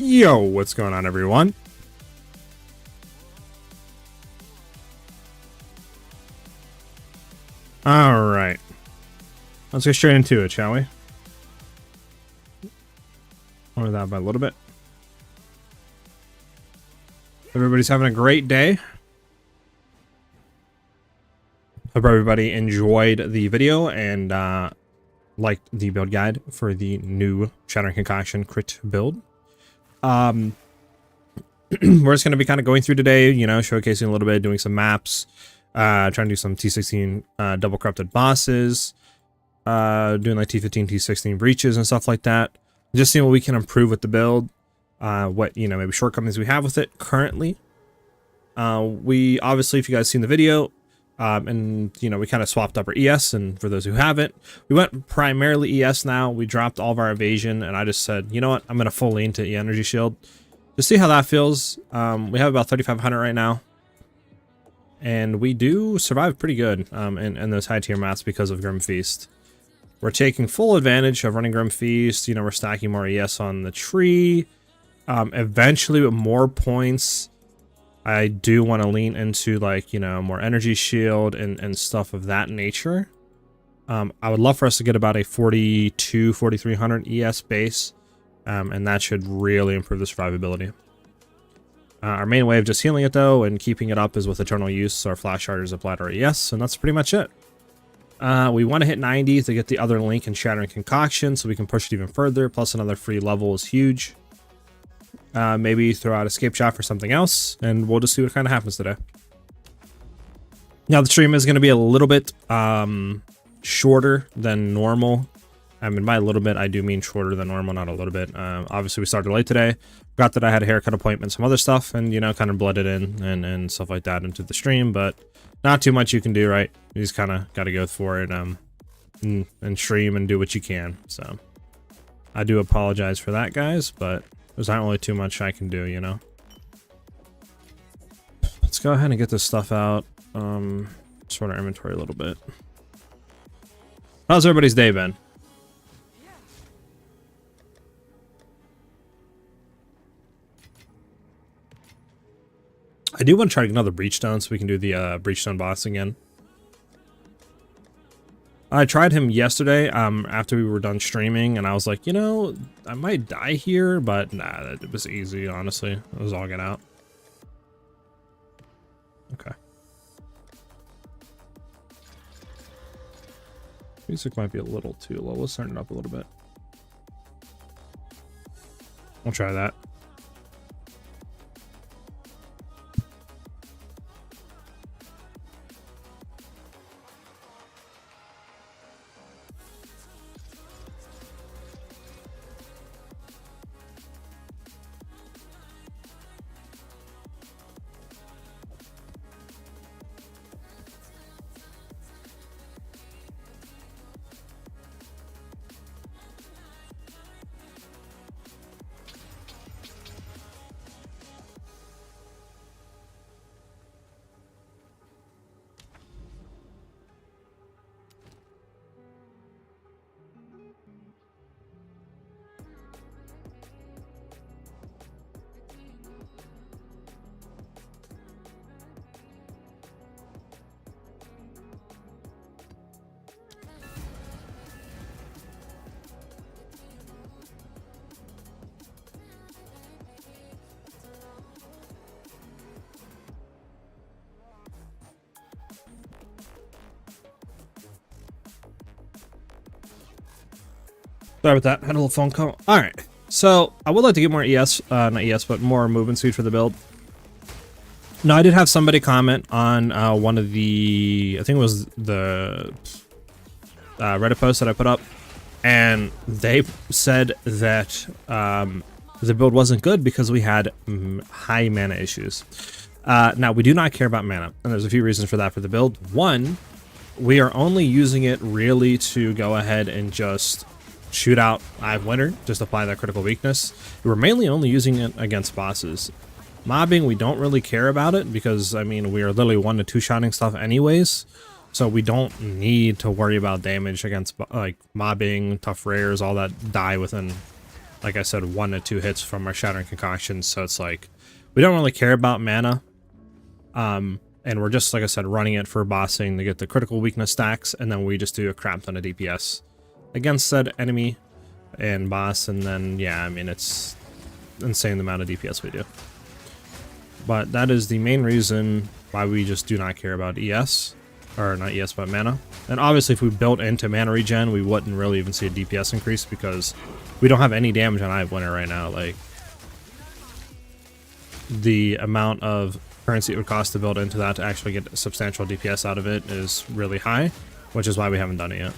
Yo, what's going on, everyone? Alright. Let's get straight into it, shall we? Lower that by a little bit. Everybody's having a great day. Hope everybody enjoyed the video and liked the build guide for the new Shattering Concoction crit build. We're just going to be kind of going through today, you know, showcasing a little bit, doing some maps, trying to do some T16 double corrupted bosses, doing like T15, T16 breaches and stuff like that. Just seeing what we can improve with the build, what, you know, maybe shortcomings we have with it currently. We obviously, if you guys seen the video, and you know, we kind of swapped up our ES, and for those who haven't, we went primarily ES now. We dropped all of our evasion, and I just said, you know what, I'm going to full lean to energy shield. Just see how that feels. We have about 3,500 right now, and we do survive pretty good in those high tier maps because of Grim Feast. We're taking full advantage of running Grim Feast. You know, we're stacking more ES on the tree. Eventually, with more points, I do want to lean into, like, you know, more energy shield and stuff of that nature. I would love for us to get about a 4,300 ES base, and that should really improve the survivability. Our main way of just healing it, though, and keeping it up is with Eternal Use, so our Flash Sharders applied our ES, and that's pretty much it. We want to hit 90 to get the other link in Shattering Concoction, so we can push it even further, plus another free level is huge. Maybe throw out Escape Shot for something else, and we'll just see what kind of happens today. Now, the stream is going to be a little bit shorter than normal. I mean, by a little bit, I do mean shorter than normal, not a little bit. Obviously, we started late today. Forgot that I had a haircut appointment, some other stuff, and, you know, kind of blended in and stuff like that into the stream, but not too much you can do, right? You just kind of got to go for it and stream and do what you can. So I do apologize for that, guys, but there's not really too much I can do, you know. Let's go ahead and get this stuff out. Sort our inventory a little bit. How's everybody's day been? I do want to try to get another Breachstone so we can do the Breachstone boss again. I tried him yesterday after we were done streaming, and I was like, you know, I might die here, but nah, it was easy, honestly. It was all get out. Okay. Music might be a little too low. Let's turn it up a little bit. I'll try that. Sorry about that. Had a little phone call. All right. So I would like to get more ES, not ES, but more movement speed for the build. Now, I did have somebody comment on one of the, I think it was the Reddit post that I put up, and they said that the build wasn't good because we had high mana issues. Now, we do not care about mana, and there's a few reasons for that for the build. One, we are only using it really to go ahead and just shoot out Live Winter, just apply that critical weakness. We're mainly only using it against bosses. Mobbing, we don't really care about it because, I mean, we are literally 1 to 2 shotting stuff anyways, so we don't need to worry about damage against, like, mobbing, tough rares, all that die within like I said, 1 to 2 hits from our Shattering Concoction, so it's like we don't really care about mana. And we're just, like I said, running it for bossing to get the critical weakness stacks, and then we just do a crap ton of DPS against said enemy and boss, and then, yeah, I mean, it's insane the amount of DPS we do. But that is the main reason why we just do not care about ES, or not ES, but mana. And obviously, if we built into mana regen, we wouldn't really even see a DPS increase, because we don't have any damage on Eye of Winter right now. Like, the amount of currency it would cost to build into that to actually get substantial DPS out of it is really high, which is why we haven't done it yet.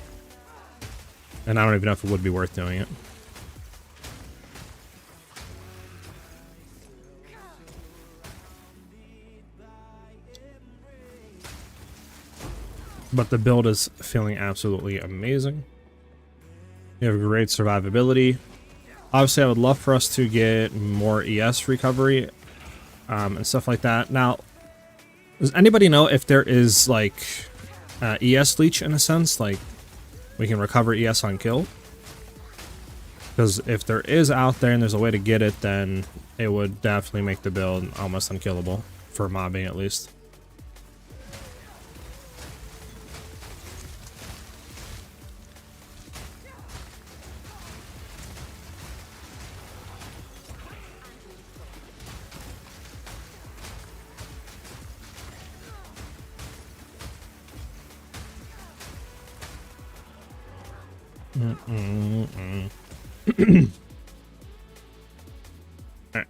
And I don't even know if it would be worth doing it. But the build is feeling absolutely amazing. You have great survivability. Obviously, I would love for us to get more ES recovery and stuff like that. Now, does anybody know if there is like ES leech in a sense? Like, we can recover ES on kill? Because if there is out there and there's a way to get it, then it would definitely make the build almost unkillable, for mobbing at least. Alright.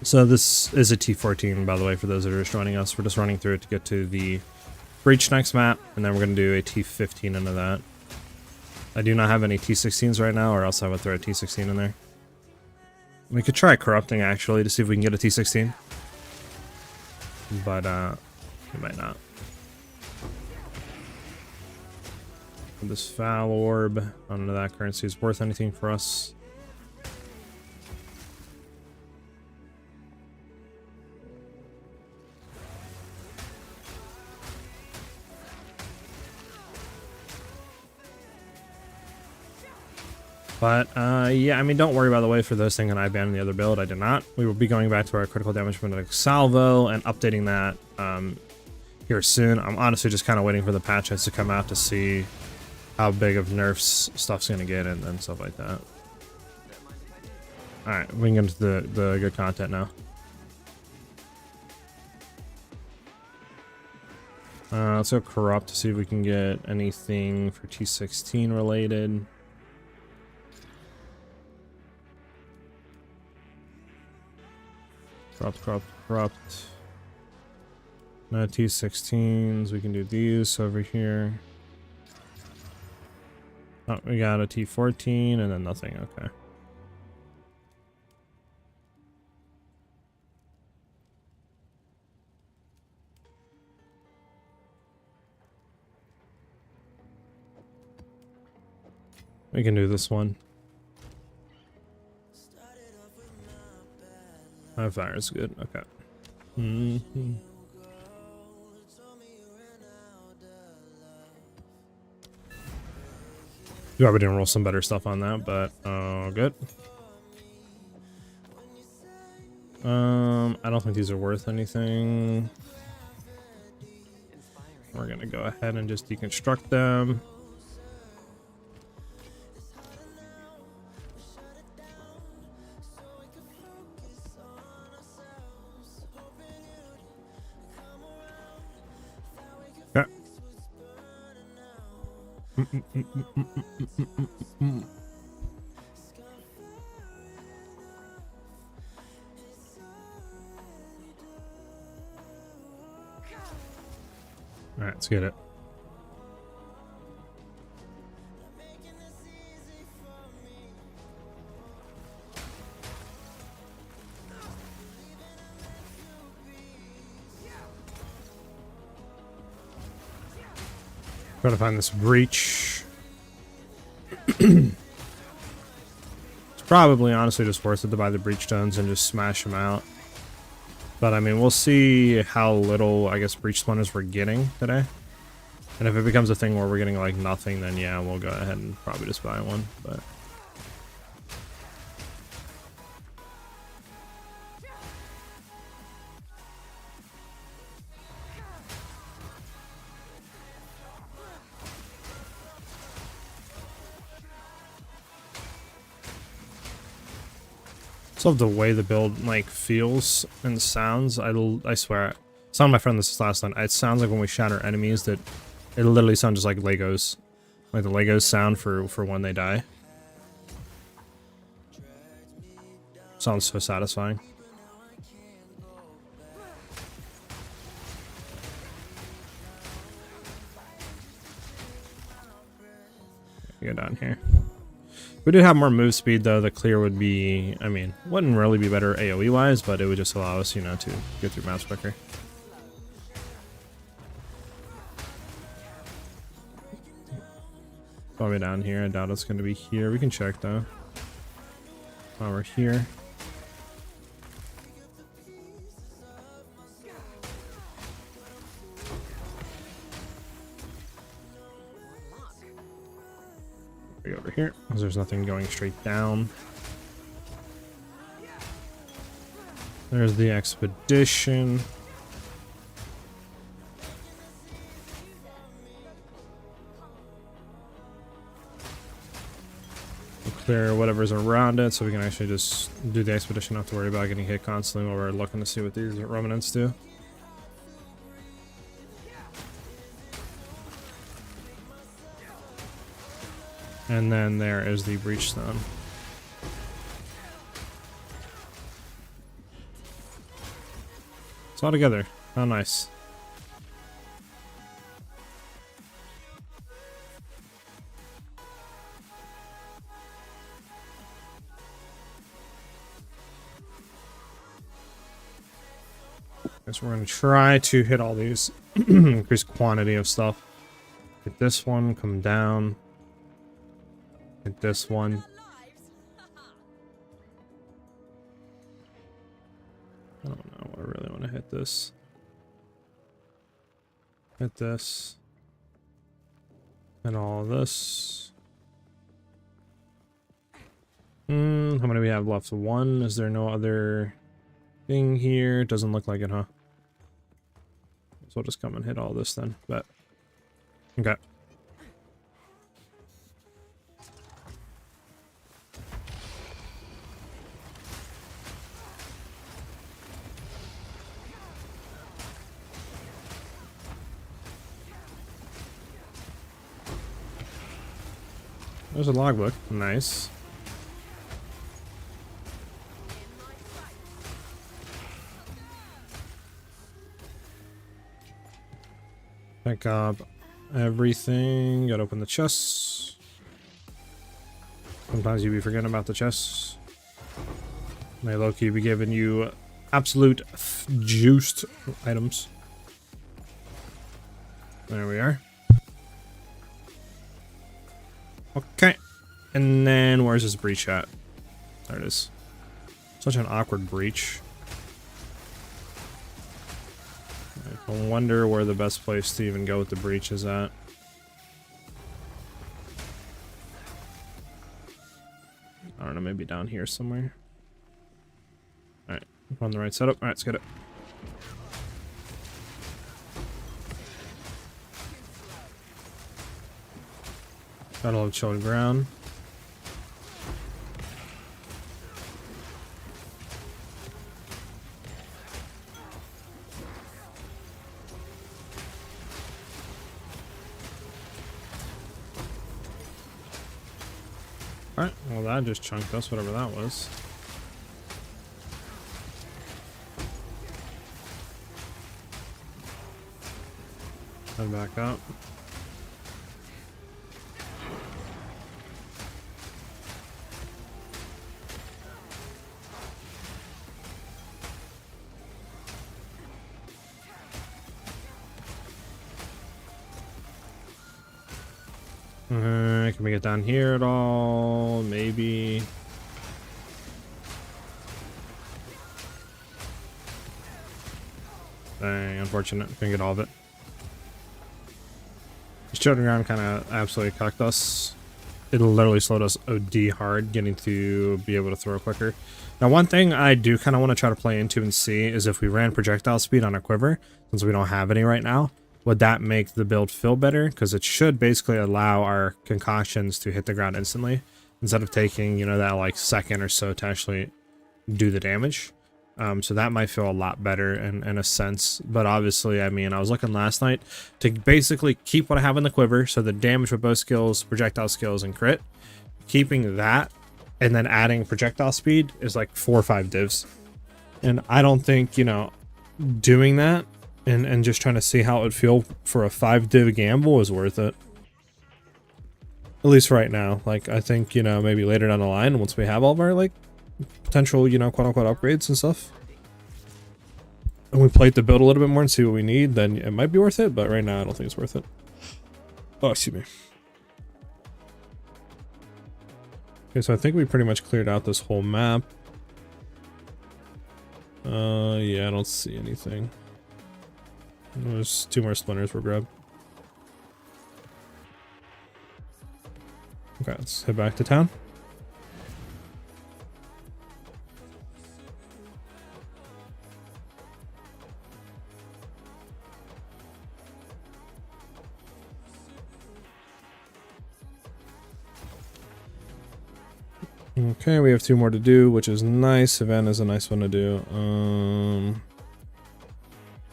So this is a T14, by the way, for those that are just joining us. We're just running through it to get to the Breach next map, and then we're going to do a T15 into that. I do not have any T16s right now, or else I would throw a T16 in there. We could try Corrupting, actually, to see if we can get a T16. But, we might not. This Foul Orb, I don't know if that currency is worth anything for us. But, yeah, I mean, don't worry, by the way, for those things, and I banned the other build. I did not. We will be going back to our critical damage magnetic salvo and updating that here soon. I'm honestly just kind of waiting for the patches to come out to see how big of nerfs stuff's going to get and stuff like that. Alright, we can get into the good content now. Let's go Corrupt to see if we can get anything for T16 related. Corrupt. No T16s. We can do these over here. Oh, we got a T14 and then nothing. Okay. We can do this one. Fire is good. Okay. You probably didn't roll some better stuff on that, but good. I don't think these are worth anything. We're gonna go ahead and just deconstruct them. Alright, let's get it. Gotta find this breach. It's probably honestly just worth it to buy the breach stones and just smash them out. But I mean, we'll see how little, I guess, breach splinters we're getting today. And if it becomes a thing where we're getting like nothing, then yeah, we'll go ahead and probably just buy one. But so the way the build like feels and sounds, I swear, telling my friend this last night, it sounds like when we shatter enemies that it literally sounds just like Legos. Like the Legos sound for when they die. Sounds so satisfying. Go down here. If we did have more move speed though, the clear would be, I mean, wouldn't really be better AoE wise, but it would just allow us, you know, to get through maps quicker. Probably down here. I doubt it's going to be here. We can check though. While we're here. Over here, because there's nothing going straight down. There's the expedition. We'll clear whatever's around it so we can actually just do the expedition, not have to worry about getting hit constantly while we're looking to see what these remnants do. And then there is the breach stone. It's all together. How nice. Guess we're going to try to hit all these. Increase quantity of stuff. Get this one, come down. Hit this one. I don't know. I really want to hit this. Hit this. And all this. How many do we have left? One. Is there no other thing here? Doesn't look like it, huh? So we'll just come and hit all this then. But okay. There's a logbook. Nice. Pick up everything. Gotta open the chests. Sometimes you be forgetting about the chests. May low-key be giving you absolute juiced items. There we are. Okay, and then where's this breach at? There it is. Such an awkward breach. I wonder where the best place to even go with the breach is at. I don't know, maybe down here somewhere. Alright, on the right setup. Alright, let's get it. Battle of Chilled Ground. Alright, well that just chunked us, whatever that was. Head back up. Can we get down here at all? Maybe. Dang, unfortunate. Couldn't get all of it. Shattering Ground kind of absolutely cucked us. It literally slowed us OD hard getting to be able to throw quicker. Now, one thing I do kind of want to try to play into and see is if we ran projectile speed on a quiver, since we don't have any right now, would that make the build feel better? Because it should basically allow our concoctions to hit the ground instantly instead of taking, you know, that like second or so to actually do the damage. So that might feel a lot better in a sense. But obviously, I mean, I was looking last night to basically keep what I have in the quiver. So the damage with both skills, projectile skills, and crit. Keeping that and then adding projectile speed is like 4 or 5 divs. And I don't think, you know, doing that and just trying to see how it would feel for a 5 div gamble is worth it. At least right now. Like, I think, you know, maybe later down the line, once we have all of our, like, potential, you know, quote-unquote upgrades and stuff, and we play the build a little bit more and see what we need, then it might be worth it, but right now I don't think it's worth it. Oh, excuse me. Okay, so I think we pretty much cleared out this whole map. Yeah, I don't see anything. There's 2 more splinters we'll grab. Okay, let's head back to town. Okay, we have 2 more to do, which is nice. Savannah's a nice one to do.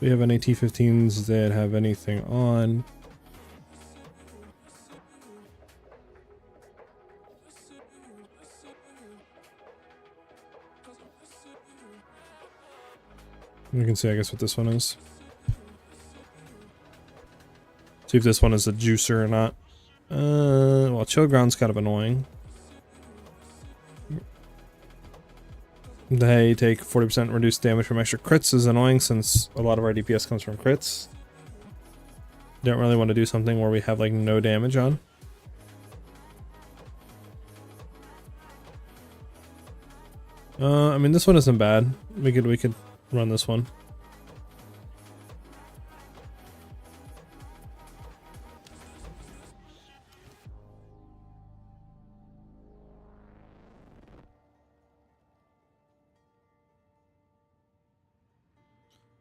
We have any T-15s that have anything on? You can see, I guess, what this one is. See if this one is a juicer or not. Well, Chill Ground's kind of annoying. They take 40% reduced damage from extra crits is annoying since a lot of our DPS comes from crits. Don't really want to do something where we have like no damage on. I mean, this one isn't bad. We could run this one.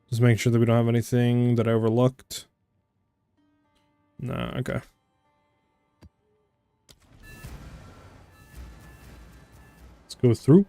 Just make sure that we don't have anything that I overlooked. No, okay. Let's go through.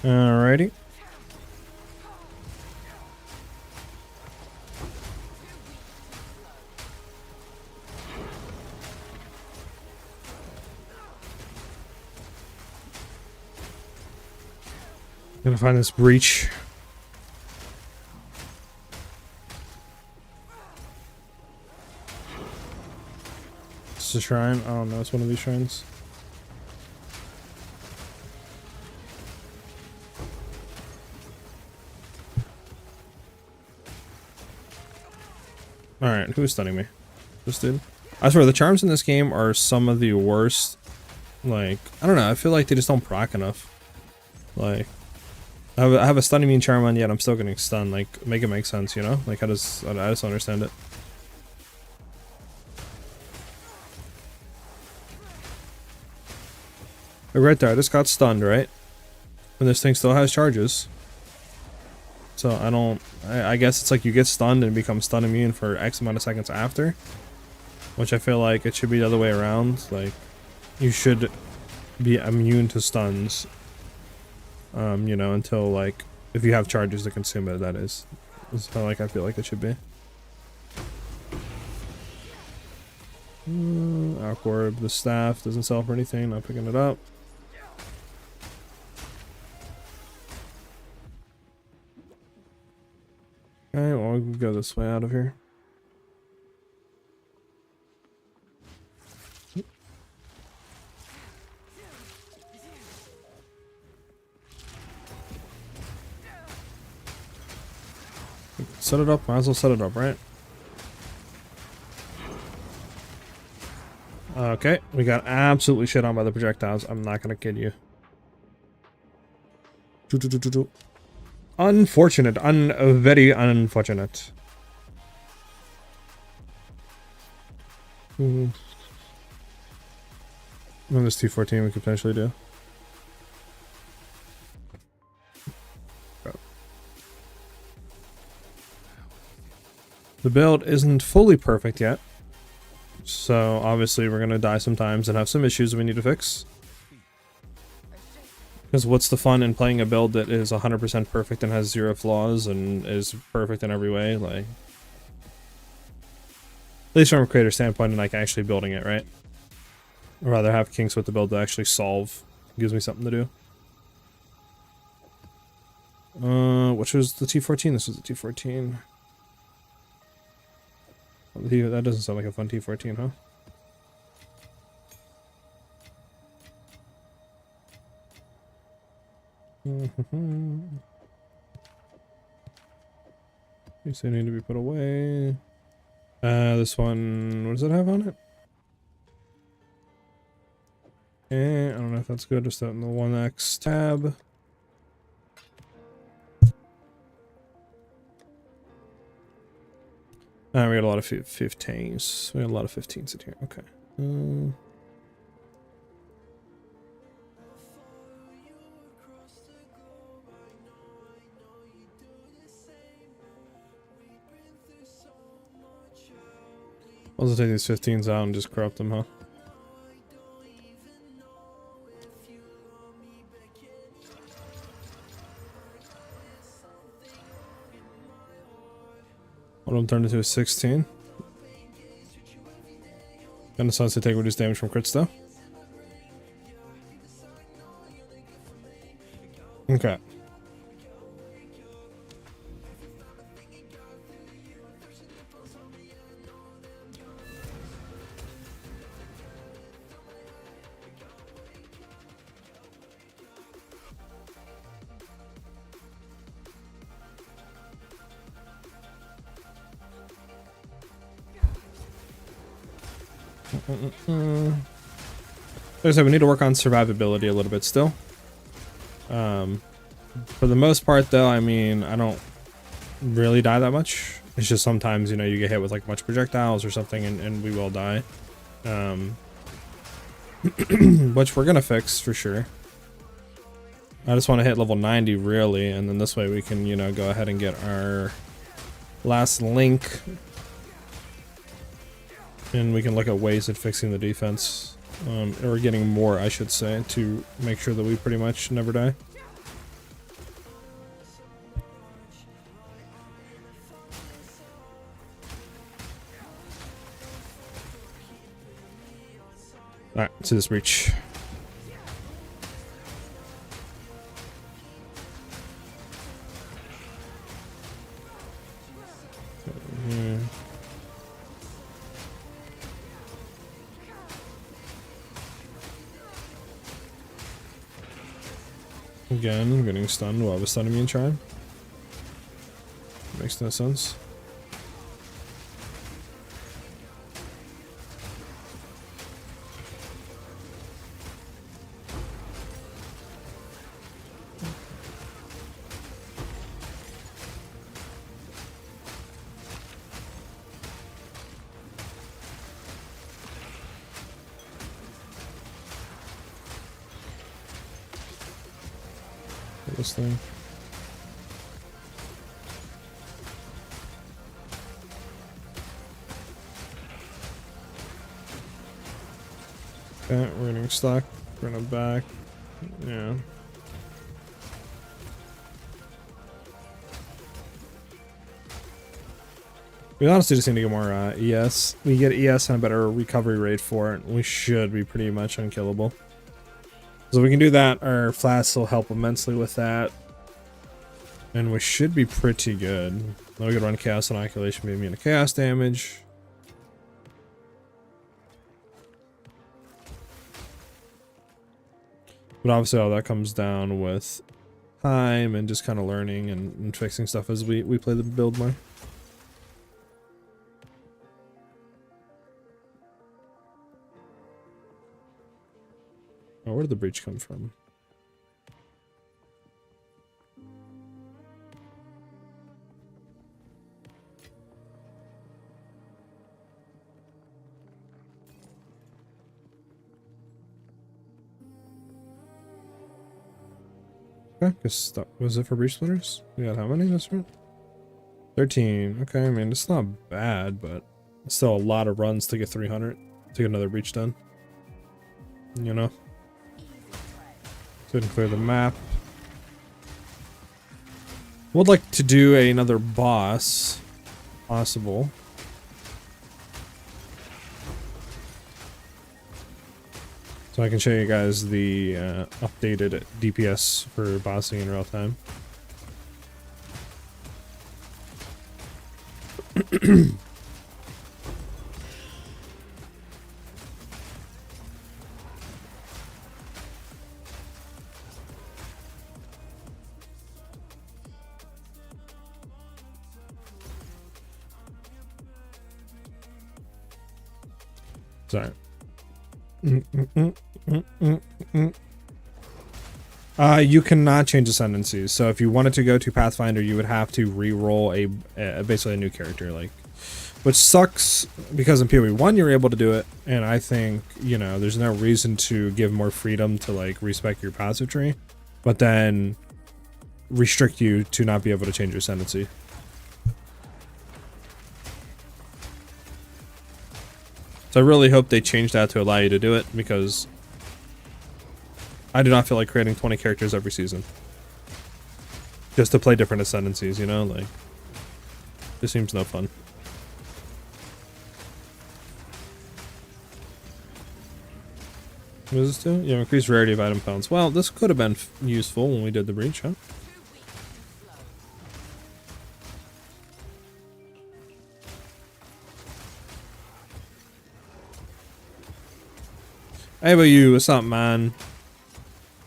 Alrighty. Gonna find this breach. It's a shrine. I don't know. It's one of these shrines. Alright, who's stunning me? This dude? I swear, the charms in this game are some of the worst. Like, I don't know, I feel like they just don't proc enough. Like, I have a stunning mean charm on, yet I'm still getting stunned. Like, make it make sense, you know? Like, I just don't understand it. But right there, I just got stunned, right? And this thing still has charges. So I guess it's like you get stunned and become stun immune for X amount of seconds after. Which I feel like it should be the other way around. Like, you should be immune to stuns. You know, until like, if you have charges to consume it, that is. That's how like I feel like it should be. Awkward, the staff doesn't sell for anything, not picking it up. Okay, well, we'll go this way out of here. Set it up. Might as well set it up, right? Okay, we got absolutely shit on by the projectiles. I'm not gonna kid you. Unfortunate. Very unfortunate. On this T14 we could potentially do. The build isn't fully perfect yet. So obviously we're gonna die sometimes and have some issues we need to fix. Because what's the fun in playing a build that is 100% perfect and has 0 flaws and is perfect in every way? Like, at least from a creator standpoint and like actually building it, right? I'd rather have kinks with the build to actually solve. Gives me something to do. Which was the T14? This was the T14. That doesn't sound like a fun T14, huh? These need to be put away. This one, what does it have on it? I don't know if that's good. Just that in the 1x tab. We got a lot of 15s. We got a lot of 15s in here. Okay. I'll just take these 15s out and just corrupt them, huh? One of them turned into a 16. Kind of sucks to take reduced damage from crits though. Okay. Like I said, we need to work on survivability a little bit still. For the most part though, I mean, I don't really die that much. It's just sometimes, you know, you get hit with like a bunch of projectiles or something and we will die. Which we're gonna fix for sure. I just want to hit level 90 really, and then this way we can, you know, go ahead and get our last link. And we can look at ways of fixing the defense. Or getting more, I should say, to make sure that we pretty much never die. Alright, let's do this breach. Again, I'm getting stunned while I was stunning me in charm. Makes no sense. This thing. Okay, we're getting stuck. Bring it back. Yeah. We honestly just need to get more ES. We get ES and a better recovery rate for it. We should be pretty much unkillable. So if we can do that, our flasks will help immensely with that. And we should be pretty good. Then we could run Chaos Inoculation, be immune to chaos damage. But obviously all that comes down with time and just kind of learning and fixing stuff as we play the build more. Oh, where did the breach come from? Okay, guess that was it for breach splitters. We got how many this round? 13. Okay, I mean, it's not bad, but it's still a lot of runs to get 300 to get another breach done. You know? So we can clear the map. Would like to do another boss, possible. So I can show you guys the updated DPS for bossing in real time. Sorry. You cannot change ascendancies. So if you wanted to go to Pathfinder, you would have to re-roll basically a new character, like, which sucks because in PoE 1 you're able to do it, and I think, you know, there's no reason to give more freedom to like respec your passive tree, but then restrict you to not be able to change your ascendancy. So I really hope they change that to allow you to do it, because I do not feel like creating 20 characters every season just to play different ascendancies, you know? Like, this seems no fun. What does this do? Yeah, increased rarity of item founds. Well, this could have been useful when we did the breach, huh? Hey, about you? What's up, man?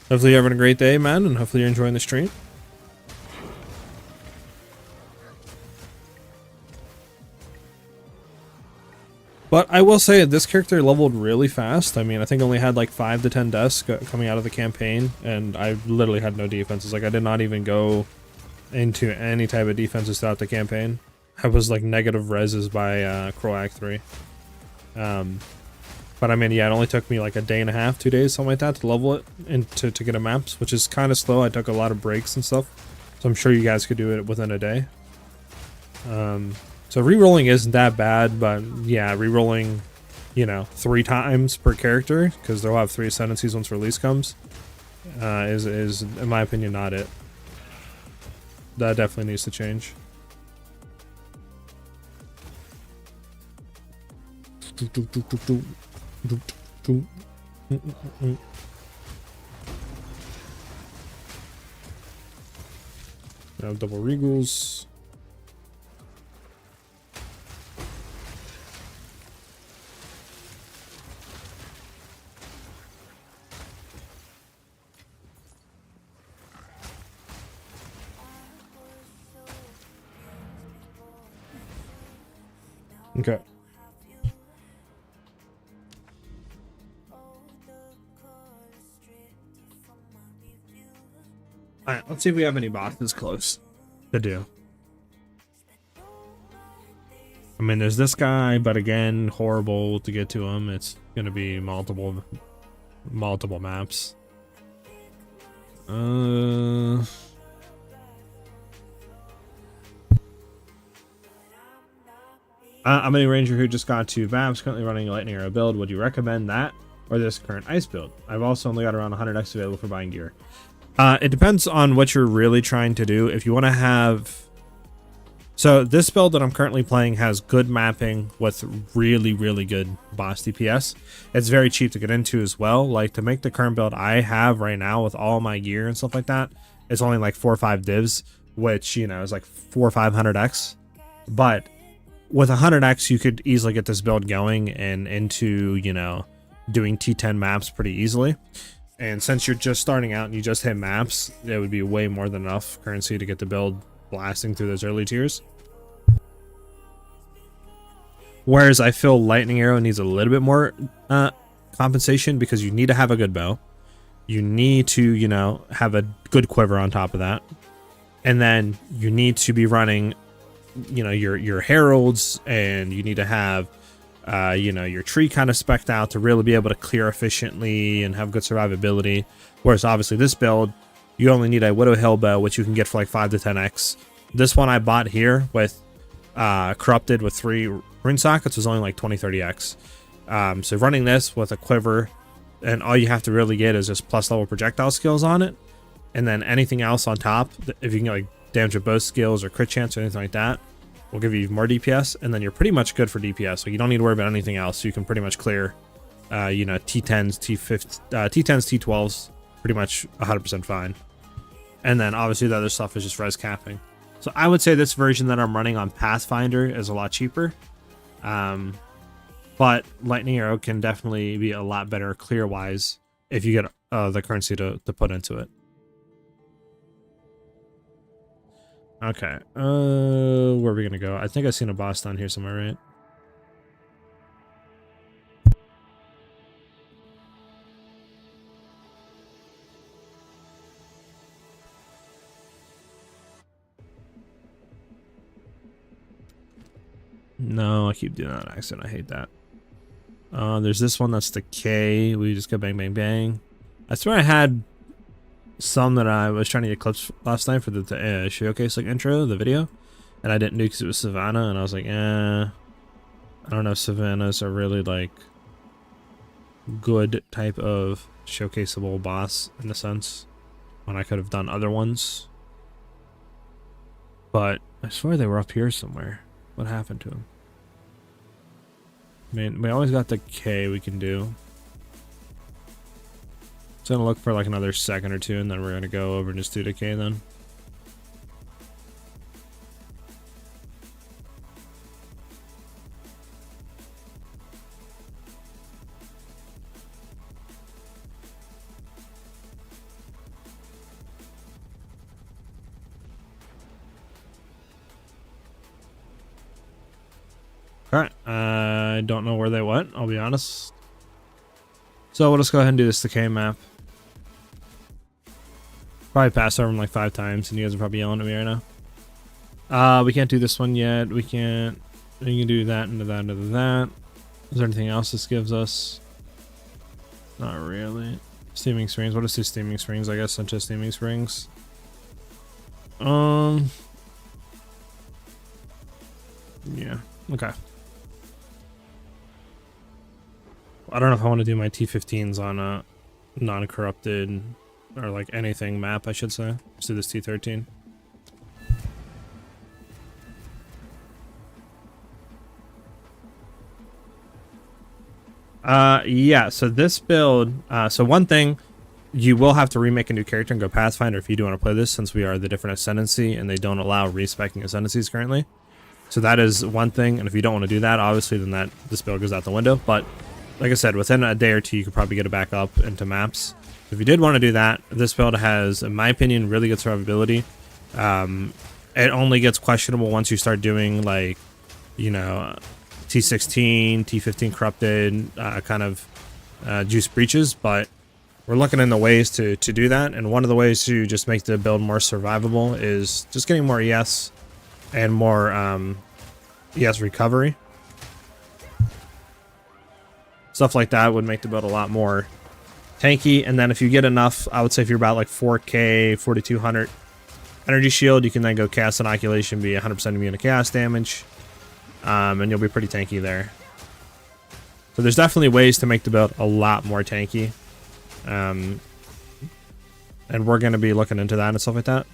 Hopefully you're having a great day, man, and hopefully you're enjoying the stream. But I will say this character leveled really fast. I mean, I think I only had like 5 to 10 deaths coming out of the campaign, and I literally had no defenses. Like, I did not even go into any type of defenses throughout the campaign. I was like negative reses by Croak 3. But I mean, yeah, it only took me like a day and a half, 2 days, something like that, to level it and to get a maps, which is kind of slow. I took a lot of breaks and stuff, so I'm sure you guys could do it within a day. So re-rolling isn't that bad, but yeah, re-rolling, you know, 3 times per character, because they'll have 3 ascendancies once release comes, is in my opinion not it. That definitely needs to change. Now double regals. Okay. Alright, let's see if we have any bosses close to do. I mean, there's this guy, but again, horrible to get to him. It's gonna be multiple maps. I'm a ranger who just got 2 maps, currently running a lightning arrow build. Would you recommend that or this current ice build? I've also only got around 100x available for buying gear. It depends on what you're really trying to do. If you want to have... So this build that I'm currently playing has good mapping with really, really good boss DPS. It's very cheap to get into as well. Like, to make the current build I have right now with all my gear and stuff like that, it's only like 4 or 5 divs, which, you know, is like 400 or 500x. But with 100x, you could easily get this build going and into, you know, doing T10 maps pretty easily. And since you're just starting out and you just hit maps, it would be way more than enough currency to get the build blasting through those early tiers. Whereas I feel Lightning Arrow needs a little bit more compensation, because you need to have a good bow. You need to, you know, have a good quiver on top of that. And then you need to be running, you know, your heralds, and you need to have, you know, your tree kind of specced out to really be able to clear efficiently and have good survivability. Whereas obviously this build, you only need a Widow Hill bow, which you can get for like 5 to 10x. This one I bought here with corrupted with 3 rune sockets was only like 20-30x. So running this with a quiver, and all you have to really get is just plus level projectile skills on it, and then anything else on top, if you can get like damage with bow skills or crit chance or anything like that, will give you more DPS, and then you're pretty much good for DPS. So you don't need to worry about anything else. You can pretty much clear, you know, T10s, T10s, T12s, pretty much 100% fine. And then obviously the other stuff is just res capping. So I would say this version that I'm running on Pathfinder is a lot cheaper. But Lightning Arrow can definitely be a lot better clear-wise if you get the currency to put into it. Okay, where are we gonna go? I think I've seen a boss down here somewhere, right? No, I keep doing that accent. I hate that. There's this one that's the K. We just go bang, bang, bang. I swear I had some that I was trying to get clips last night for the showcase like intro, the video, and I didn't do because it was Savannah, and I was like, I don't know if Savannahs are really like good type of showcaseable boss in a sense, when I could have done other ones. But I swear they were up here somewhere. What happened to them? I mean, we always got the K we can do. So I'm gonna look for like another second or two, and then we're gonna go over and just do the K then. Alright, I don't know where they went, I'll be honest. So we'll just go ahead and do this to K map. Probably passed over them like 5 times, and you guys are probably yelling at me right now. We can't do this one yet. We can do that into that into that. Is there anything else this gives us? Not really. Steaming Springs. What is this Steaming Springs? I guess such as Steaming Springs. Yeah. Okay. I don't know if I want to do my T15s on a non-corrupted or like anything map, I should say. Let's do this T13. Yeah, so this build, so one thing, you will have to remake a new character and go Pathfinder if you do want to play this, since we are the different Ascendancy and they don't allow respecking Ascendancies currently. So that is one thing, and if you don't want to do that, obviously, then this build goes out the window. But like I said, within a day or two, you could probably get it back up into maps. If you did want to do that, this build has, in my opinion, really good survivability. It only gets questionable once you start doing, like, you know, T16, T15 corrupted kind of juice breaches, but we're looking into ways to do that. And one of the ways to just make the build more survivable is just getting more ES and more ES recovery. Stuff like that would make the build a lot more tanky. And then if you get enough, I would say if you're about like 4k, 4200 energy shield, you can then go Chaos Inoculation, be 100% immune to chaos damage, and you'll be pretty tanky there. So there's definitely ways to make the build a lot more tanky, and we're going to be looking into that and stuff like that.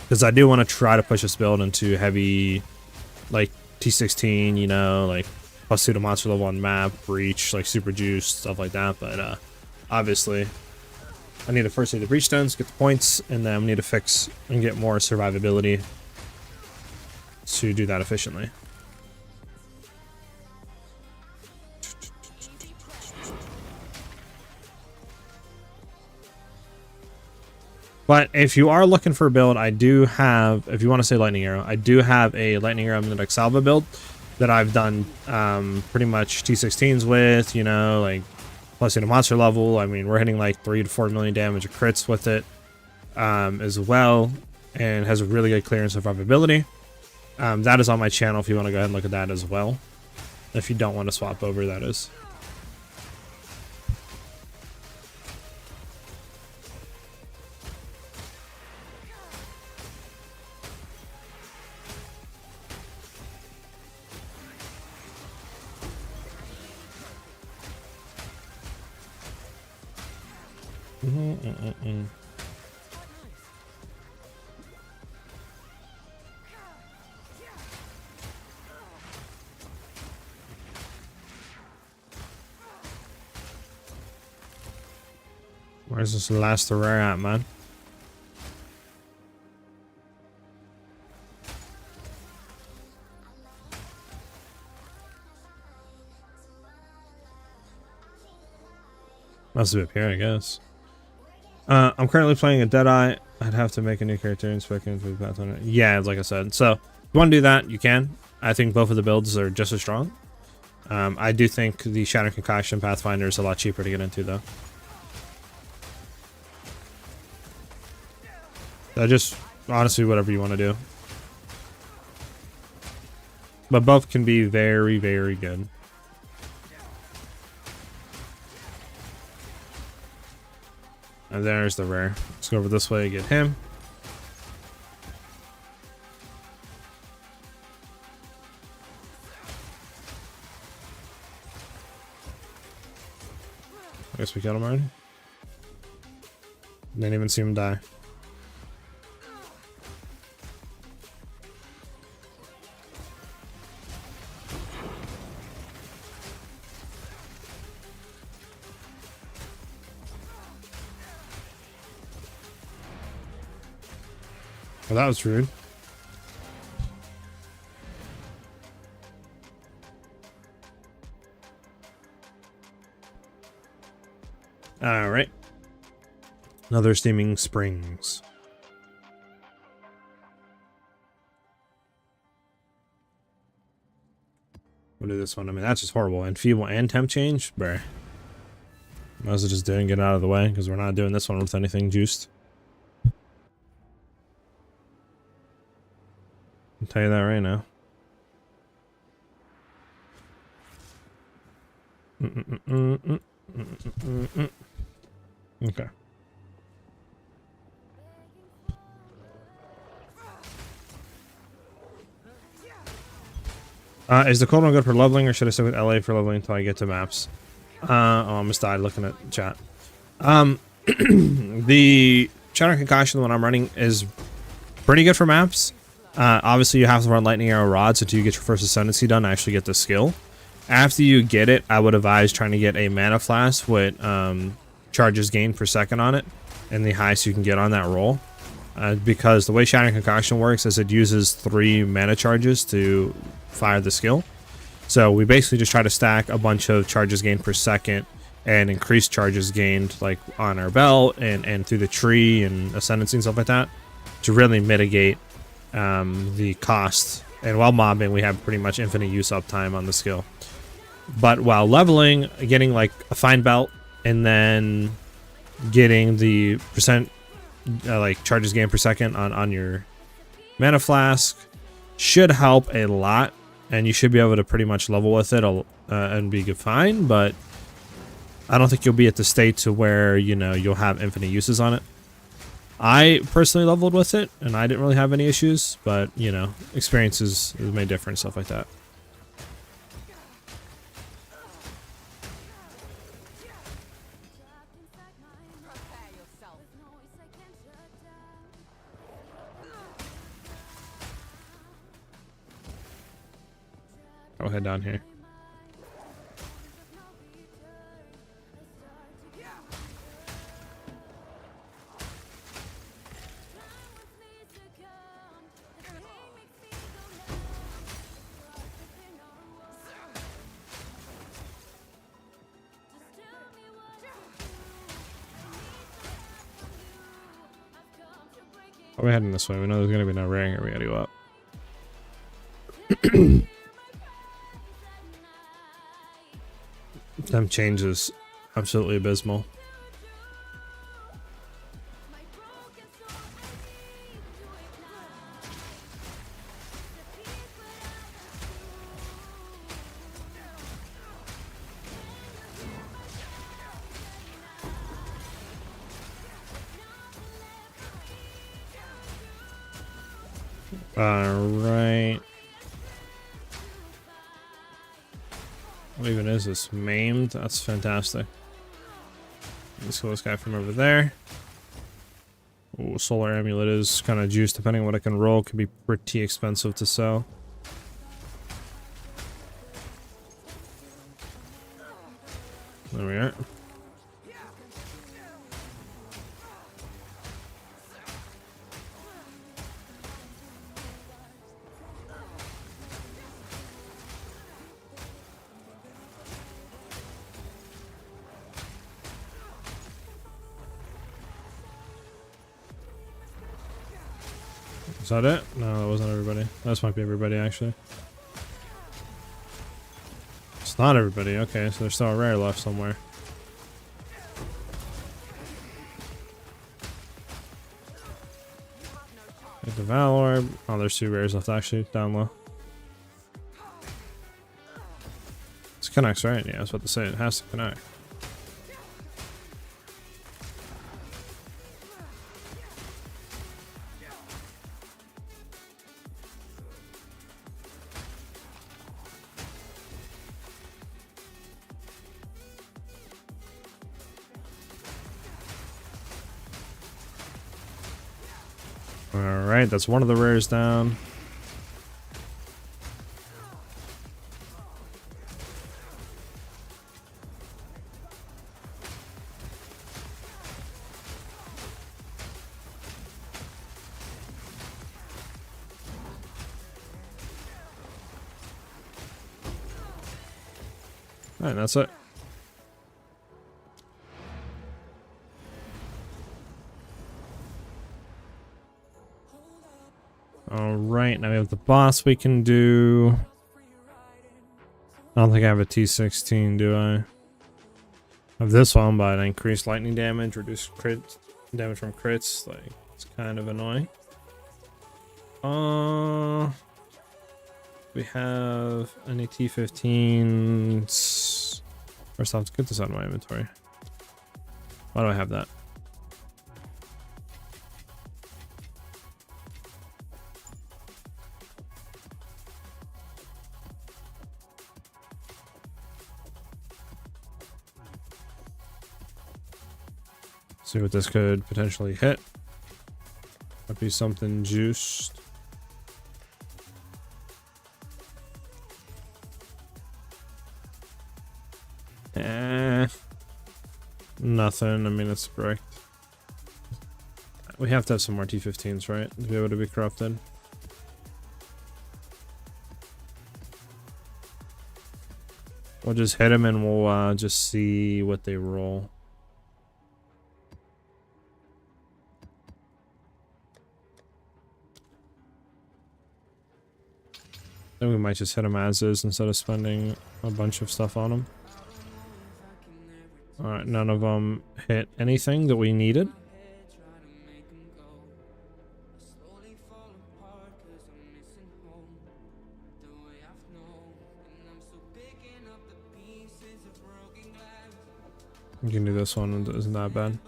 Because I do want to try to push this build into heavy, like T16, you know, like plus pseudo monster level 1 map, breach, like super juice, stuff like that. But obviously, I need to first do the breach stones, get the points, and then we need to fix and get more survivability to do that efficiently. But if you are looking for a build, I do have, if you want to say lightning arrow, I do have a lightning arrow and Exile build that I've done pretty much T16s with, you know, like plus in a monster level. I mean, we're hitting like 3 to 4 million damage of crits with it as well, and has a really good clearance and survivability. That is on my channel if you want to go ahead and look at that as well. If you don't want to swap over, that is. Where's this last rare at, man? Must be up here, I guess. I'm currently playing a Deadeye. I'd have to make a new character and spec into the pathfinder. Yeah, like I said. So, if you want to do that, you can. I think both of the builds are just as strong. I do think the Shattering Concoction Pathfinder is a lot cheaper to get into, though. So just, honestly, whatever you want to do. But both can be very, very good. And there's the rare. Let's go over this way and get him. I guess we killed him already. Didn't even see him die. Well, that was rude. All right. Another Steaming Springs. We'll do this one. I mean, that's just horrible. Enfeeble and temp change? Bruh. Might as well just do it and get out of the way, because we're not doing this one with anything juiced. I'll tell you that right now. Okay. Is the cold one good for leveling, or should I stick with LA for leveling until I get to maps? Oh, I almost died looking at chat. The Shattering Concoction, the one I'm running, is pretty good for maps. Obviously, you have to run Lightning Arrow Rods until you get your first Ascendancy done to actually get the skill. After you get it, I would advise trying to get a Mana Flask with charges gained per second on it, and the highest you can get on that roll. Because the way Shattering Concoction works is it uses 3 mana charges to fire the skill. So we basically just try to stack a bunch of charges gained per second and increase charges gained like on our belt and through the tree and Ascendancy and stuff like that to really mitigate the cost. And while mobbing, we have pretty much infinite use uptime on the skill. But while leveling, getting like a fine belt and then getting the percent like charges gained per second on your Mana Flask should help a lot, and you should be able to pretty much level with it and be fine. But I don't think you'll be at the state to where, you know, you'll have infinite uses on it. I personally leveled with it, and I didn't really have any issues, but, you know, experiences has made different, stuff like that. I'll head down here. Are we heading this way? We know there's gonna be no rare here. We gotta go up. Them changes absolutely abysmal. Alright. What even is this? Maimed? That's fantastic. Let's kill this guy from over there. Ooh, Solar Amulet is kind of juiced depending on what I can roll. Could be pretty expensive to sell. There we are. Is that it? No, that wasn't everybody. This might be everybody, actually. It's not everybody. Okay, so there's still a rare left somewhere. Get the Valor. Oh, there's 2 rares left, actually, down low. This connects, right? Yeah, I was about to say, it has to connect. Alright, that's one of the rares down. Alright, that's it. Alright, now we have the boss we can do. I don't think I have a T16, do I? I have this one, but increased lightning damage, reduced crit damage from crits. Like, it's kind of annoying. We have any T15s. First off, let's get this out of my inventory. Why do I have that? See what this could potentially hit. Might be something juiced. Nothing. I mean, it's correct. We have to have some more T15s, right? To be able to be corrupted. We'll just hit them and we'll just see what they roll. I think we might just hit them as is instead of spending a bunch of stuff on them. Alright, none of them hit anything that we needed. You can do this one, isn't that bad?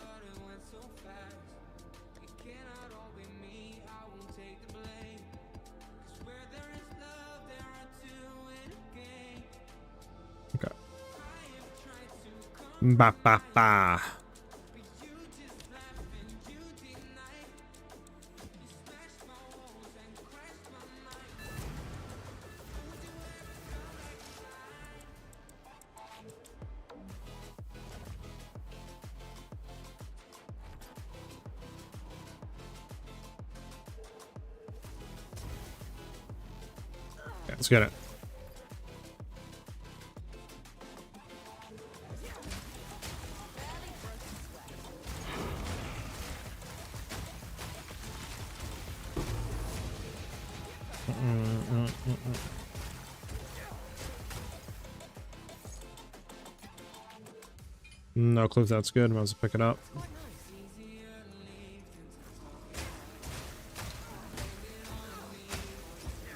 Okay. Ba ba ba. Okay, let's get it. No clue if that's good. Might as well pick it up.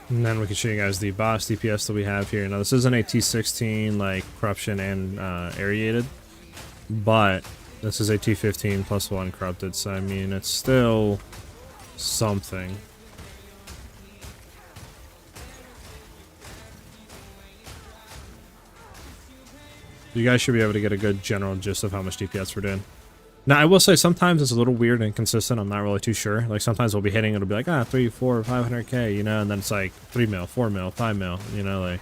And then we can show you guys the boss DPS that we have here. Now this isn't a T16 like corruption and aerated, but this is a T15 +1 corrupted, so I mean it's still something. You guys should be able to get a good general gist of how much DPS we're doing. Now, I will say sometimes it's a little weird and inconsistent. I'm not really too sure. Like, sometimes we'll be hitting, it'll be like, 3, 4, 500k, you know, and then it's like 3 mil, 4 mil, 5 mil, you know, like.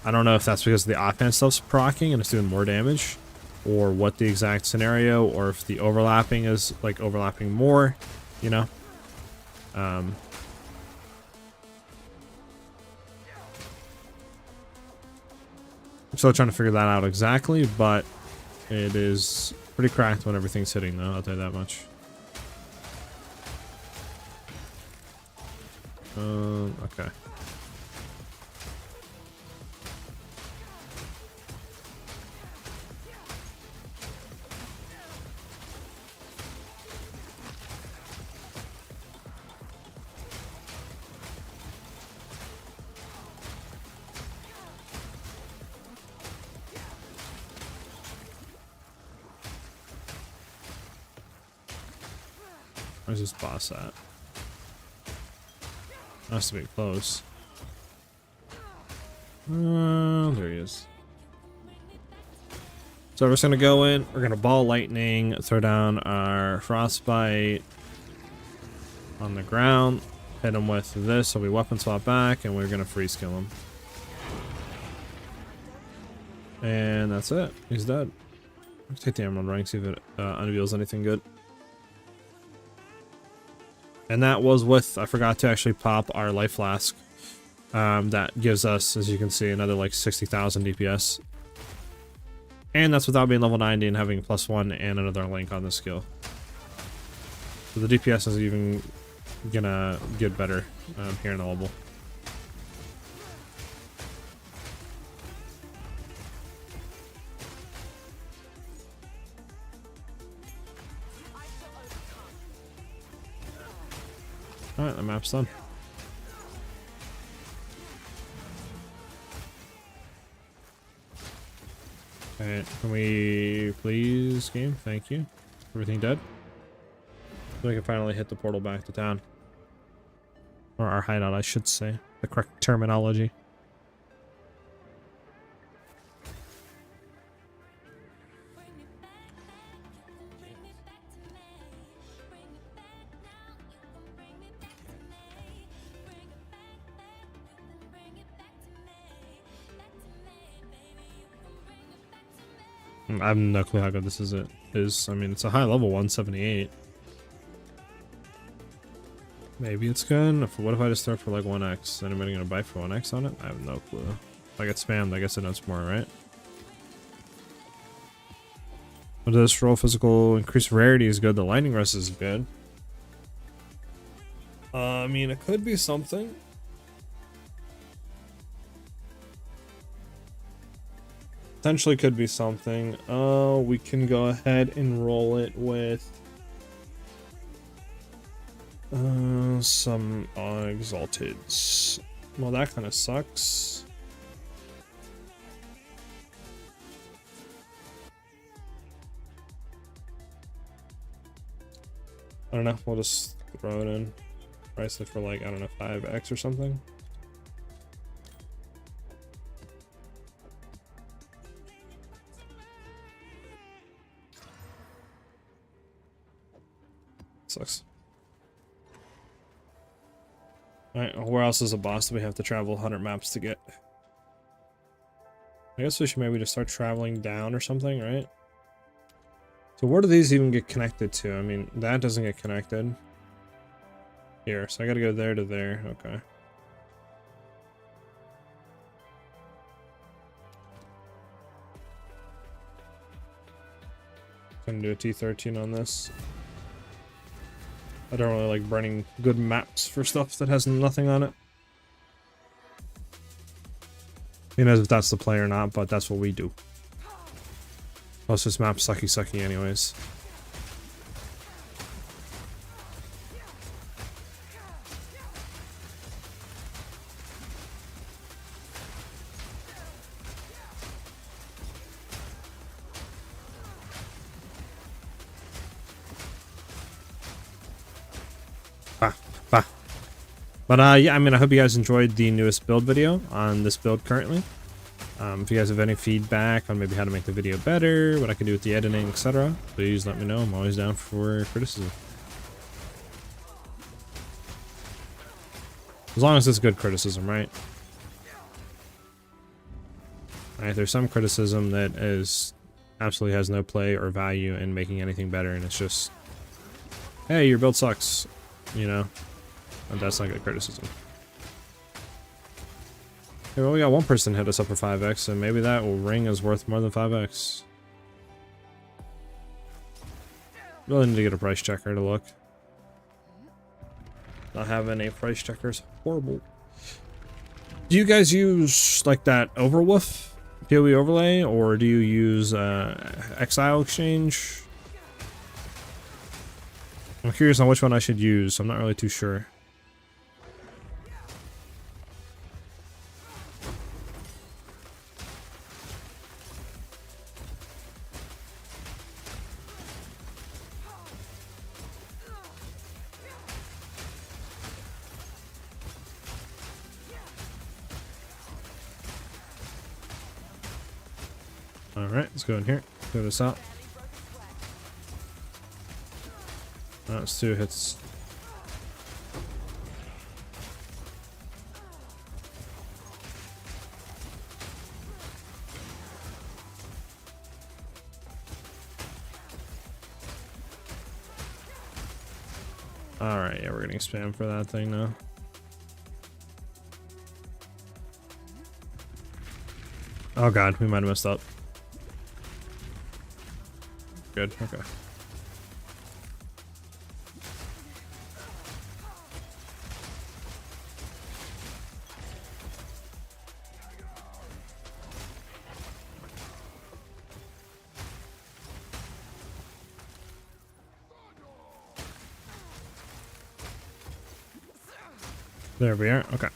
I don't know if that's because the offense stuff's proccing and it's doing more damage, or what the exact scenario, or if the overlapping is, like, overlapping more, you know. I'm still trying to figure that out exactly, but it is pretty cracked when everything's hitting, though, I'll tell you that much. Okay. Where's this boss at? Has to be close. There he is. So we're just gonna go in, we're gonna ball lightning, throw down our frostbite on the ground, hit him with this, so we weapon swap back, and we're gonna freeze kill him. And that's it. He's dead. Let's take the emerald ring, see if it unveils anything good. And that was with, I forgot to actually pop our life flask. That gives us, as you can see, another like 60,000 DPS. And that's without being level 90 and having +1 and another link on the skill. So the DPS is even gonna get better here in the level. Alright, the map's done. Okay, can we please game? Thank you. Everything dead? So we can finally hit the portal back to town. Or our hideout, I should say. The correct terminology. I have no clue how good this is. I mean, it's a high level 178. Maybe it's good. What if I just throw it for like 1x? Anybody gonna buy for 1x on it? I have no clue. If I get spammed, I guess it knows more, right? What does roll physical? Increased rarity is good. The lightning rust is good. I mean, it could be something. Potentially could be something. We can go ahead and roll it with some exalteds. Well, that kind of sucks. I don't know. We'll just throw it in. Price it for like, I don't know, 5x or something. Sucks. Alright, where else is a boss that we have to travel 100 maps to get? I guess we should maybe just start traveling down or something, right? So where do these even get connected to? I mean, that doesn't get connected. Here, so I gotta go there to there, okay. Gonna do a T13 on this. I don't really like burning good maps for stuff that has nothing on it. Who knows if that's the play or not, but that's what we do. Plus this map's sucky anyways. But yeah, I mean, I hope you guys enjoyed the newest build video on this build currently. If you guys have any feedback on maybe how to make the video better, what I can do with the editing, etc., please let me know. I'm always down for criticism. As long as it's good criticism, right? Alright, there's some criticism that absolutely has no play or value in making anything better, and it's just, hey, your build sucks, you know? And that's not good criticism. Okay, well, we got one person hit us up for 5x, and maybe that ring is worth more than 5x. Really need to get a price checker to look. Not having a price checker is horrible. Do you guys use like that Overwolf PoE overlay, or do you use Exile exchange? I'm curious on which one I should use. I'm not really too sure. Alright, let's go in here. Clear this out. That's 2 hits. Alright, yeah, we're getting spam for that thing now. Oh god, we might have messed up. Good, okay. There we are, okay.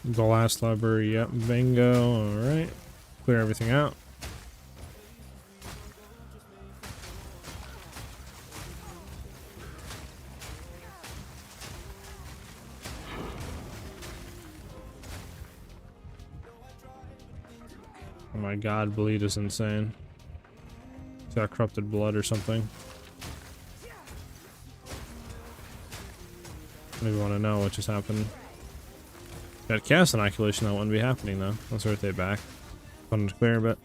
The last lever, yep, bingo, alright. Clear everything out. Oh my god, bleed is insane. It's got corrupted blood or something. Maybe want to know what just happened. Got chaos inoculation, that wouldn't be happening though. Let's rotate back. Wanted to clear a bit.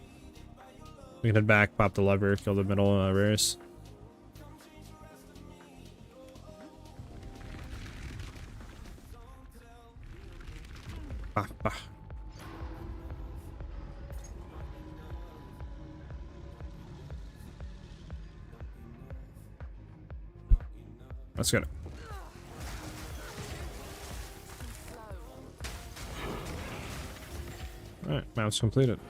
We can head back, pop the lever, kill the middle rares. Ah, ah. Let's get it. Alright, map's completed.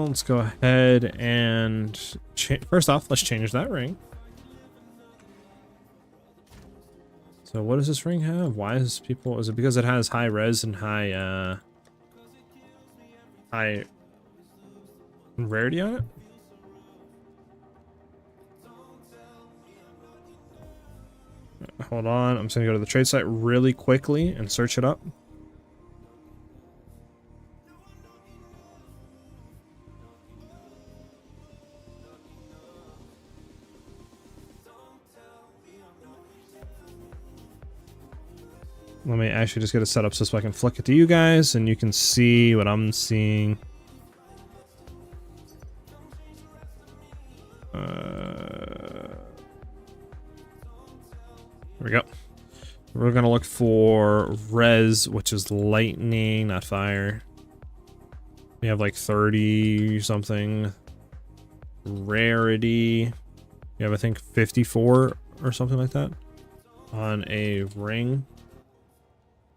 Let's go ahead and first off, let's change that ring. So what does this ring have? Why is people, is it because it has high res and high rarity on it? Hold on, I'm just gonna go to the trade site really quickly and search it up. Let me actually just get it set up so I can flick it to you guys and you can see what I'm seeing. There we go. We're gonna look for res, which is lightning, not fire. We have like 30 something. rarity. You have, I think, 54 or something like that on a ring.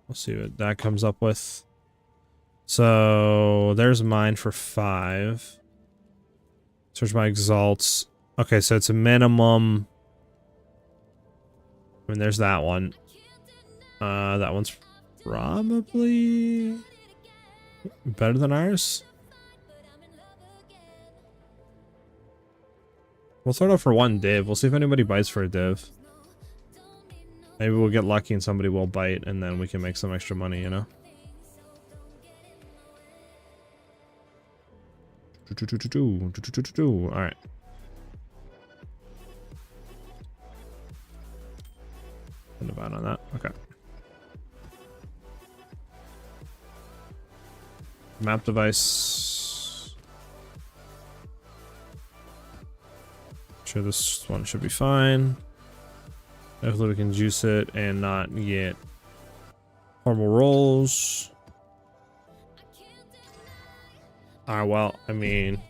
We'll see what that comes up with. So there's mine for 5. Search my exalts. Okay, so it's a minimum. I mean, there's that one. That one's probably better than ours. We'll start off for 1 div. We'll see if anybody bites for a div. Maybe we'll get lucky and somebody will bite, and then we can make some extra money, you know? Alright. Put a ban on that. Okay. Map device. Sure, this one should be fine. Hopefully we can juice it and not get horrible rolls. Alright, well, I mean,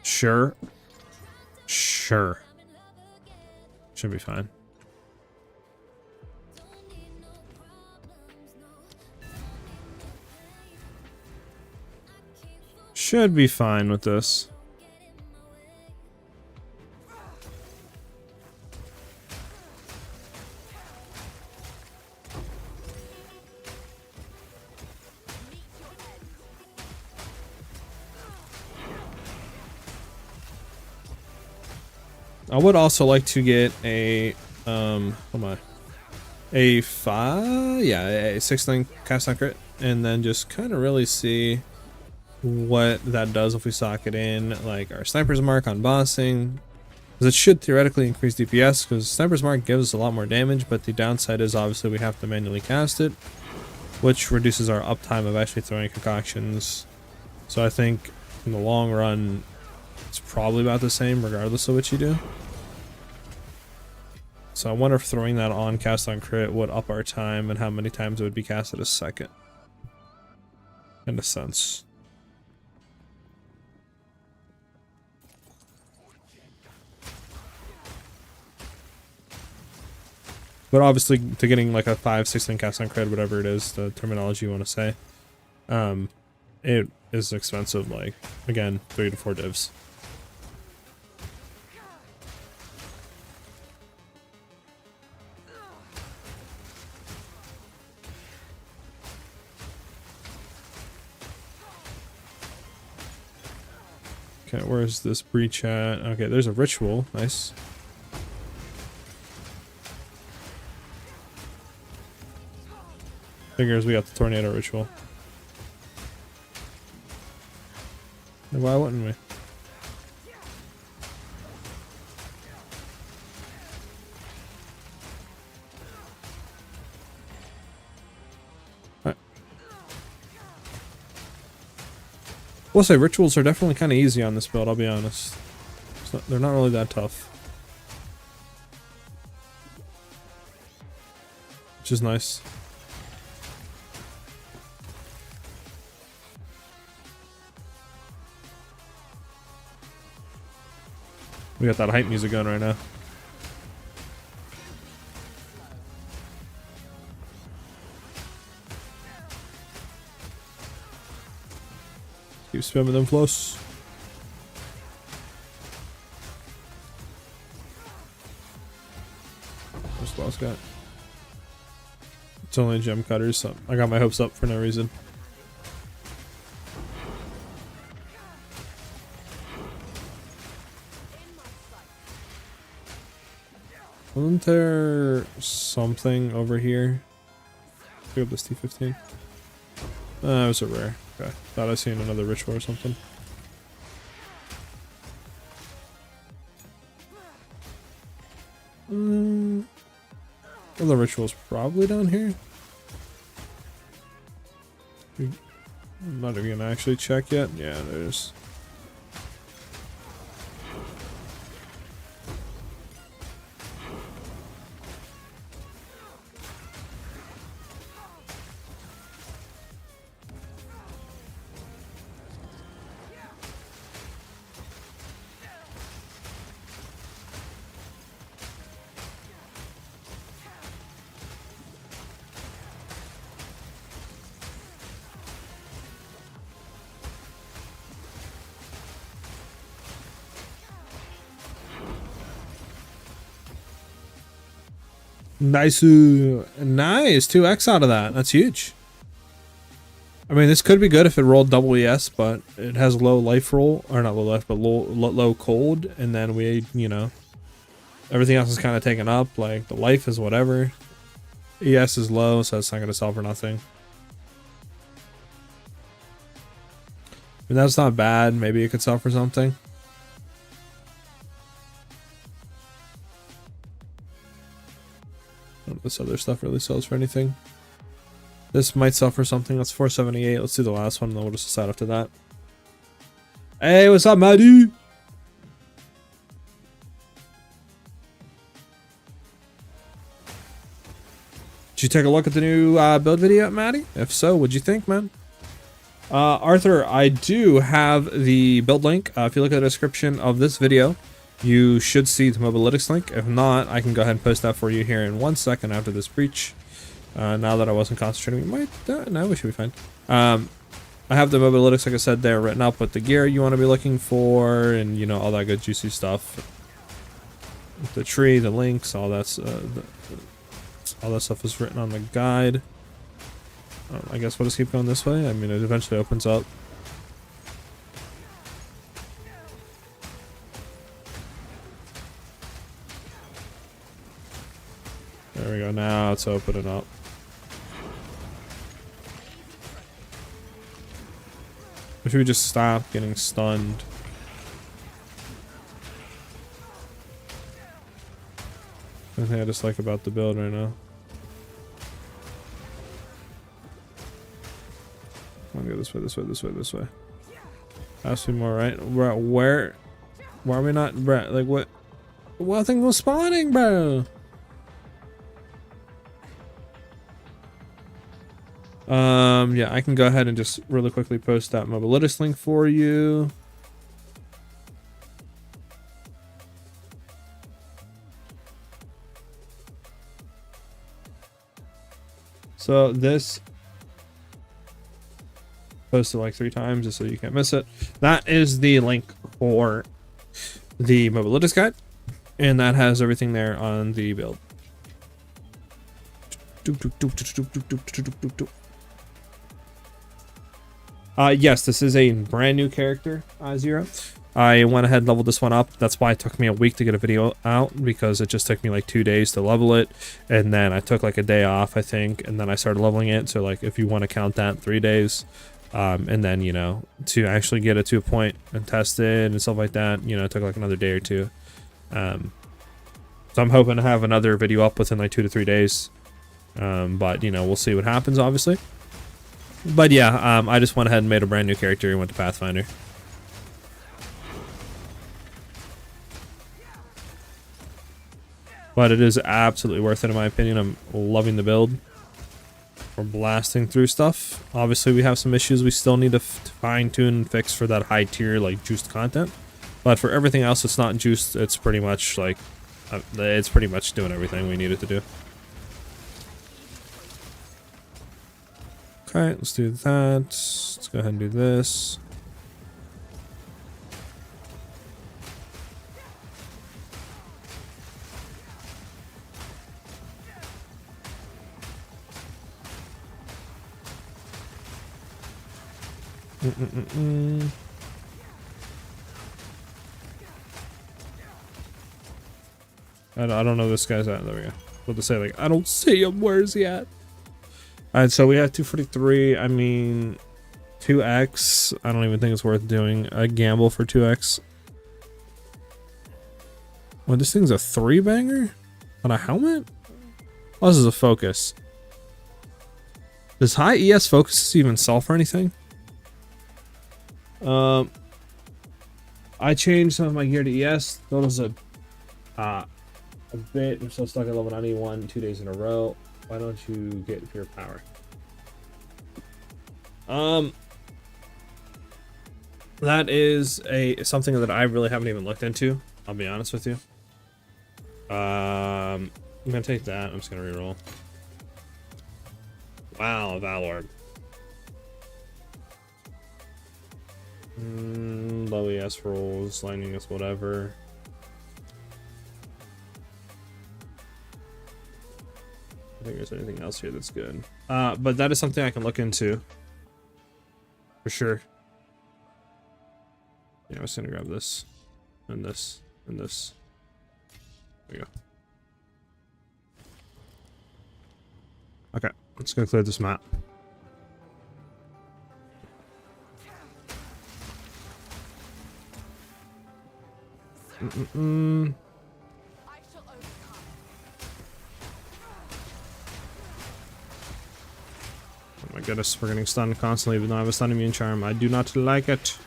sure. Sure. Should be fine. Should be fine with this. I would also like to get a a 6-link cast on crit, and then just kind of really see what that does if we sock it in like our sniper's mark on bossing, because it should theoretically increase DPS, because sniper's mark gives a lot more damage, but the downside is obviously we have to manually cast it, which reduces our uptime of actually throwing concoctions. So I think in the long run it's probably about the same regardless of what you do. So I wonder if throwing that on cast on crit would up our time and how many times it would be casted a second. In a sense. But obviously to getting like a 5-6 link cast on crit, whatever it is, the terminology you want to say, it is expensive, like again, 3 to 4 divs. Okay, where's this breach at? Okay, there's a ritual. Nice. Figures we got the tornado ritual. Why wouldn't we? We'll say rituals are definitely kind of easy on this build, I'll be honest. They're not really that tough. Which is nice. We got that hype music going right now. Keep spamming them flows. What's the last guy? It's only gem cutters, so I got my hopes up for no reason. Wasn't there something over here? Pick up this T15. It was a rare. Okay. Thought I seen another ritual or something. Well, the ritual's probably down here. I'm not even gonna actually check yet. Yeah, there's. Nice. Nice. 2x out of that. That's huge. I mean, this could be good if it rolled double ES, but it has low life roll, or not low life, but low cold, and then we, you know, everything else is kind of taken up. Like the life is whatever. ES is low, so it's not going to sell for nothing. I mean, that's not bad. Maybe it could sell for something. None of this other stuff really sells for anything. This might sell for something. That's 478. Let's do the last one, and then we'll just decide after that. Hey, what's up, Maddie? Did you take a look at the new build video, Maddie? If so, what'd you think, man? Arthur, I do have the build link. If you look at the description of this video, you should see the Mobalytics link. If not, I can go ahead and post that for you here in 1 second after this breach. Now that I wasn't concentrating, we might, no, we should be fine. I have the Mobalytics, like I said, there written up with the gear you want to be looking for, and you know, all that good juicy stuff. The tree, the links, all that's all that stuff is written on the guide. I guess we'll just keep going this way. I mean, it eventually opens up. There we go. Now it's opening up. If we just stop getting stunned. I think I just like about the build right now. I'm gonna go this way, this way, this way, this way. Has to be more right. Where are we not, bro? Like what? Nothing was spawning, bro. Yeah, I can go ahead and just really quickly post that Mobalytics link for you. So this posted like 3 times just so you can't miss it. That is the link for the Mobalytics guide, and that has everything there on the build. Yes, this is a brand new character, Zero. I went ahead and leveled this one up. That's why it took me a week to get a video out, because it just took me like 2 days to level it, and then I took like a day off, I think, and then I started leveling it. So like, if you want to count that, 3 days, and then, you know, to actually get it to a point and test it and stuff like that, you know, it took like another day or 2. So I'm hoping to have another video up within like 2 to 3 days, but you know, we'll see what happens, obviously. But yeah, I just went ahead and made a brand new character and went to Pathfinder. But it is absolutely worth it in my opinion. I'm loving the build. We're blasting through stuff. Obviously we have some issues we still need to fine tune and fix for that high tier like juiced content. But for everything else it's not juiced, it's pretty much like, it's pretty much doing everything we need it to do. Okay, let's do that. Let's go ahead and do this. I don't know this guy's at. There we go. What to say, like, I don't see him. Where's he at? Alright, so we have 243. I mean, 2x. I don't even think it's worth doing a gamble for 2x. Well, this thing's a 3-banger on a helmet? Oh, this is a focus. Does high ES focuses even sell for anything? I changed some of my gear to ES. Those a bit. I'm still stuck at level 91 2 days in a row. Why don't you get pure power? That is something that I really haven't even looked into. I'll be honest with you. I'm gonna take that. I'm just gonna reroll. Wow, Valor. Low ES rolls, lightning is whatever. think there's anything else here that's good. But that is something I can look into. For sure. Yeah, I was gonna grab this. And this. And this. There we go. Okay, let's go clear this map. Oh my goodness, we're getting stunned constantly even though I have a stun immune charm. I do not like it.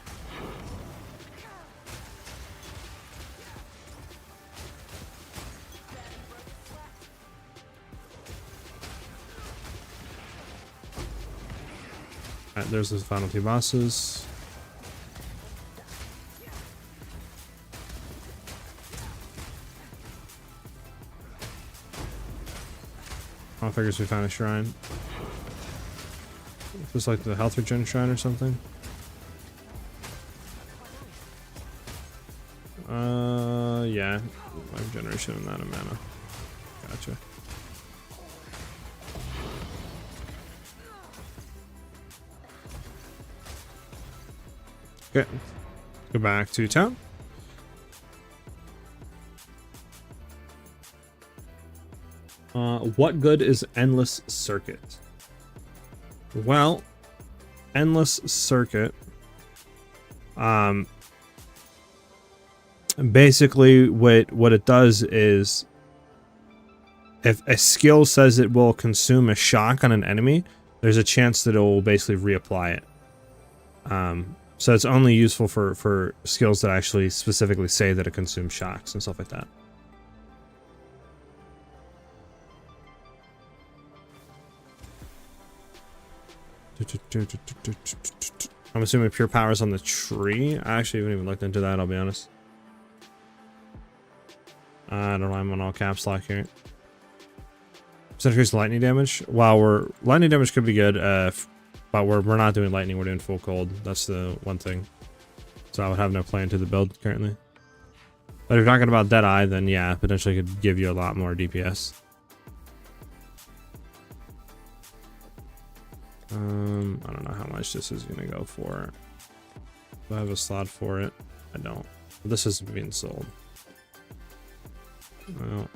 Alright, there's the final two bosses. I figures we found a shrine. Just like the health regen shrine or something. Yeah. Life generation and that of mana. Gotcha. Okay. Go back to town. What good is Endless Circuit? Well, Endless Circuit, basically what it does is if a skill says it will consume a shock on an enemy, there's a chance that it will basically reapply it. So it's only useful for skills that actually specifically say that it consumes shocks and stuff like that. I'm assuming pure power is on the tree. I actually haven't even looked into that, I'll be honest. I don't know, I'm on all caps lock here. Increase lightning damage. Wow, lightning damage could be good, but we're not doing lightning, we're doing full cold. That's the one thing. So I would have no plan to the build currently. But if you're talking about Deadeye, then yeah, potentially could give you a lot more DPS. I don't know how much this is gonna go for. Do I have a slot for it? I don't. This isn't being sold. Well,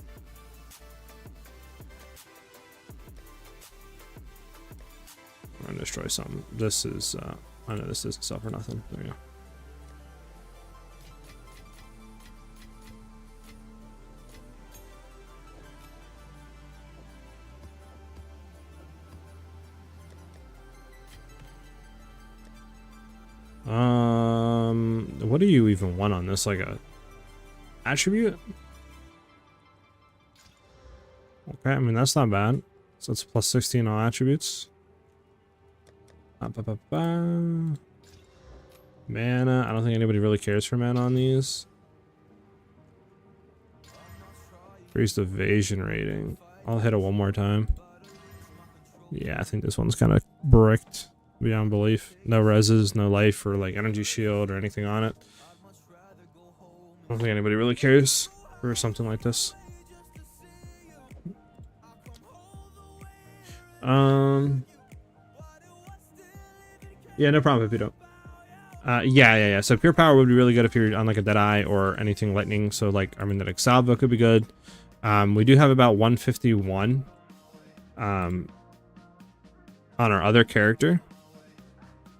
I'm gonna destroy something. This is I know this doesn't sell for nothing. There we go. What do you even want on this? Like a attribute? Okay, I mean that's not bad. So it's plus 16 all attributes. Mana. I don't think anybody really cares for mana on these. Increased evasion rating. I'll hit it one more time. Yeah, I think this one's kind of bricked beyond belief. No reses, no life or like energy shield or anything on it. I don't think anybody really cares for something like this. Yeah, no problem if you don't. Yeah. So pure power would be really good if you're on like a Deadeye or anything lightning. So like, I mean, that Exile could be good. We do have about 151 on our other character.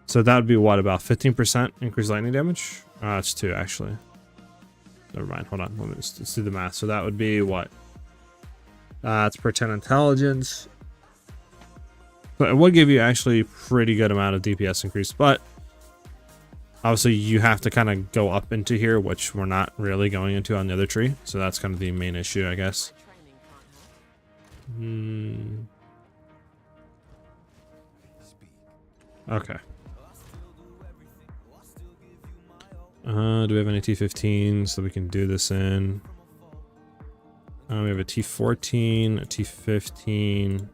So that would be what, about 15% increased lightning damage? It's 2 actually. Never mind, hold on, let's do the math. So that would be what? It's per 10 intelligence. But it would give you actually pretty good amount of DPS increase, but obviously you have to kind of go up into here, which we're not really going into on the other tree. So that's kind of the main issue, I guess. Okay. Do we have any T15s that we can do this in? We have a T14, a T15.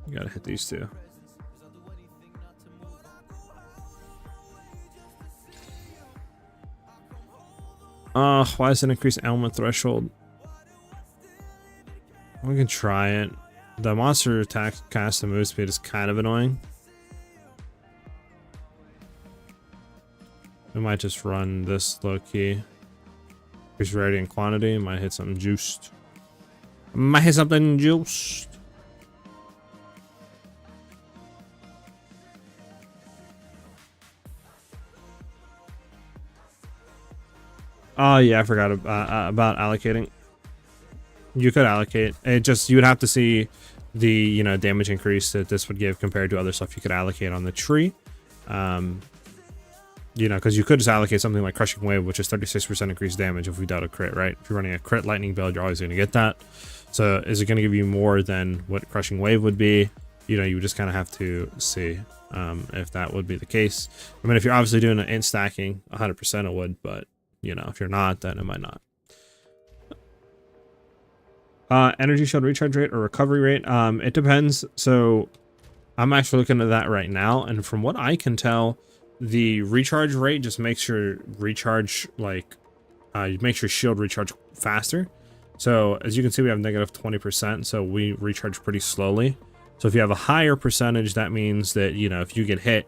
We gotta hit these two. Why is it increased element threshold? We can try it. The monster attack cast and move speed is kind of annoying. We might just run this low key. Increase rarity and quantity. Might hit something juiced. Might hit something juiced. Oh yeah, I forgot about allocating. You could allocate. It just, you would have to see the, you know, damage increase that this would give compared to other stuff you could allocate on the tree. You know, because you could just allocate something like Crushing Wave, which is 36% increased damage if we dealt a crit, right? If you're running a crit lightning build, you're always going to get that. So is it going to give you more than what Crushing Wave would be? You know, you just kind of have to see if that would be the case. I mean, if you're obviously doing an int stacking, 100% it would, but, you know, if you're not, then it might not. Energy shield recharge rate or recovery rate. It depends. So I'm actually looking at that right now. And from what I can tell, the recharge rate just makes your recharge like, makes your shield recharge faster. So as you can see, we have negative 20%. So we recharge pretty slowly. So if you have a higher percentage, that means that, you know, if you get hit,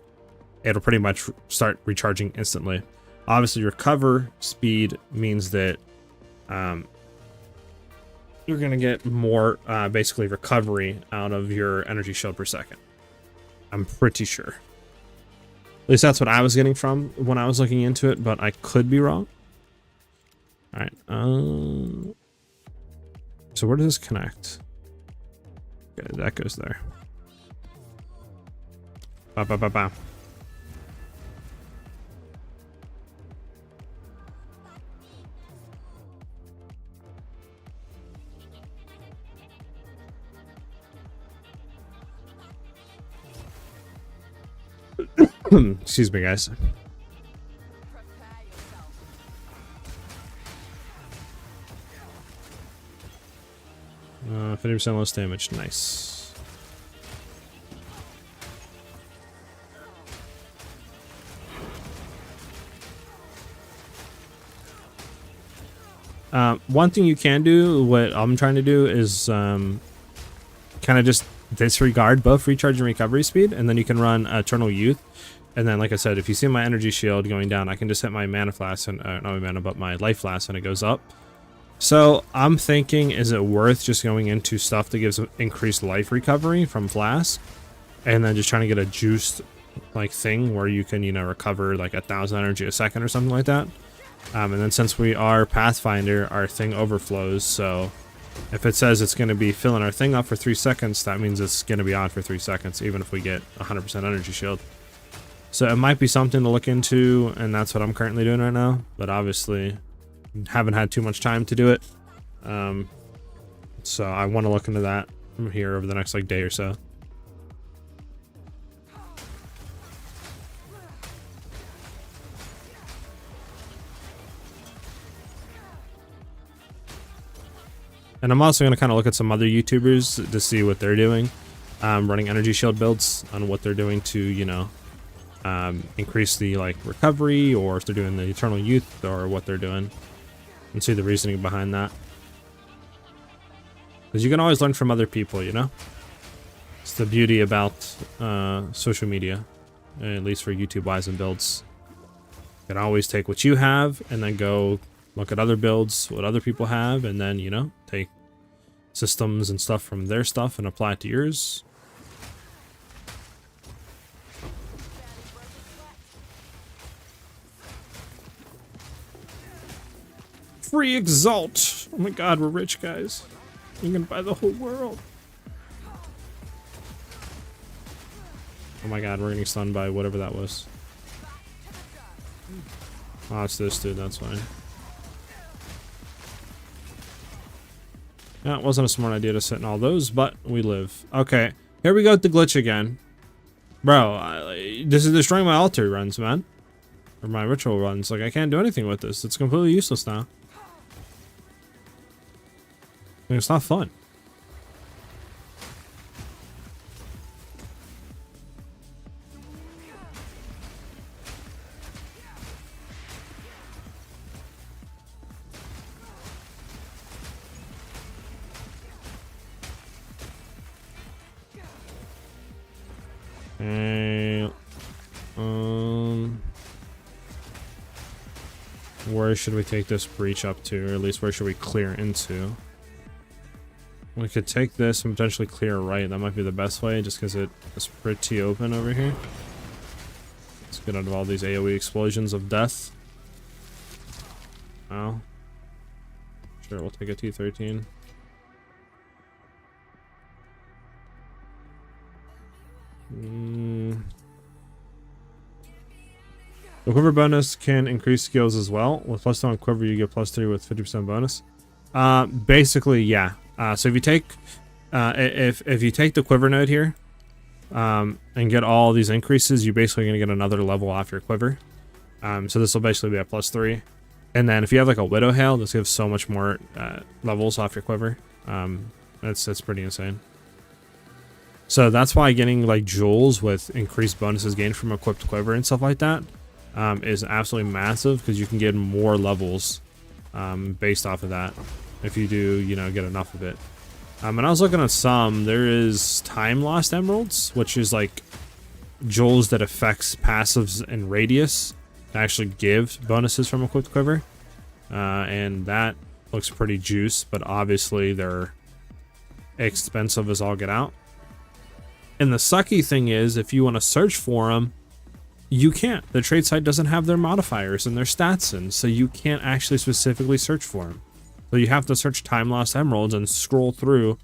it'll pretty much start recharging instantly. Obviously, recover speed means that, you're going to get more, basically, recovery out of your energy shield per second. I'm pretty sure. At least that's what I was getting from when I was looking into it, but I could be wrong. All right. So where does this connect? Okay, that goes there. Ba ba ba ba. Excuse me, guys. 50% less damage. Nice. One thing you can do, what I'm trying to do, is kind of just disregard both recharge and recovery speed, and then you can run Eternal Youth. And then, like I said, if you see my energy shield going down, I can just hit my mana flask, and not my mana, but my life flask, and it goes up. So I'm thinking, is it worth just going into stuff that gives increased life recovery from flask, and then just trying to get a juiced like thing where you can, you know, recover like 1,000 energy a second or something like that. And then since we are Pathfinder, our thing overflows. So if it says it's going to be filling our thing up for 3 seconds, that means it's going to be on for 3 seconds, even if we get 100% energy shield. So it might be something to look into, and that's what I'm currently doing right now. But obviously, haven't had too much time to do it. So I want to look into that here over the next like day or so. And I'm also going to kind of look at some other YouTubers to see what they're doing, running energy shield builds, on what they're doing to, you know, increase the like recovery, or if they're doing the Eternal Youth, or what they're doing, and see the reasoning behind that. Because you can always learn from other people, you know? It's the beauty about social media, at least for YouTube wise and builds. You can always take what you have and then go look at other builds, what other people have, and then, you know, take systems and stuff from their stuff and apply it to yours. Free Exalt! Oh my god, we're rich, guys. You can buy the whole world. Oh my god, we're getting stunned by whatever that was. Oh, it's this dude, that's fine. Yeah, it wasn't a smart idea to sit in all those, but we live. Okay, here we go with the glitch again. Bro, this is destroying my altar runs, man. Or my ritual runs. Like, I can't do anything with this. It's completely useless now. Like, it's not fun. Okay. Where should we take this breach up to? Or at least where should we clear into? We could take this and potentially clear right. That might be the best way, just because it is pretty open over here. Let's get out of all these AoE explosions of death. Oh. Sure, we'll take a T13. The quiver bonus can increase skills as well. With +2 on quiver, you get +3 with 50% bonus. Basically, yeah. So if you take, if you take the quiver node here, and get all these increases, you're basically gonna get another level off your quiver. So this will basically be a +3. And then if you have like a Widow Hail, this gives so much more levels off your quiver. That's pretty insane. So that's why getting like jewels with increased bonuses gained from equipped quiver and stuff like that is absolutely massive, because you can get more levels based off of that if you do, you know, get enough of it. And I was looking at some, there is time lost emeralds, which is like jewels that affects passives and radius that actually give bonuses from equipped quiver, and that looks pretty juice, but obviously they're expensive as all get out. And the sucky thing is, if you want to search for them, you can't. The trade site doesn't have their modifiers and their stats in, so you can't actually specifically search for them. So you have to search time lost emeralds and scroll through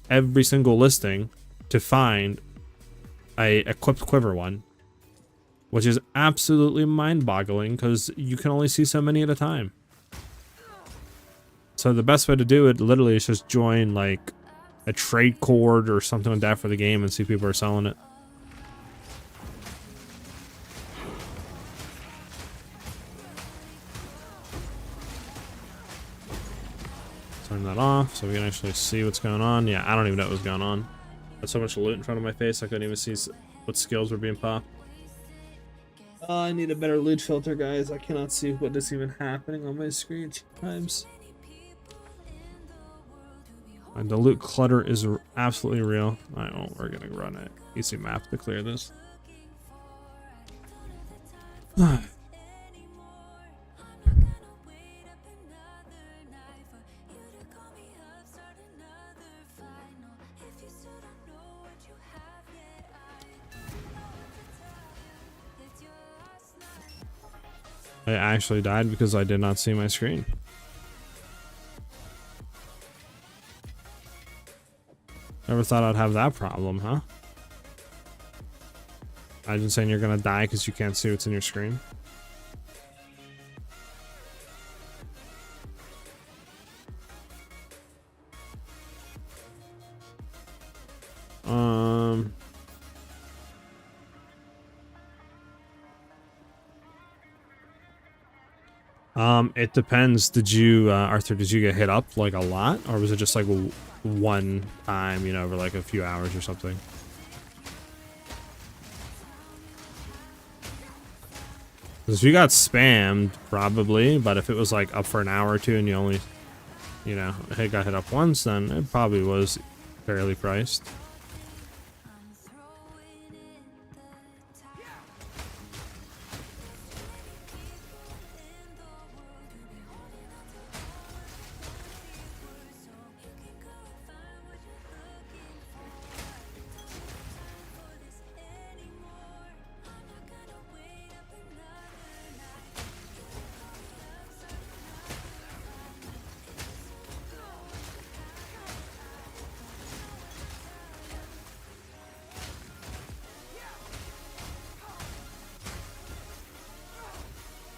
every single listing to find a equipped quiver one, which is absolutely mind-boggling because you can only see so many at a time. So the best way to do it literally is just join like a trade cord or something like that for the game and see if people are selling it. Turn that off so we can actually see what's going on. Yeah, I don't even know what was going on. There's so much loot in front of my face I couldn't even see what skills were being popped. I need a better loot filter, guys. I cannot see what is even happening on my screen sometimes. And the loot clutter is absolutely real. We're gonna run an easy map to clear this. I actually died because I did not see my screen. Never thought I'd have that problem, huh? Imagine saying you're gonna die because you can't see what's in your screen. It depends. Did you, Arthur, did you get hit up like a lot, or was it just like one time, you know, over like a few hours or something? Because if you got spammed, probably, but if it was like up for an hour or two and you only, you know, got hit up once, then it probably was fairly priced.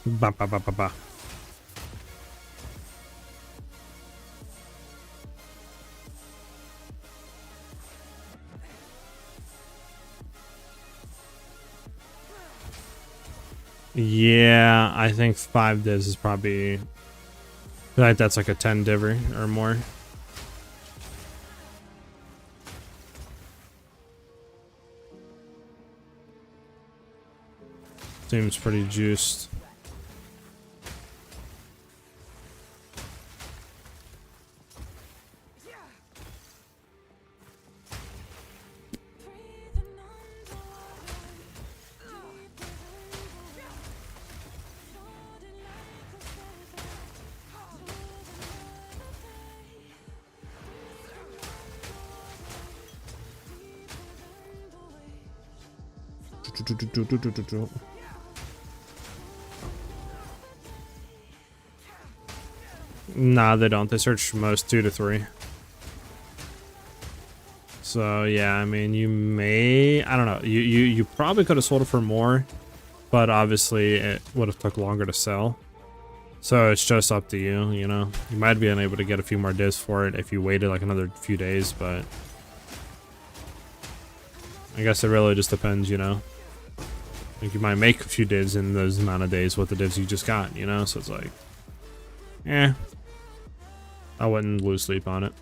Ba ba ba ba ba. Yeah, I think 5 divs is probably, like, that's like a 10 diver or more. Seems pretty juiced. Nah, they don't. They search most 2 to 3. So yeah, I mean, you may, I don't know, you probably could have sold it for more, but obviously it would have took longer to sell. So it's just up to you, you know. You might be unable to get a few more divs for it if you waited like another few days, but I guess it really just depends, you know. Like you might make a few divs in those amount of days with the divs you just got, you know. So it's like, I wouldn't lose sleep on it.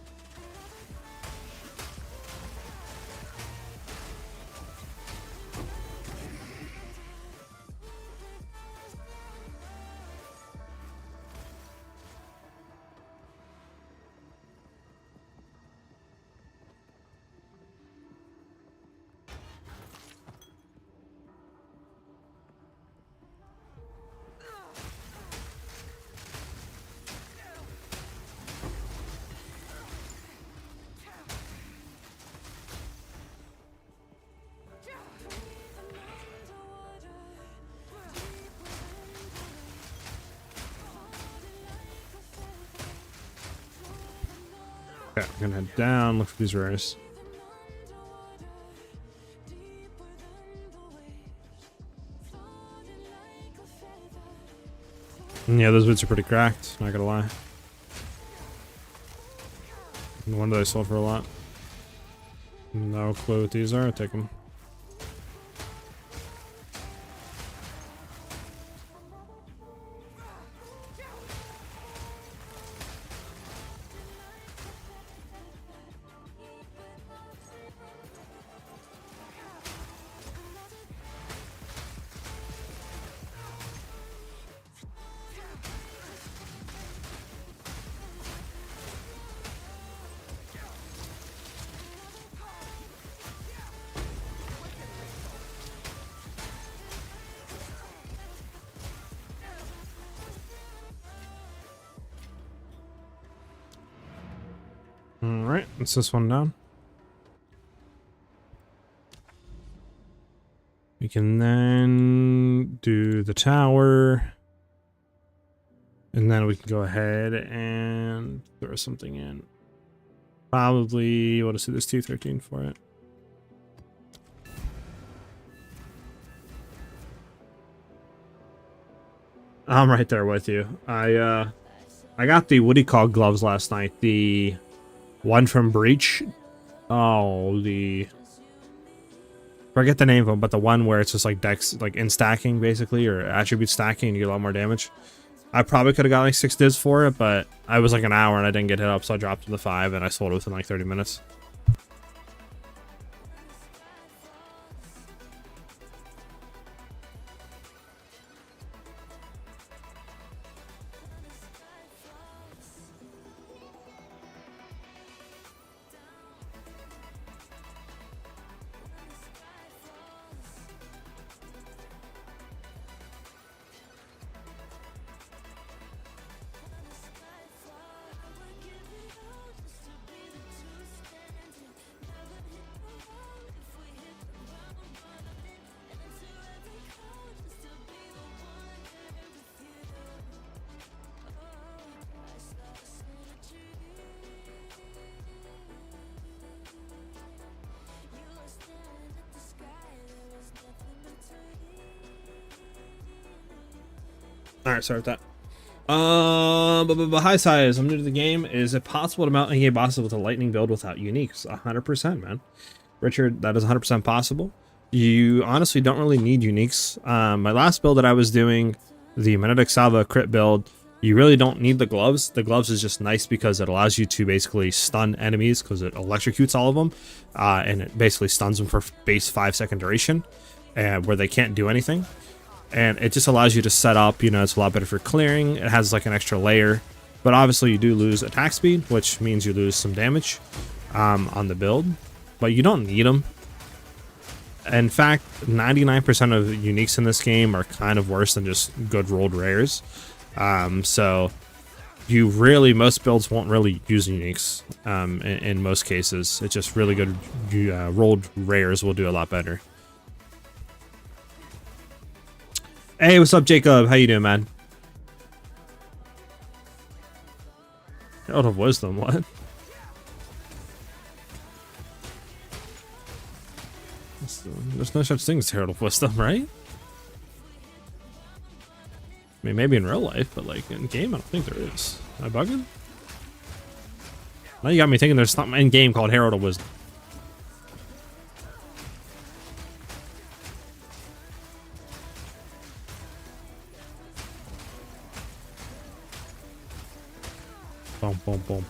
Okay, I'm gonna head down, look for these rares. And yeah, those boots are pretty cracked, not gonna lie. The one that I sold for a lot. No clue what these are, I'll take them. Alright, let's this one down. We can then do the tower. And then we can go ahead and throw something in. Probably, what is it, this 213 for it. I'm right there with you. I got the, what do you call gloves last night? The one from Breach. Oh, forget the name of them, but the one where it's just like dex, like in stacking basically, or attribute stacking, and you get a lot more damage. I probably could have got like 6 divs for it, but I was like an hour and I didn't get hit up, so I dropped to the 5 and I sold it within like 30 minutes. Alright, sorry about that. But hi size, I'm new to the game. Is it possible to mount a bosses with a lightning build without uniques? 100%, man. Richard, that is 100% possible. You honestly don't really need uniques. My last build that I was doing, the Magnetic Salva crit build, you really don't need the gloves. The gloves is just nice because it allows you to basically stun enemies because it electrocutes all of them. And it basically stuns them for base 5-second duration, where they can't do anything. And it just allows you to set up, you know, it's a lot better for clearing. It has like an extra layer, but obviously you do lose attack speed, which means you lose some damage on the build, but you don't need them. In fact, 99% of uniques in this game are kind of worse than just good rolled rares. So you really, most builds won't really use uniques in most cases. It's just really good rolled rares will do a lot better. Hey, what's up, Jacob? How you doing, man? Out of wisdom, what? There's no such thing as Herald of Wisdom, right? I mean, maybe in real life, but like in game, I don't think there is. Am I bugging? Now you got me thinking there's something in game called Herald of Wisdom. Boom, boom, boom.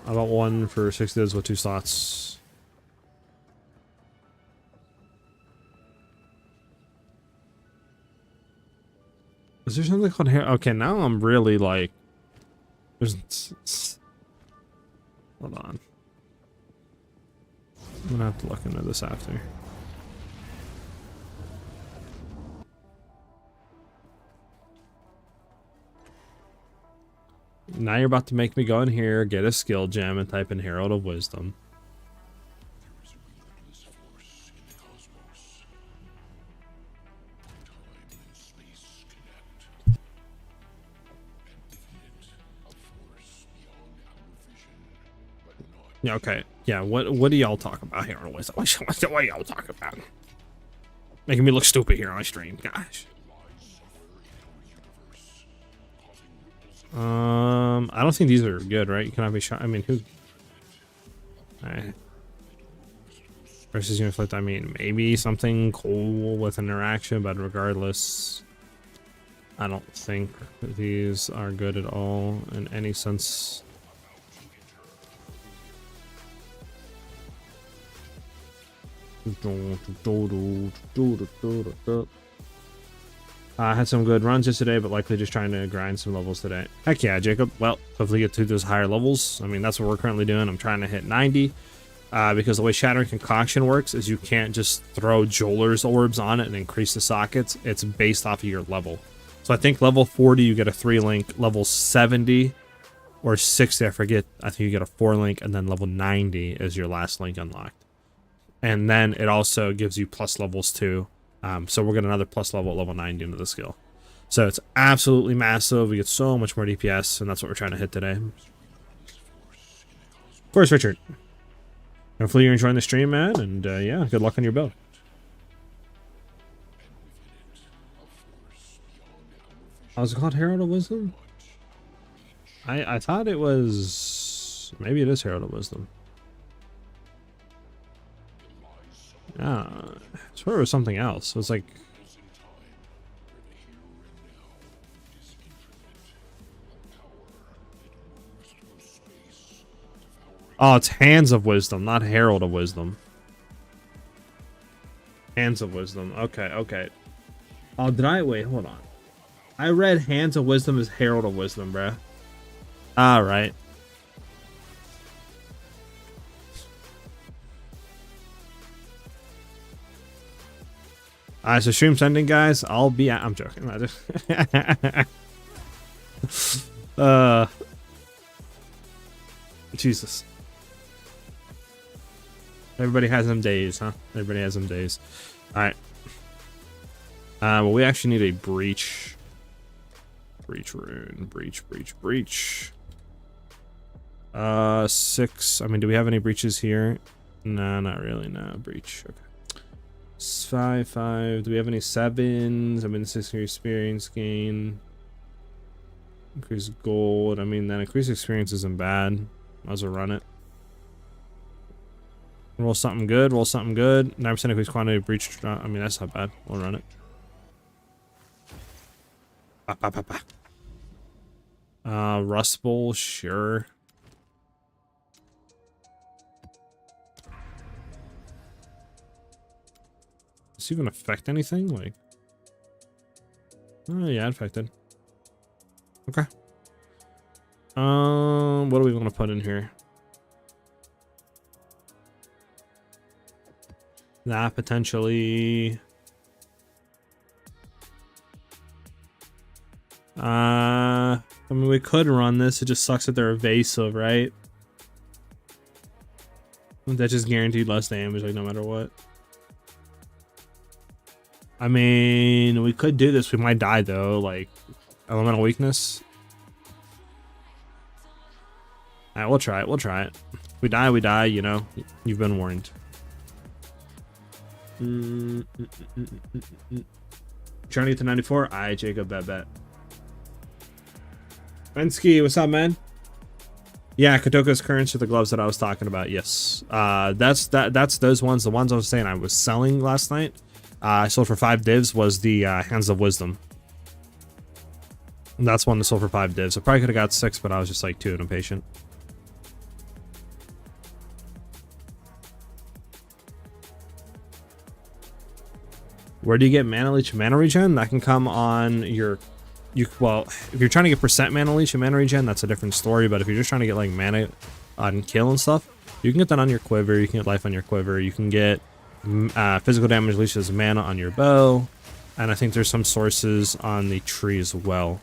About one for 60 days with 2 slots. Is there something called hair? Okay, now I'm really like, there's. Hold on. I'm gonna have to look into this after. Now you're about to make me go in here, get a skill gem, and type in Herald of Wisdom. Yeah, okay. Yeah, what do y'all talk about here on Wisdom? What y'all talk about? Making me look stupid here on my stream, gosh. I don't think these are good, right? You cannot be shot. I mean, who? Alright. Versus Uniflict, I mean, maybe something cool with interaction, but regardless, I don't think these are good at all in any sense. I had some good runs yesterday, but likely just trying to grind some levels today. Heck yeah, Jacob. Well, hopefully get to those higher levels. I mean, that's what we're currently doing. I'm trying to hit 90 because the way Shattering Concoction works is you can't just throw Jeweler's orbs on it and increase the sockets. It's based off of your level. So I think level 40, you get a 3-link. Level 70 or 60, I forget. I think you get a 4-link. And then level 90 is your last link unlocked. And then it also gives you plus levels too. So we'll get another plus level at level 90 into the skill. So it's absolutely massive. We get so much more DPS, and that's what we're trying to hit today. Of course, Richard. Hopefully you're enjoying the stream, man, and yeah, good luck on your build. Was it called Herald of Wisdom? I thought it was... Maybe it is Herald of Wisdom. I swear it was something else. It was like... Oh, it's Hands of Wisdom, not Herald of Wisdom. Hands of Wisdom. Okay, okay. Oh, did I? Wait, hold on. I read Hands of Wisdom as Herald of Wisdom, bruh. Alright. So stream's ending, guys. I'll be I'm joking. Jesus. Everybody has them days, huh? Everybody has them days. Alright. Well, we actually need a breach. Breach rune. Breach. 6. I mean, do we have any breaches here? No, not really. No, breach. Okay. 5. Do we have any 7s? I mean, 6 experience gain. Increase gold. I mean, that increased experience isn't bad. Might as well run it. Roll something good. 9% increase quantity of breach. I mean, that's not bad. We'll run it. Rust Bowl, sure. Does it even affect anything? Like, oh yeah, affected. Okay. What do we want to put in here? That potentially. I mean, we could run this. It just sucks that they're evasive, right? That just guaranteed less damage, like no matter what. I mean, we could do this. We might die though, like elemental weakness. Alright, we'll try it. We'll try it. If we die, we die, you know. You've been warned. Trying to get to 94? Alright, Jacob, bet. Bensky, what's up, man? Yeah, Kotoka's currents are the gloves that I was talking about. Yes. That's those ones. The ones I was saying I was selling last night. I sold for 5 divs was the Hands of Wisdom. And that's one that sold for 5 divs. I probably could have got 6, but I was just like too impatient. Where do you get mana leech and mana regen? That can come on your well, if you're trying to get percent mana leech and mana regen, that's a different story. But if you're just trying to get like mana on kill and stuff, you can get that on your quiver. You can get life on your quiver. You can get physical damage leeches mana on your bow, and I think there's some sources on the tree as well.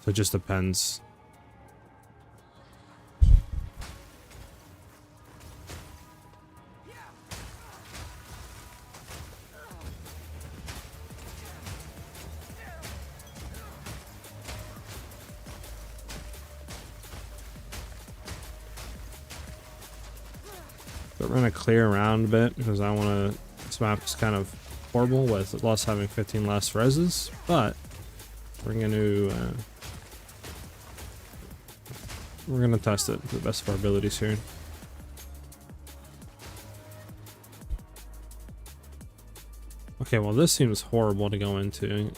So it just depends. But we're gonna clear around a bit because I want to. This map is kind of horrible with us having 15 less reses, but we're gonna test it to the best of our abilities here. Okay, well this seems horrible to go into.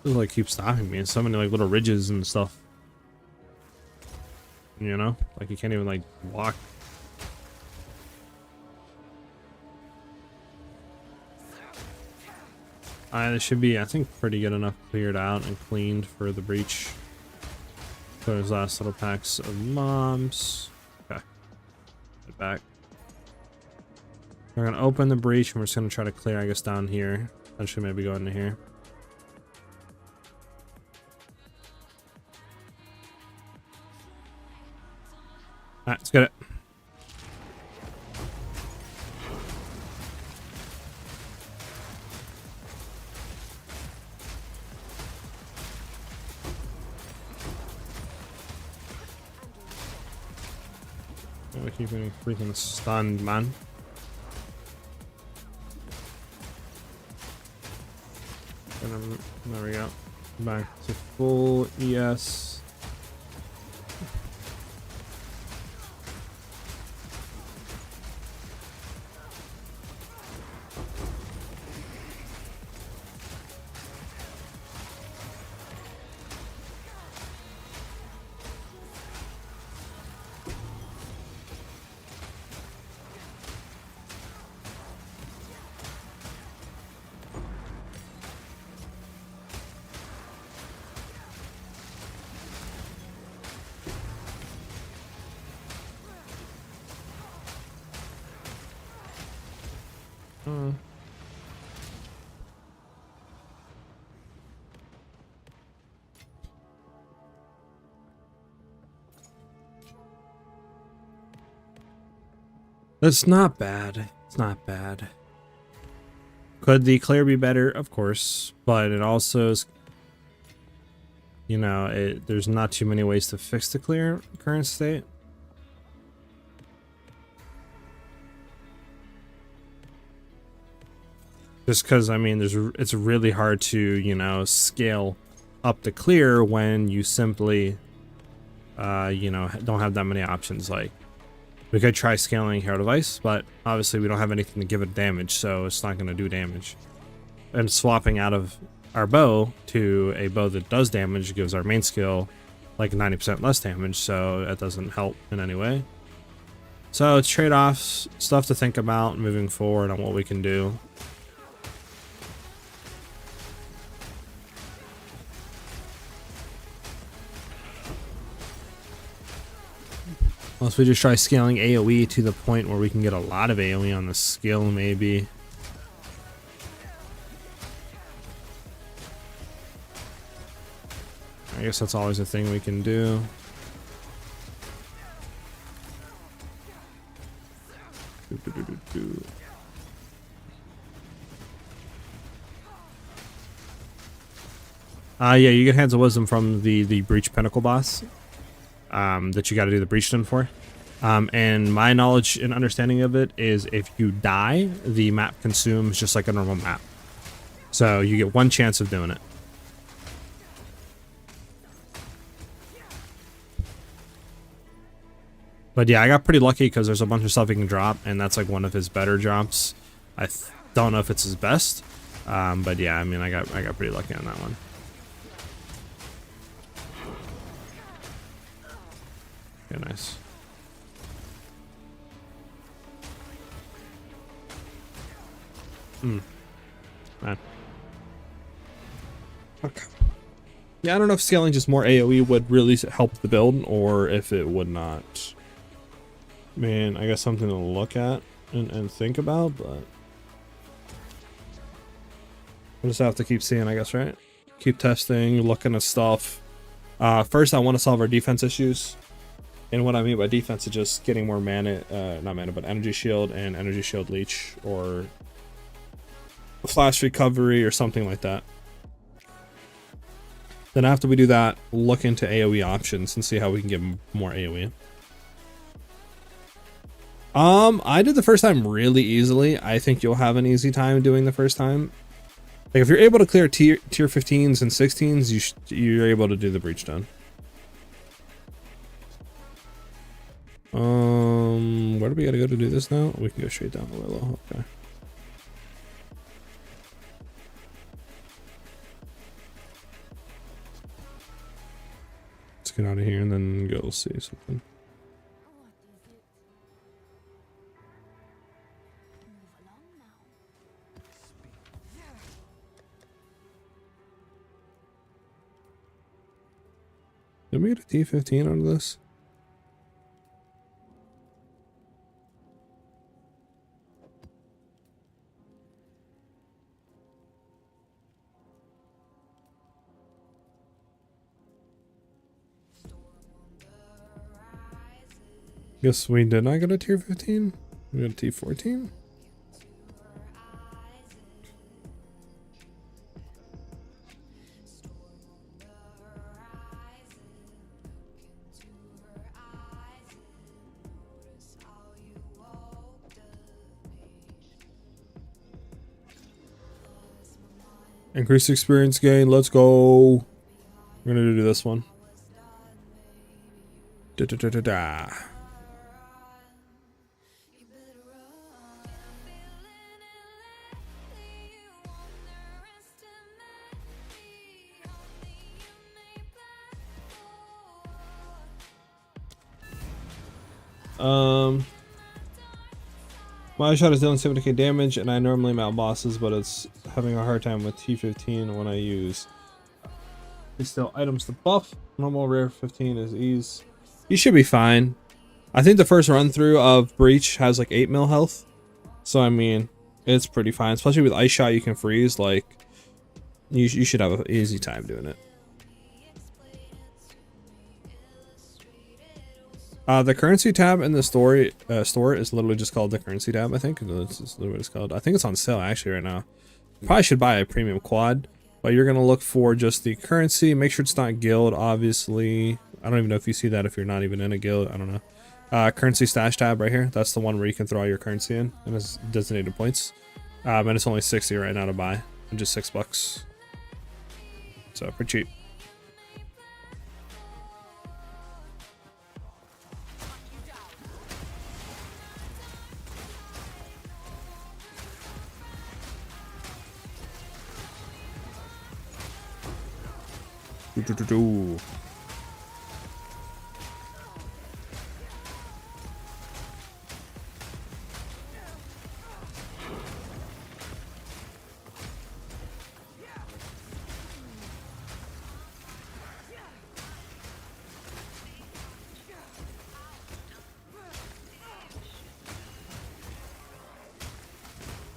It like keeps stopping me in so many like little ridges and stuff. You know, like you can't even like walk. This should be, I think, pretty good enough cleared out and cleaned for the breach. Those last little packs of mobs. Okay, get back. We're gonna open the breach and we're just gonna try to clear, I guess, down here. I should maybe go into here. Alright, let's get it. Oh, we keep getting freaking stunned, man. There we go. Back to full ES. It's not bad. It's not bad. Could the clear be better? Of course, but it also is, you know, there's not too many ways to fix the clear current state. Just because, I mean, it's really hard to, you know, scale up the clear when you simply, you know, don't have that many options. Like, we could try scaling Hero Device, but obviously we don't have anything to give it damage, so it's not going to do damage. And swapping out of our bow to a bow that does damage gives our main skill like 90% less damage, so that doesn't help in any way. So it's trade-offs, stuff to think about moving forward on what we can do. Unless we just try scaling AoE to the point where we can get a lot of AoE on the skill, maybe. I guess that's always a thing we can do. Yeah, you get Hands of Wisdom from the Breach Pinnacle boss that you got to do the Breachstone for. And my knowledge and understanding of it is if you die, the map consumes just like a normal map. So you get one chance of doing it. But yeah, I got pretty lucky because there's a bunch of stuff he can drop, and that's like one of his better drops. I don't know if it's his best, but yeah, I mean, I got pretty lucky on that one. Okay, nice. Man. Okay. Yeah, I don't know if scaling just more AoE would really help the build, or if it would not. Man, I guess something to look at and think about, but we'll just have to keep seeing, I guess, right? Keep testing, looking at stuff. First, I want to solve our defense issues. And what I mean by defense is just getting more mana, not mana, but energy shield and energy shield leech, or flash recovery or something like that. Then after we do that, look into AoE options and see how we can get more AoE. I did the first time really easily. I think you'll have an easy time doing the first time. Like if you're able to clear tier 15s and 16s, you're able to do the Breachstone. Where do we gotta go to do this now? We can go straight down the willow. Okay. Let's get out of here and then go see something. Did we get a T15 out of this? Guess we did not get a tier 15. We got a T14. Increased experience gain. Let's go. We're gonna do this one. Da da da da da. My shot is dealing 70k damage, and I normally mount bosses, but it's having a hard time with T15 when I use. It's still items to buff. Normal rare 15 is ease. You should be fine. I think the first run through of Breach has like 8 mil health, so I mean it's pretty fine. Especially with Ice Shot, you can freeze. Like you should have an easy time doing it. The currency tab in the store is literally just called the currency tab. I think that's literally what it's called. I think it's on sale actually right now. Probably should buy a premium quad, but you're gonna look for just the currency. Make sure it's not guild, obviously. I don't even know if you see that if you're not even in a guild. I don't know. Currency stash tab right here. That's the one where you can throw all your currency in, and it's designated points. And it's only 60 right now to buy, and just $6. So pretty cheap.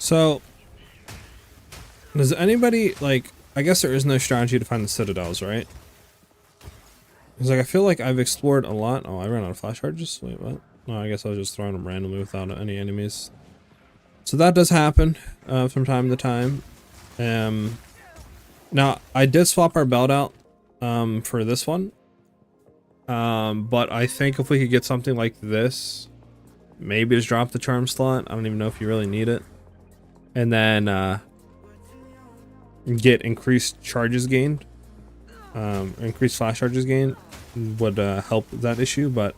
So, does anybody, like, I guess there is no strategy to find the citadels, right? Because, like, I feel like I've explored a lot. Oh, I ran out of flash charges? Wait, what? No, I guess I was just throwing them randomly without any enemies. So that does happen from time to time. Now, I did swap our belt out for this one. But I think if we could get something like this, maybe just drop the charm slot. I don't even know if you really need it. And then get increased charges gained. Increased flash charges gained would help that issue, but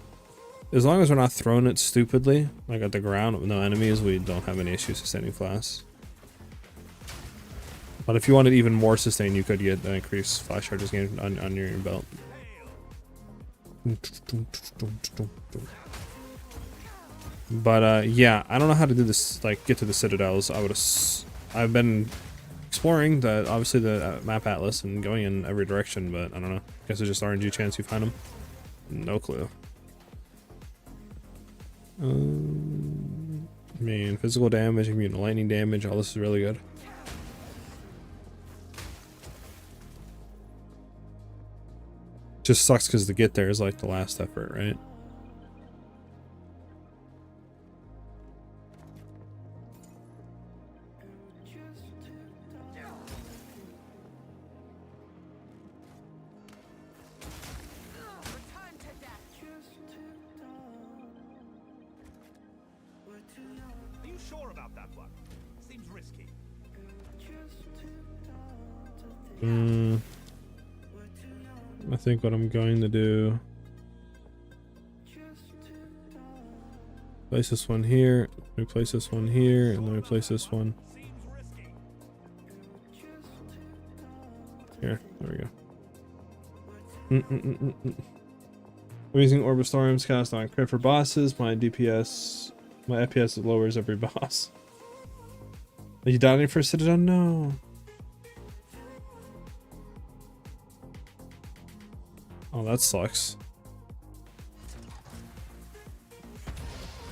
as long as we're not throwing it stupidly, like at the ground with no enemies, we don't have any issues sustaining flash. But if you wanted even more sustain, you could get increased flash charges gained on your belt. But yeah, I don't know how to do this, like get to the citadels. I've been exploring obviously the map atlas and going in every direction, but I don't know. Guess it's just RNG chance you find them. No clue. I mean, physical damage, immune to lightning damage, all this is really good. Just sucks because to get there is like the last effort, right? Are you sure about that one? Seems risky. I think what I'm going to do, place this one here, let me place this one here, and let me place this one here. There we go. I'm using Orb of Storms cast on crit for bosses. My DPS, my FPS lowers every boss. Are you dying for Citadel? No. Oh, that sucks.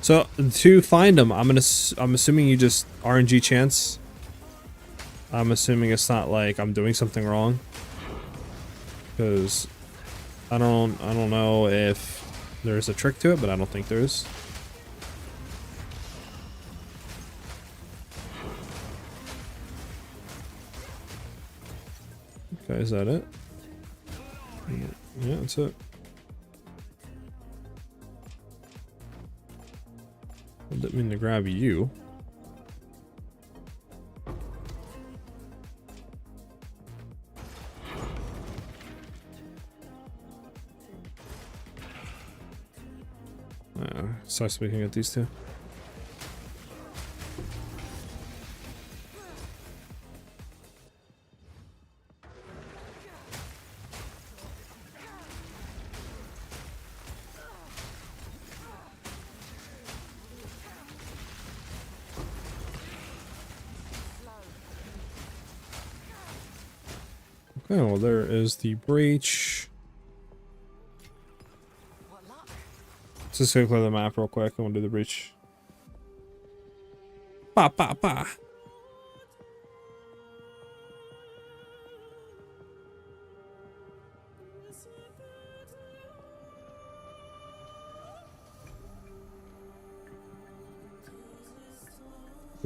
So to find them, I'm assuming you just RNG chance. I'm assuming it's not like I'm doing something wrong, because I don't know if there's a trick to it, but I don't think there is. Okay, is that it? Yeah, that's it. I didn't mean to grab you. Sucks we can get these two. Okay, well there is the breach. Let's just go clear the map real quick and we'll do the breach. Pa pa pa.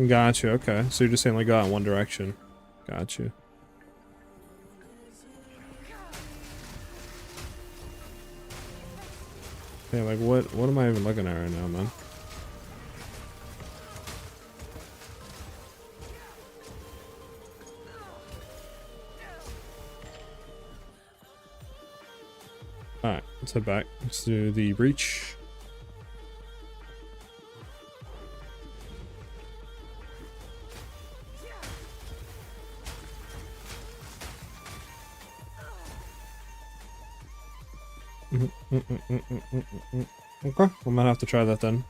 Got you. Okay, so you're just saying like go out in one direction. Got you. Okay, like what am I even looking at right now, man? Alright, let's head back. Let's do the breach. Okay, we might have to try that then.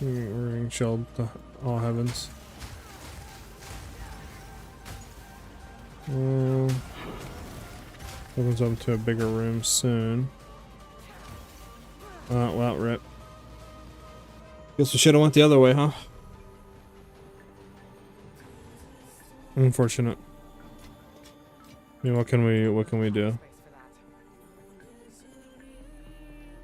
We're getting chilled to all heavens. Opens up to a bigger room soon. Well, rip. Guess we should have went the other way, huh? Unfortunate. I mean, what can we do?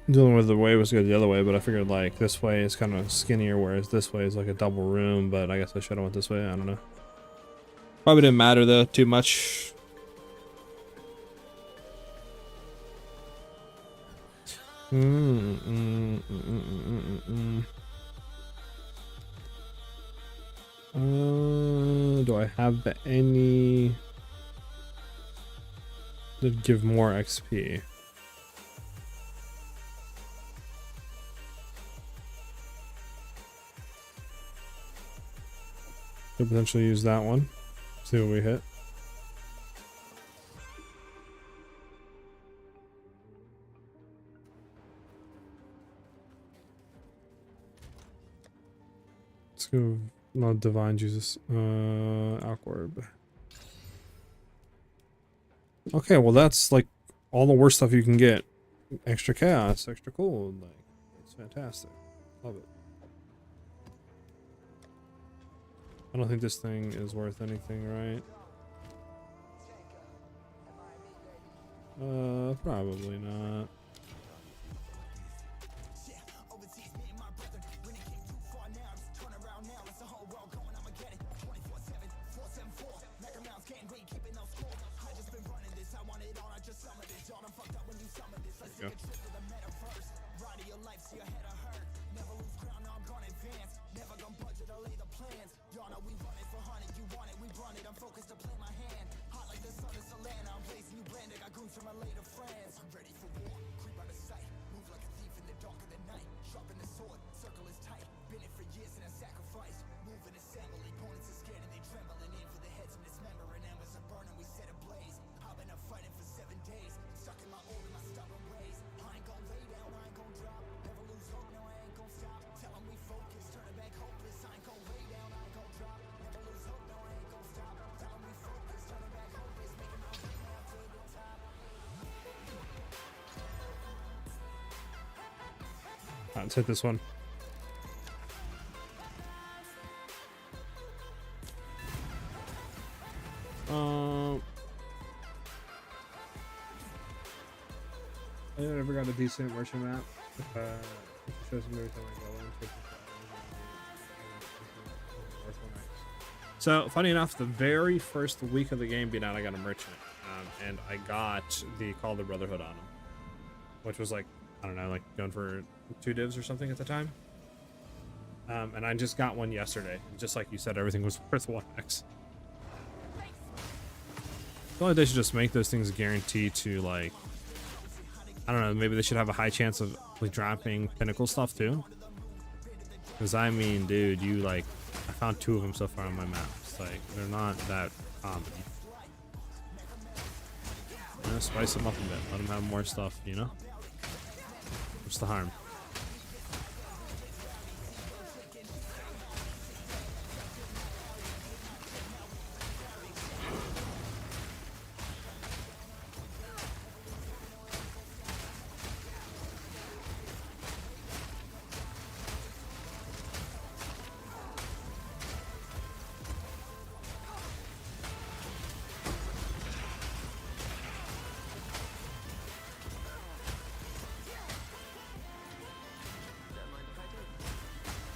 Dealing with the way was good the other way, but I figured like this way is kind of skinnier, whereas this way is like a double room, but I guess I should have went this way, I don't know. Probably didn't matter though, too much. Do I have any that give more XP? Could potentially use that one. See what we hit. Let's go. No, Divine Jesus. Alcorb. Okay, well that's like all the worst stuff you can get. Extra chaos, extra cold. Like, it's fantastic. Love it. I don't think this thing is worth anything, right? Probably not. There you go. Let's hit this one. I never got a decent merchant map. It shows me every time I go in. So, funny enough, the very first week of the game being out, I got a merchant. And I got the Call of the Brotherhood on him. Which was like, I don't know, like going for 2 divs or something at the time. And I just got one yesterday. Just like you said, everything was worth 1x. I feel like they should just make those things guaranteed to, like, I don't know, maybe they should have a high chance of like dropping pinnacle stuff too. Because I mean, dude, you like, I found 2 of them so far on my maps. Like, they're not that common. You know, spice them up a bit. Let them have more stuff, you know? What's the harm?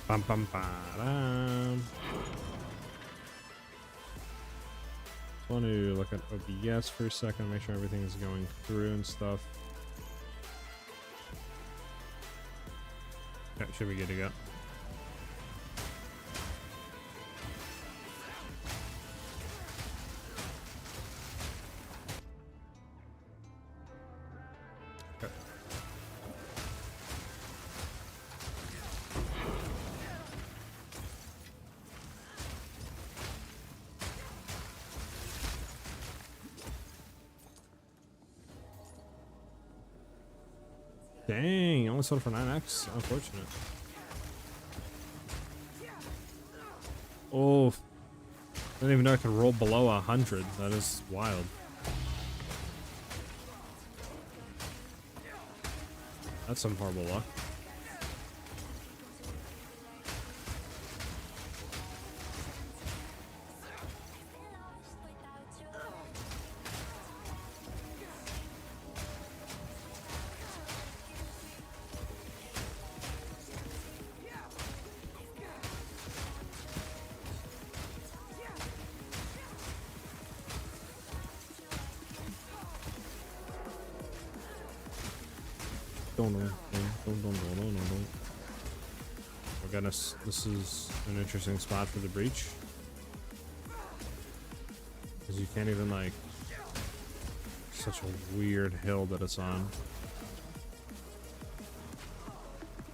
Bum, bum, ba-dum. Just want to look at OBS for a second, make sure everything is going through and stuff. Okay, should be good to go. Okay. Dang, I only sold it for 9x. Unfortunate. Oh, I didn't even know I could roll below 100. That is wild. That's some horrible luck. Don't. Oh goodness, this is an interesting spot for the breach. Because you can't even like... Such a weird hill that it's on.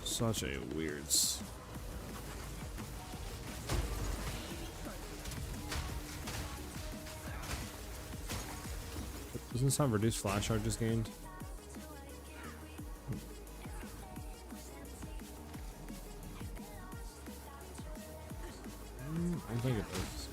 Such a weird... Doesn't this have reduced flash charges gained? I think it does.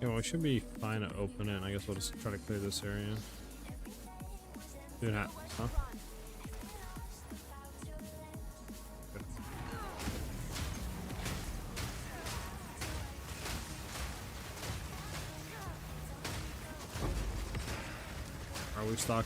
Yeah, well, we should be fine to open it. I guess we'll just try to clear this area. See what happens, huh? Good. Are we stuck?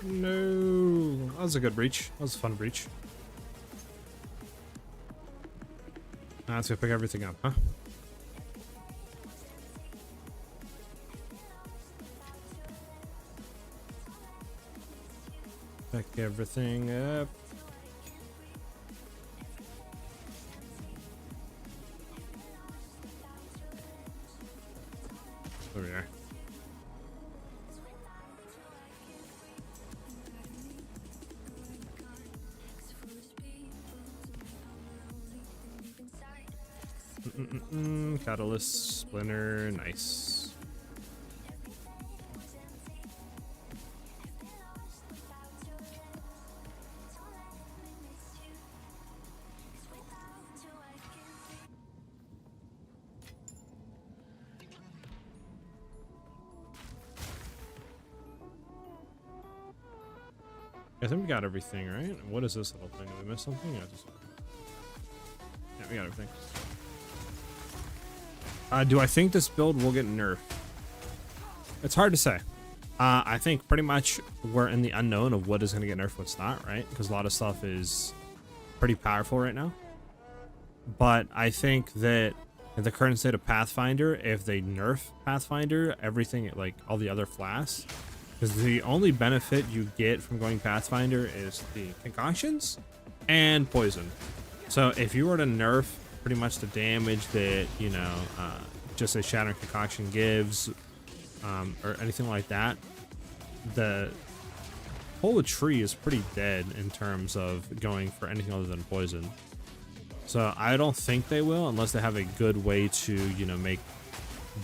No, that was a good breach. That was a fun breach. Now let's go pick everything up, huh? Pick everything up. Over there. Catalyst, splinter, nice. I think we got everything, right? What is this little thing? Did we miss something? Yeah, we got everything. Do I think this build will get nerfed? It's hard to say. I think pretty much we're in the unknown of what is going to get nerfed, what's not, right? Because a lot of stuff is pretty powerful right now. But I think that in the current state of Pathfinder, if they nerf Pathfinder, everything, like all the other flasks, because the only benefit you get from going Pathfinder is the concoctions and poison. So if you were to nerf pretty much the damage that, you know, just a Shattering Concoction gives, or anything like that, the whole tree is pretty dead in terms of going for anything other than poison. So I don't think they will, unless they have a good way to, you know, make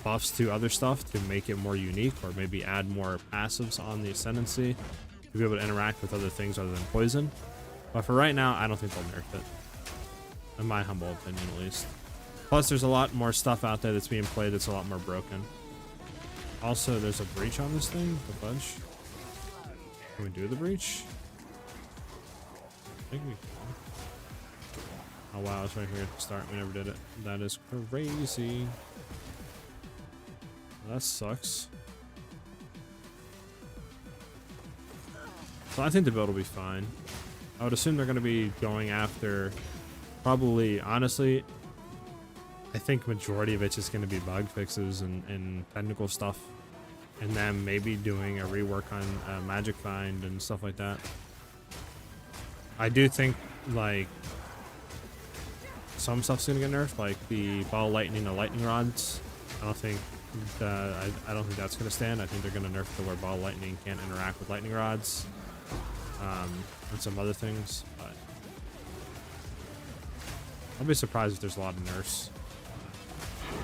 buffs to other stuff to make it more unique, or maybe add more passives on the Ascendancy to be able to interact with other things other than poison. But for right now, I don't think they'll nerf it. In my humble opinion, at least. Plus, there's a lot more stuff out there that's being played that's a lot more broken. Also, there's a breach on this thing, the fudge. Can we do the breach? I think we can. Oh wow, it's right here at the start. We never did it. That is crazy. That sucks. So I think the build will be fine. I would assume they're going to be going after, probably, honestly, I think majority of it's just going to be bug fixes and technical stuff. And then maybe doing a rework on Magic Find and stuff like that. I do think, like, some stuff's going to get nerfed, like the ball lightning and lightning rods. I don't think I don't think that's going to stand. I think they're going to nerf to where ball lightning can't interact with lightning rods. And some other things, but I'll be surprised if there's a lot of nerfs.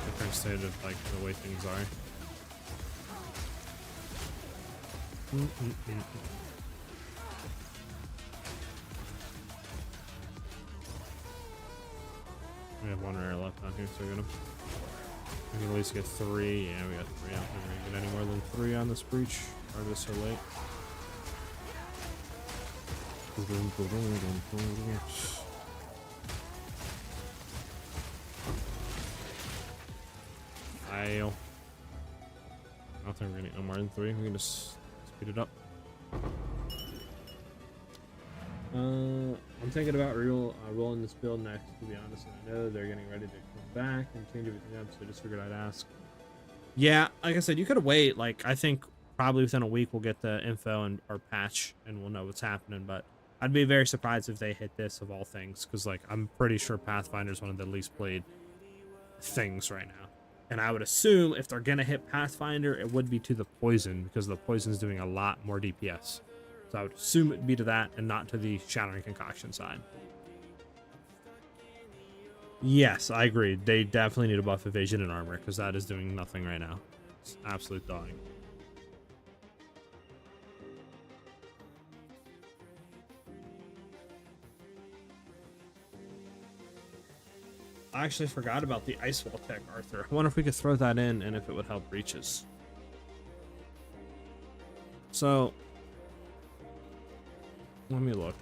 Different state of like the way things are. We have one rare left on here, so we're gonna we can at least get 3. Yeah, we got 3. I don't think we're gonna get any more than 3 on this breach, or this so late. I don't think we're gonna get no more than 3. We can just speed it up. I'm thinking about rolling this build next, to be honest. And I know they're getting ready to come back and change everything up, so I just figured I'd ask. Yeah, like I said, you could wait. Like, I think probably within a week we'll get the info and or patch, and we'll know what's happening. But I'd be very surprised if they hit this of all things, because like I'm pretty sure Pathfinder is one of the least played things right now. And I would assume if they're gonna hit Pathfinder, it would be to the poison, because the poison's doing a lot more DPS. So I would assume it'd be to that and not to the Shattering Concoction side. Yes, I agree. They definitely need to buff evasion and armor, because that is doing nothing right now. It's absolute dying. I actually forgot about the ice wall tech, Arthur. I wonder if we could throw that in and if it would help breaches. So let me look.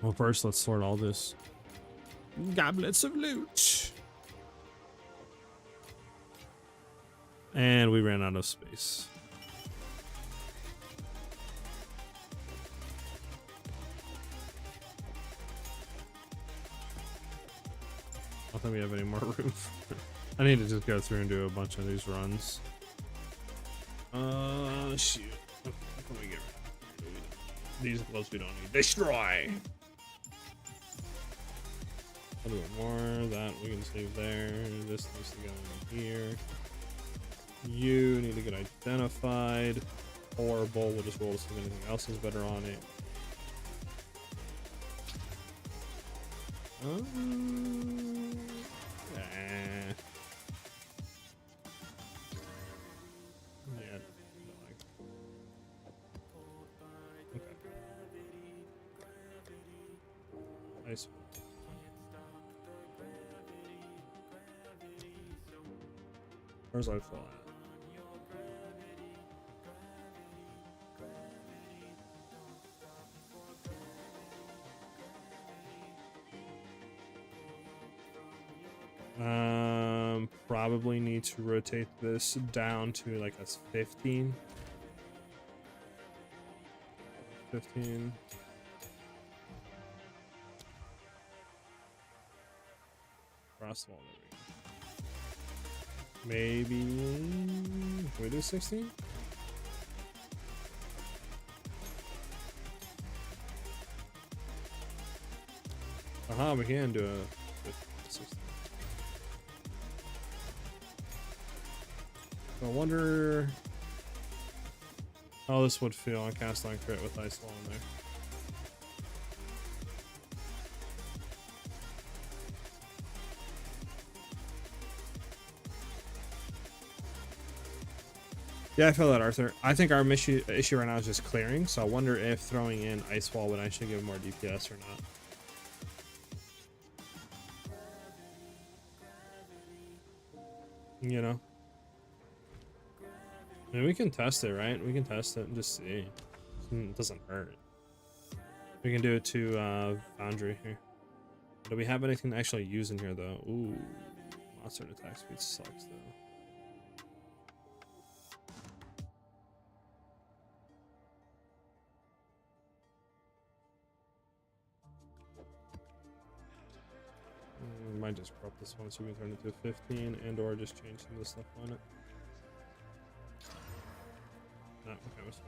Well, first let's sort all this goblets of loot. And we ran out of space. I don't think we have any more room. I need to just go through and do a bunch of these runs. Shoot. Let me get rid of these gloves we don't need. Destroy! I'll do more. That we can save there. This needs to go in here. You need to get identified. Horrible. We'll just roll to see if anything else is better on it. Yeah. Okay. Nice. Where's our fall at? Probably need to rotate this down to like a 15. 15. Cross the wall. Maybe. Can we do 16? We can do a 16. I wonder how this would feel on cast line crit with ice wall in there. Yeah, I feel that, Arthur. I think our issue right now is just clearing, so I wonder if throwing in ice wall would actually give more DPS or not. You know? I mean, we can test it, right? We can test it and just see. It doesn't hurt. We can do it to Foundry here. Do we have anything to actually use in here though? Ooh, monster attack speed sucks though. Might just crop this one so we can turn it to a 15 and or just change some of the stuff on it. No, okay, what's fine.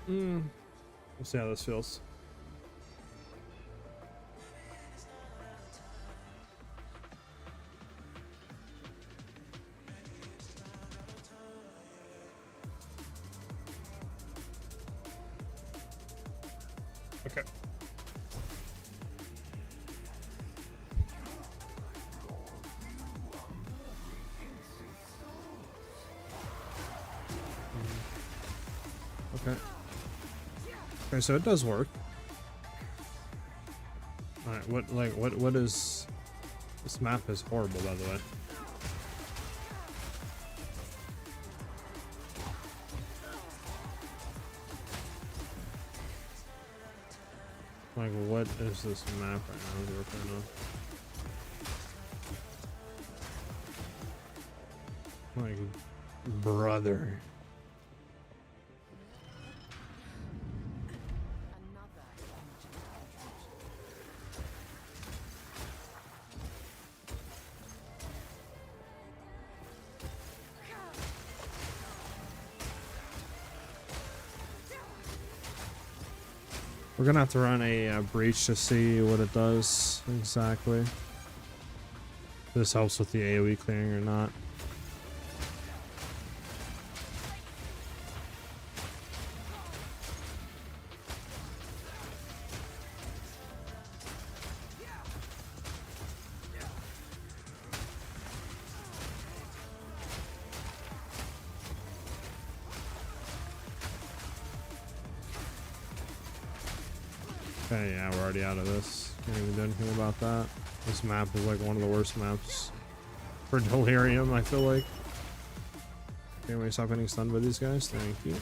We'll see how this feels. Okay. Okay. Okay, so it does work. All right, what is this map is horrible, by the way. Like, what is this map right now that we're playing on? Like, brother. We're gonna have to run a breach to see what it does exactly. If this helps with the AoE clearing or not. Okay, yeah, we're already out of this. Can't even do anything about that. This map is like one of the worst maps for Delirium, I feel like. Okay, we stop getting stunned by these guys. Thank you.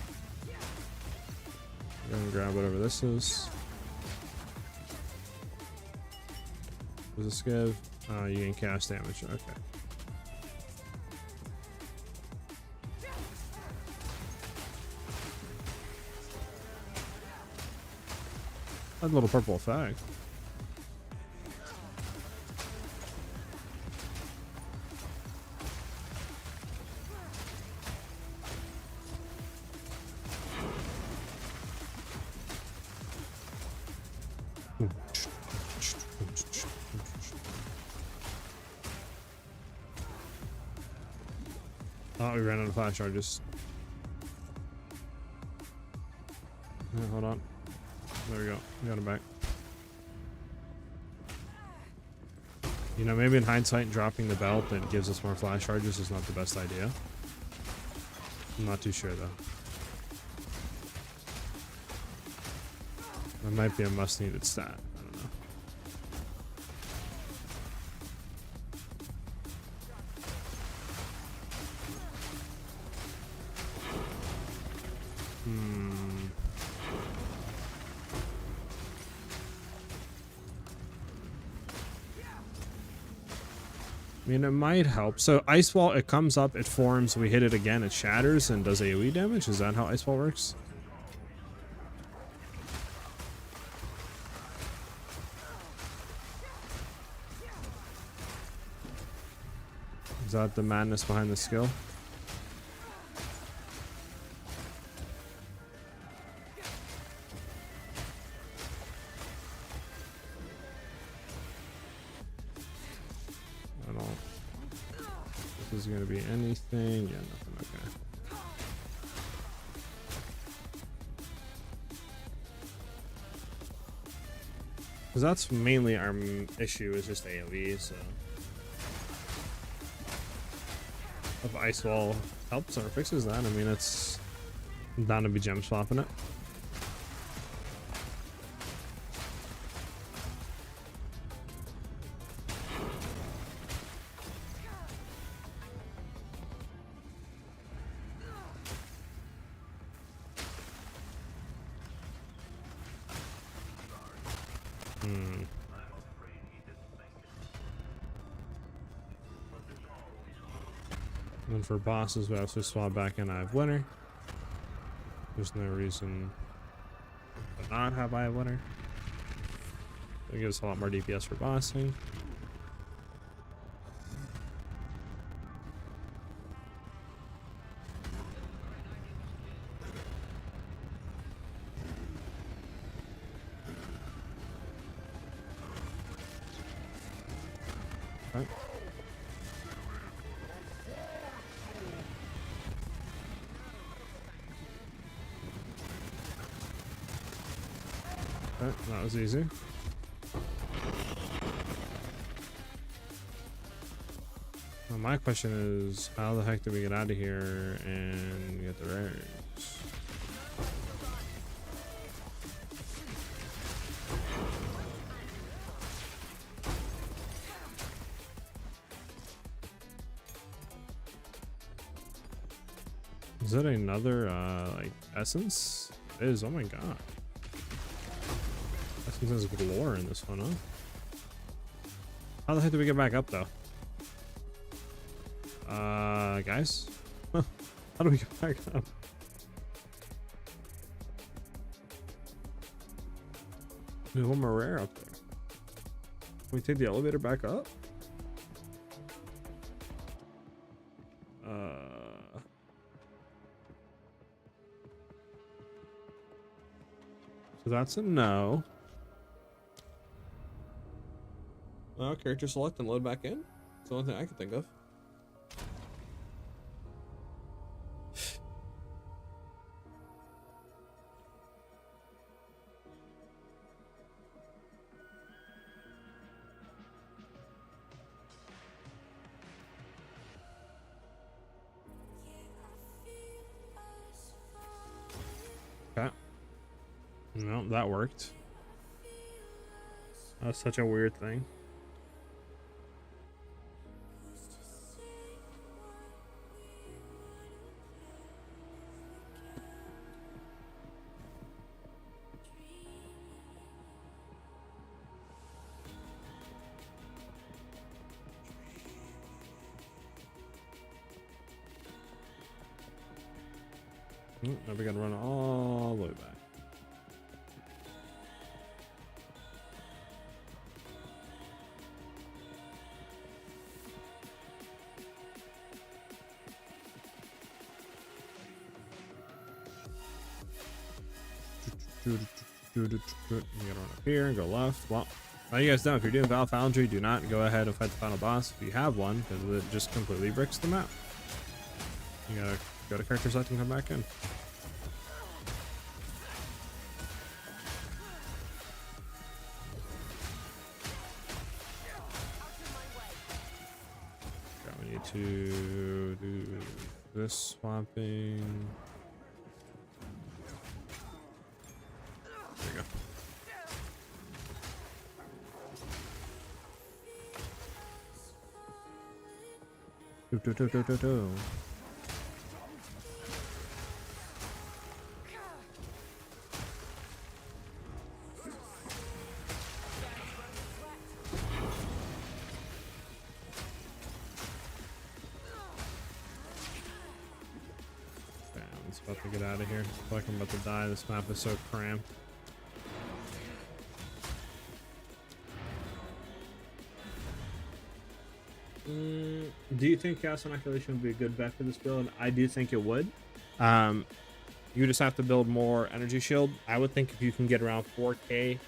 Go and grab whatever this is. What does this give? You gain cast damage. Okay. That little purple effect. Oh, we ran out of flash charges. Yeah, hold on. There we go. We got him back. You know, maybe in hindsight, dropping the belt that gives us more flash charges is not the best idea. I'm not too sure, though. That might be a must-needed stat. I don't know. I mean, it might help. So Ice Wall, it comes up, it forms, we hit it again, it shatters and does AoE damage. Is that how Ice Wall works? Is that the madness behind the skill? I don't. This is gonna be anything. Yeah, nothing. Okay. Because that's mainly our issue is just AoE. So if Ice Wall helps or fixes that, I mean, it's bound to be gem swapping it. And then for bosses, we also swap back in I have winner. There's no reason to not have I have winner. It gives us a lot more DPS for bossing. Okay. Okay, that was easy. Well, my question is, how the heck do we get out of here and get the rares? Is that another like essence? It is. Oh my god. Essence is galore in this one, huh? How the heck do we get back up though? Guys? How do we get back up? There's one more rare up there. Can we take the elevator back up? So that's a no. Well, character select and load back in. It's the only thing I can think of. Okay. No, that worked. That's such a weird thing. Now we gotta run all the way back. You gotta run up here and go left. Well, now you guys know, if you're doing Val Foundry, do not go ahead and fight the final boss if you have one, because it just completely bricks the map. You gotta go to character select and come back in. Okay, we need to do this swapping. There you go. About to get out of here. I feel like I'm about to die. This map is so cramped. Do you think Chaos Inoculation would be a good bet for this build? I do think it would. You just have to build more energy shield. I would think if you can get around 4k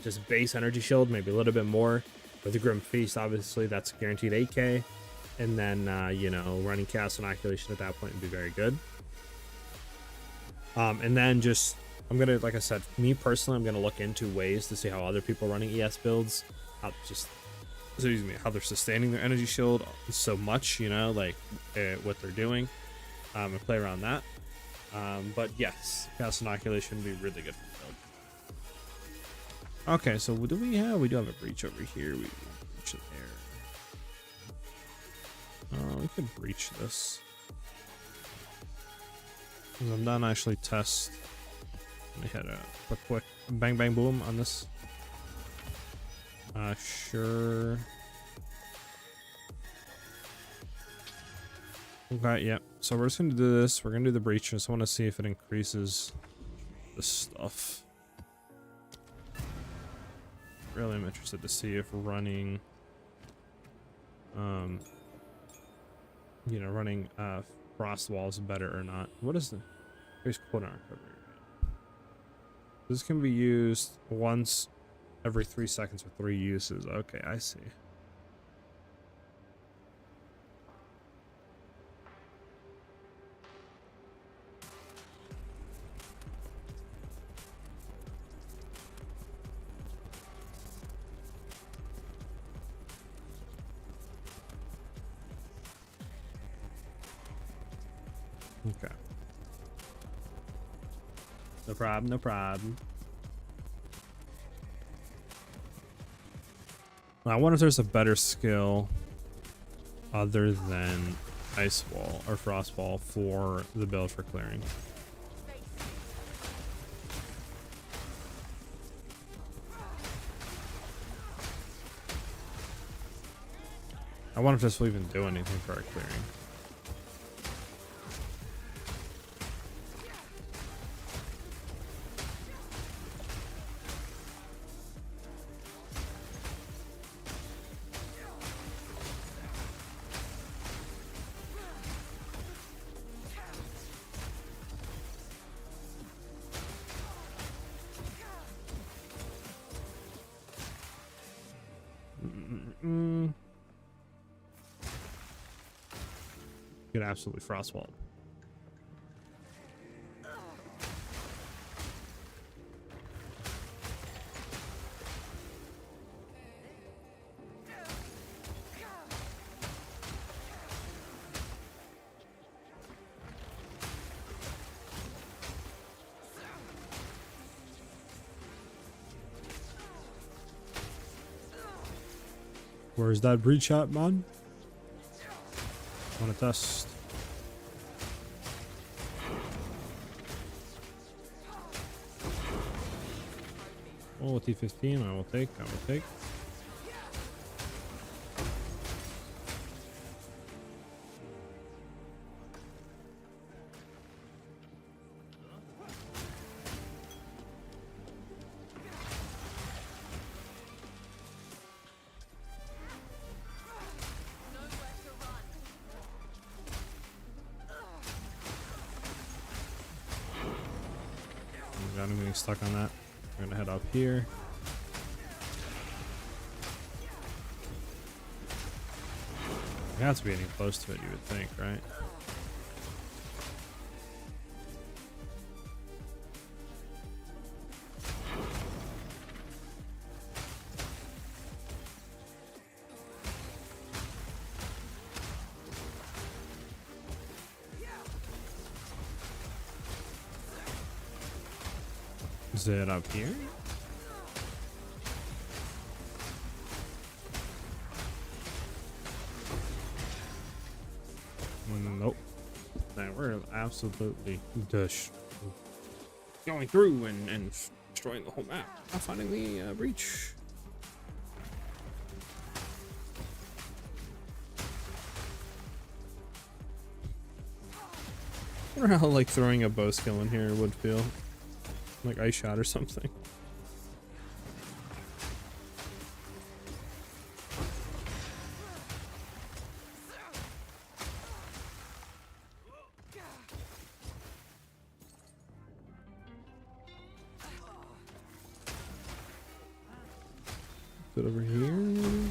just base energy shield, maybe a little bit more. With the Grim Feast, obviously that's guaranteed 8k. And then, you know, running Chaos Inoculation at that point would be very good. And then just, I'm gonna, like I said, me personally, I'm gonna look into ways to see how other people are running ES builds, how they're sustaining their energy shield so much, you know, like what they're doing, and play around that. But yes, Chaos Inoculation would be really good for the build. Okay, so what do we have? We do have a breach over here. We breach it there. We could breach this. I'm done. Actually test. Let me hit a quick bang bang boom on this. Sure. Okay, yep. So we're just gonna do this. We're gonna do the breach. I just want to see if it increases the stuff. Really, I'm interested to see if running, you know, running frost walls better or not. What is the? Here's cooldown recovery. This can be used once every 3 seconds for 3 uses. Okay, I see. Okay. No problem, no problem. I wonder if there's a better skill other than Ice Wall or Frost Wall for the build for clearing. I wonder if this will even do anything for our clearing. Get absolutely frostwalled. Where's that breach at, man? Want to test? Oh, T15, I will take, I will take. I'm getting stuck on that. We're gonna head up here. It has to be any close to it, you would think, right? Is it up here? Nope. Man, we're absolutely just going through and destroying the whole map. Not finding the breach. I wonder how like throwing a bow skill in here would feel. Like ice shot or something. Is it over here? Maybe?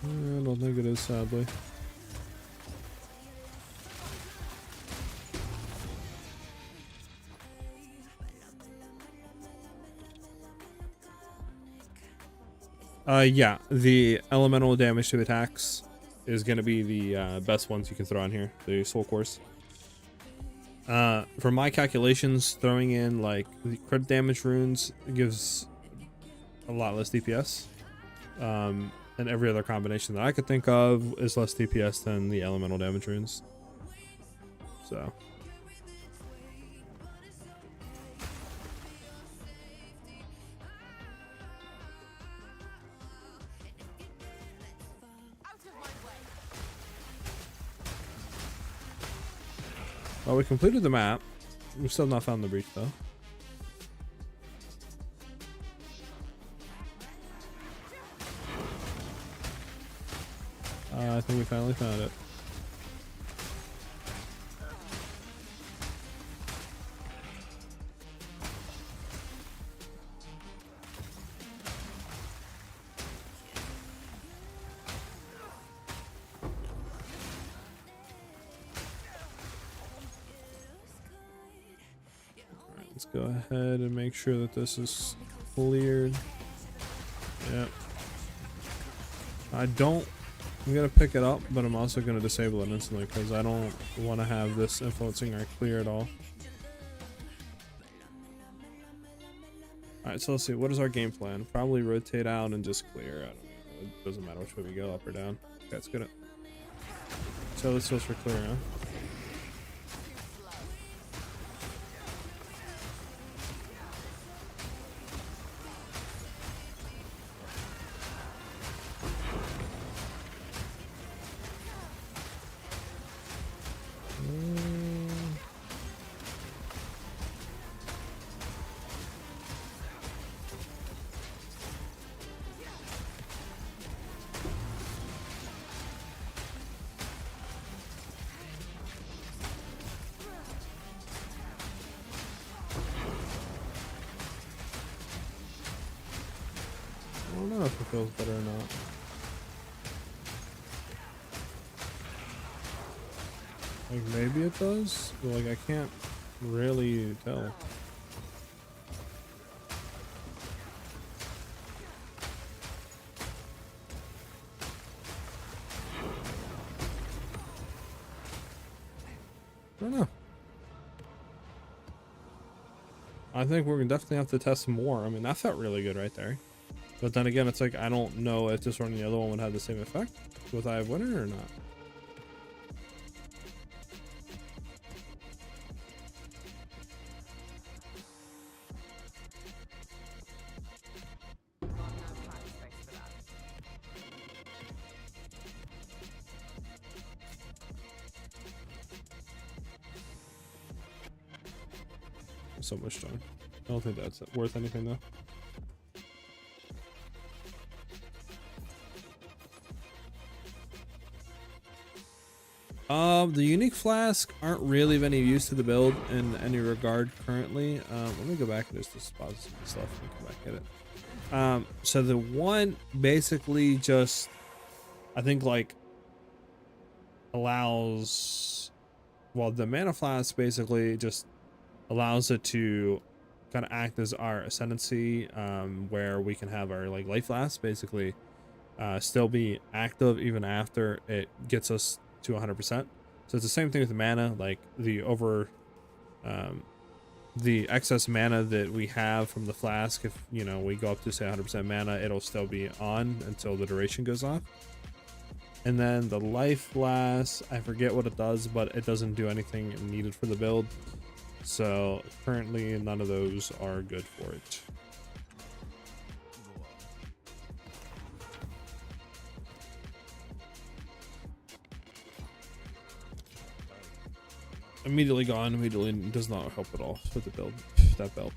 I don't think it is, sadly. Yeah, the elemental damage to attacks is going to be the best ones you can throw on here, the soul cores. From my calculations, throwing in like the crit damage runes gives a lot less DPS. And every other combination that I could think of is less DPS than the elemental damage runes. So. Well, we completed the map. We've still not found the breach though. I think we finally found it. Let's go ahead and make sure that this is cleared. Yep. I'm gonna pick it up, but I'm also gonna disable it instantly because I don't want to have this influencing our clear at all. Alright, so let's see. What is our game plan? Probably rotate out and just clear. I don't know. It doesn't matter which way we go, up or down. Okay, that's good. So this goes for clear, huh? I don't know if it feels better or not. Like maybe it does, but like I can't really tell. I don't know. I think we're gonna definitely have to test more. I mean, that felt really good right there. But then again, it's like, I don't know if this one and the other one would have the same effect with I have winner or not. So much time. I don't think that's worth anything though. The unique flask aren't really of any use to the build in any regard currently. Let me go back and just dispose some stuff and come back at it. So the one basically just, I think like allows, well, the mana flask basically just allows it to kind of act as our ascendancy, where we can have our like life flask basically still be active even after it gets us to 100%. So it's the same thing with the mana, like the excess mana that we have from the flask. If you know we go up to say 100% mana, it'll still be on until the duration goes off. And then the life flask, I forget what it does, but it doesn't do anything needed for the build. So currently none of those are good for it. Immediately gone, immediately does not help at all with the build, that belt.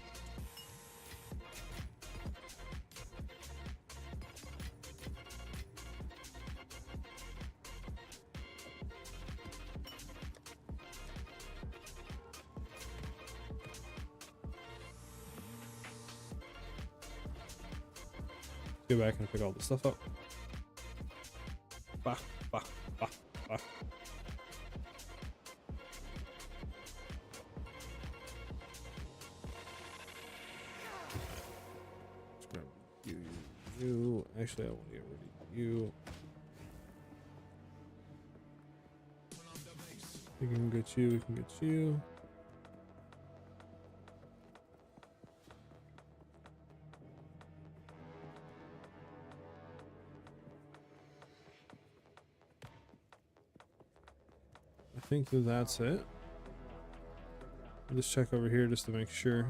Go back and pick all the stuff up. Bah, bah, bah, bah. You. Actually, I want to get rid of you. We can get you. We can get you. I think that's it. I'll just check over here just to make sure.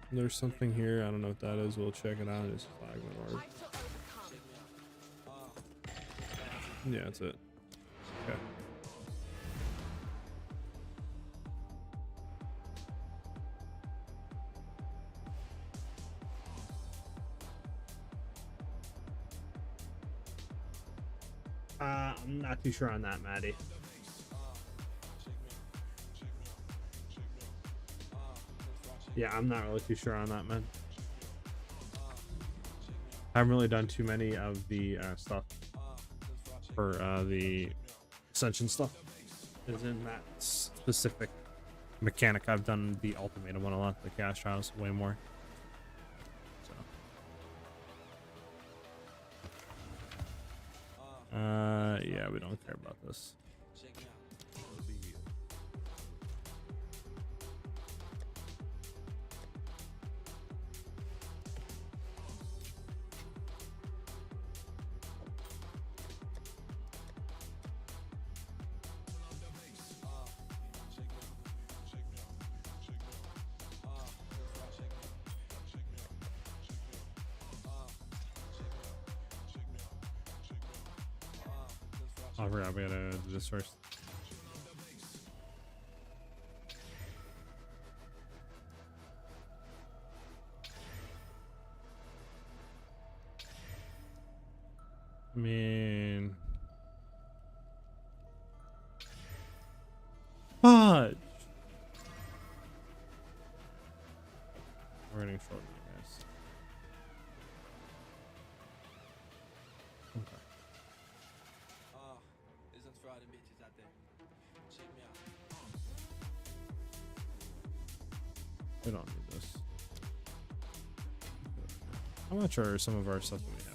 There's something here. I don't know what that is. We'll check it out. It's fragment orb. Yeah, that's it. Okay. I'm not too sure on that, Maddie. Yeah, I'm not really too sure on that, man. I haven't really done too many of the stuff for the Ascension stuff. Is in that specific mechanic. I've done the ultimatum one a lot, the Chaos Trials way more. So. Yeah, we don't care about this. Oh, I forgot we gotta do this first. I mean, fudge. We're getting short, guys. Okay. Isn't for all the bitches out there. Check me out. We don't need this. How much are some of our stuff that we have?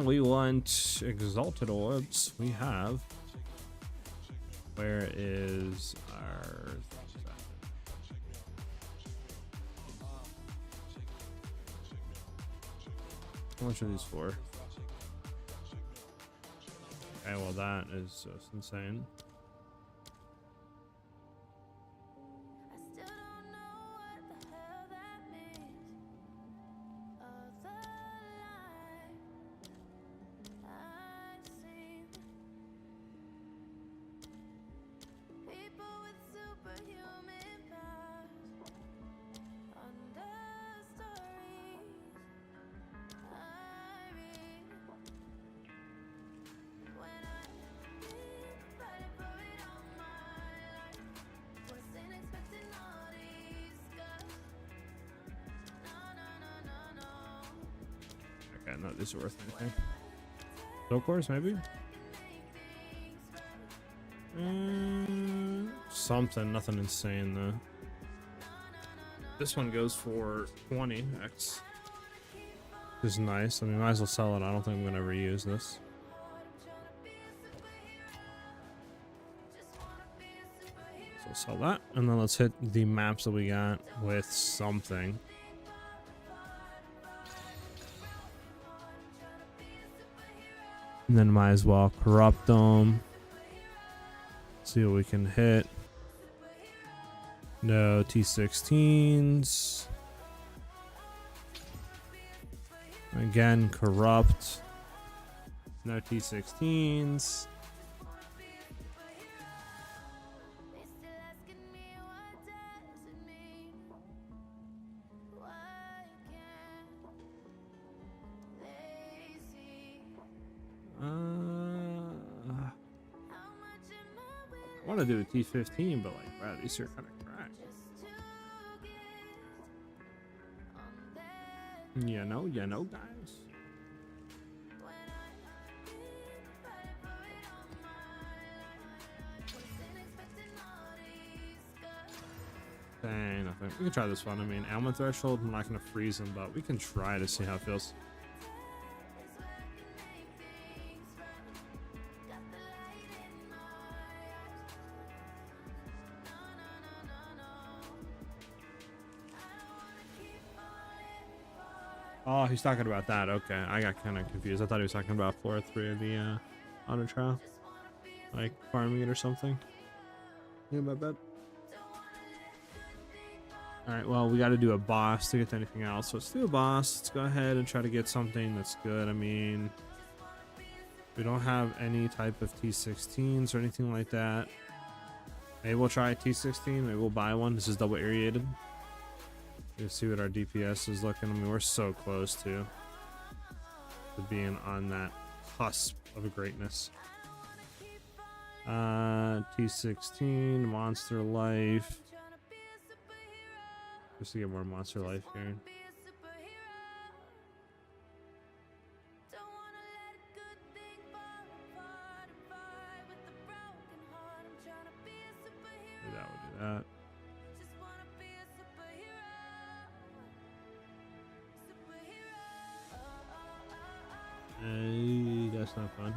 We want exalted orbs. We have. Where is our? How much are these for? Okay, well that is just insane. Okay, no, these are worth anything. So of course, maybe. Something, nothing insane though. This one goes for 20x. This is nice. I mean, might as well sell it. I don't think I'm gonna ever use this. So sell that, and then let's hit the maps that we got with something. And then might as well corrupt them. See what we can hit. No T16s. Again, corrupt. No T16s. I want to do a T15, but like, wow, these are kind of cracked. You know, guys. Dang, nothing. We can try this one. I mean, ailment threshold, I'm not going to freeze him, but we can try to see how it feels. Oh, he's talking about that. Okay, I got kind of confused. I thought he was talking about floor 3 of the auto trial. like farming it or something. Yeah, my bad. Alright, well, we got to do a boss to get to anything else. So let's do a boss. Let's go ahead and try to get something that's good. I mean, we don't have any type of T16s or anything like that. Maybe we'll try a T16. Maybe we'll buy one. This is double aerated. Let's see what our DPS is looking. I mean, we're so close to being on that cusp of greatness. T16, monster life. Just to get more monster life here. That would do that. Hey, that's not fun.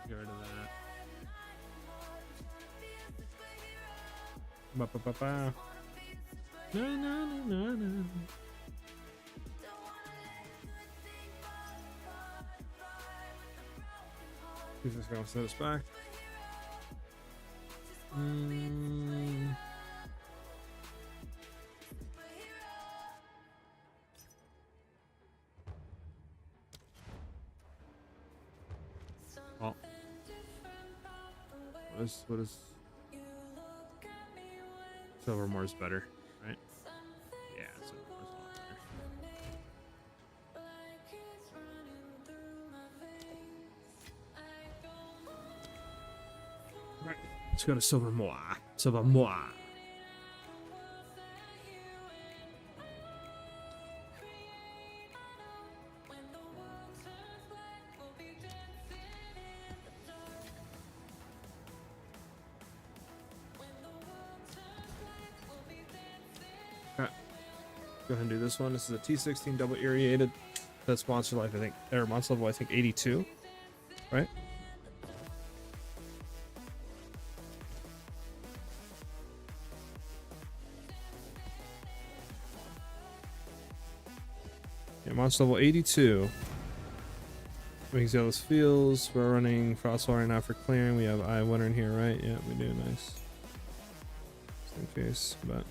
Get rid of that. Ba ba ba ba. Na na na na na. He's just gonna set us back. Oh. What is Silvermore's better, right? Yeah, Silvermore's a lot better. Right, let's go to Silvermore. Silvermore. Okay. Go ahead and do this one. This is a T16 double aerated. That's monster life, I think, or monster level, I think 82, right? Yeah, monster level 82. Exile feels. We're running Frostfall right now for clearing. We have Eye Winter in here, right? Yeah, we do. Nice. Just in case, but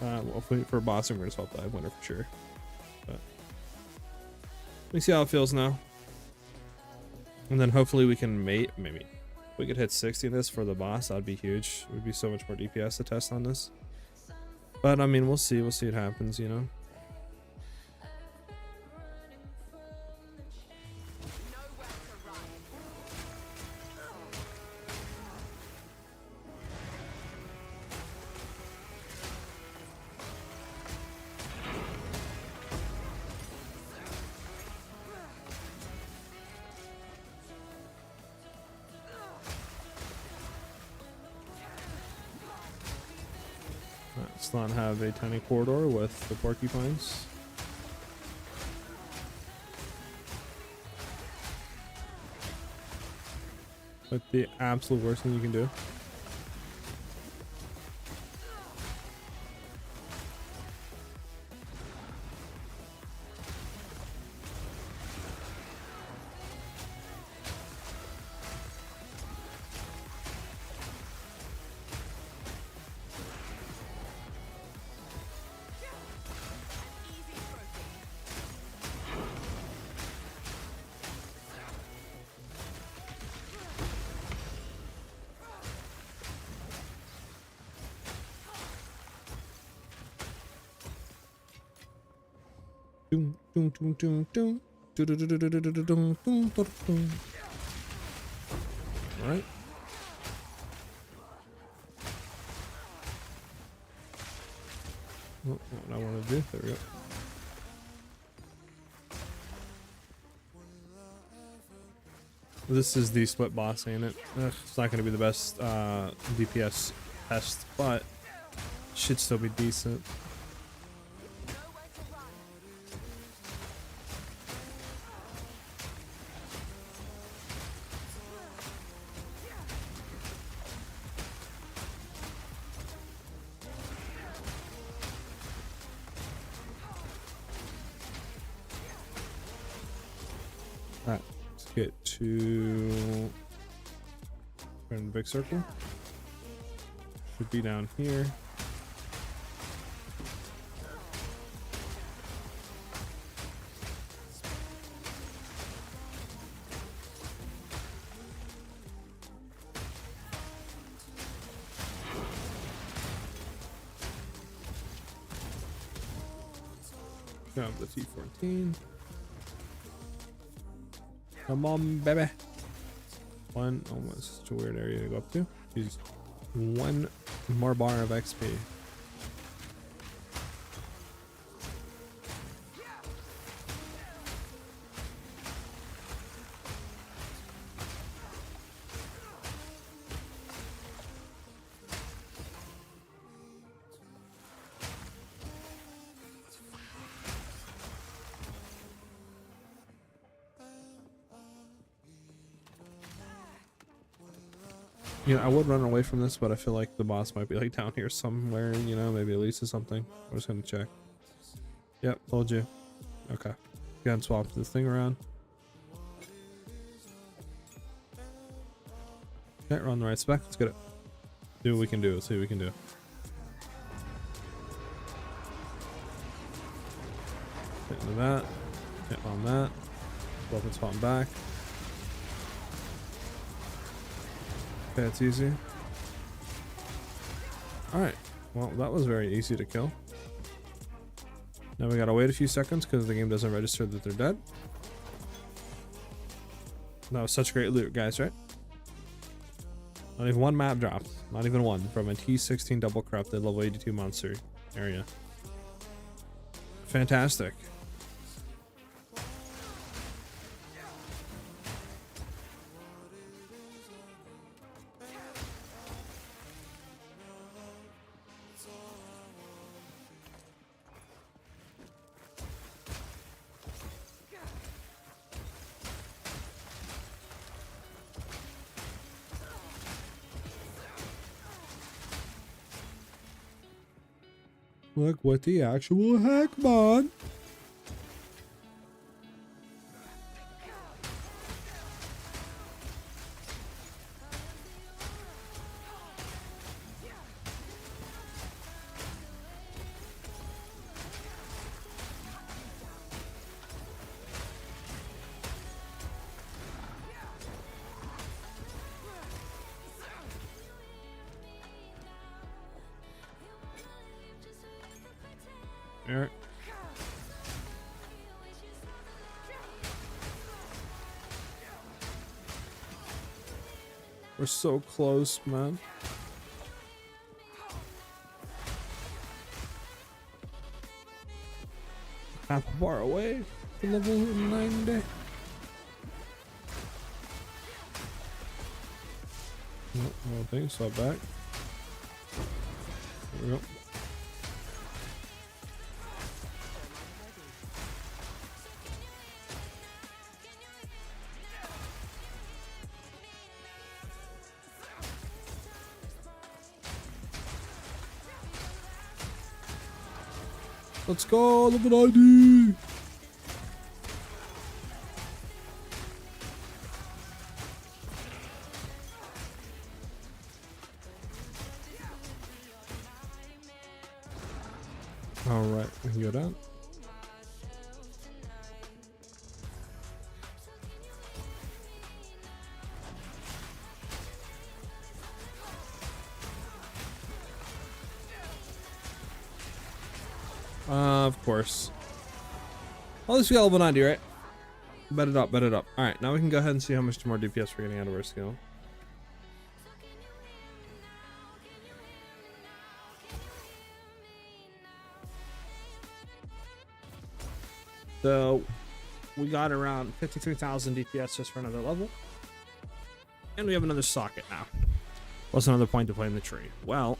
well, for a boss, I'm going to swap the Eye Winter for sure. But let me see how it feels now, and then hopefully we can maybe if we could hit 60 in this for the boss. That'd be huge. It would be so much more DPS to test on this. But I mean, we'll see. We'll see what happens. You know. Let's not have a tiny corridor with the porcupines. Like the absolute worst thing you can do. Alright. What I want to do. There we go. This is the split boss, ain't it? It's not going to be the best DPS test, but should still be decent. All right, let's get to in the big circle. Should be down here. Grab the T14. Come on, baby. One, almost such a weird area to go up to. Use one more bar of XP. You know, I would run away from this, but I feel like the boss might be like down here somewhere, you know, maybe at least or something. I'm just gonna check. Yep, told you. Okay. Go ahead and swap this thing around. Okay, we're on the right spec. Let's get it. Do what we can do. Let's see what we can do. Hit into that. Hit on that. Weapon spawn back. Okay, it's easy. Alright, well, that was very easy to kill. Now we gotta wait a few seconds because the game doesn't register that they're dead. That was such great loot, guys, right? Not even one map dropped. Not even one from a T16 double corrupted level 82 monster area. Fantastic. Look what the actual heck, man. Alright. We're so close, man. Half a bar away to level 90. Nope, I don't think so. Back. There we go. Let's go, level 90! Alright, we can go down. Of course. Well, at least we got level 90, right? Bet it up, bet it up. Alright, now we can go ahead and see how much more DPS we're getting out of our skill. So, we got around 53,000 DPS just for another level. And we have another socket now. What's another point to play in the tree? Well,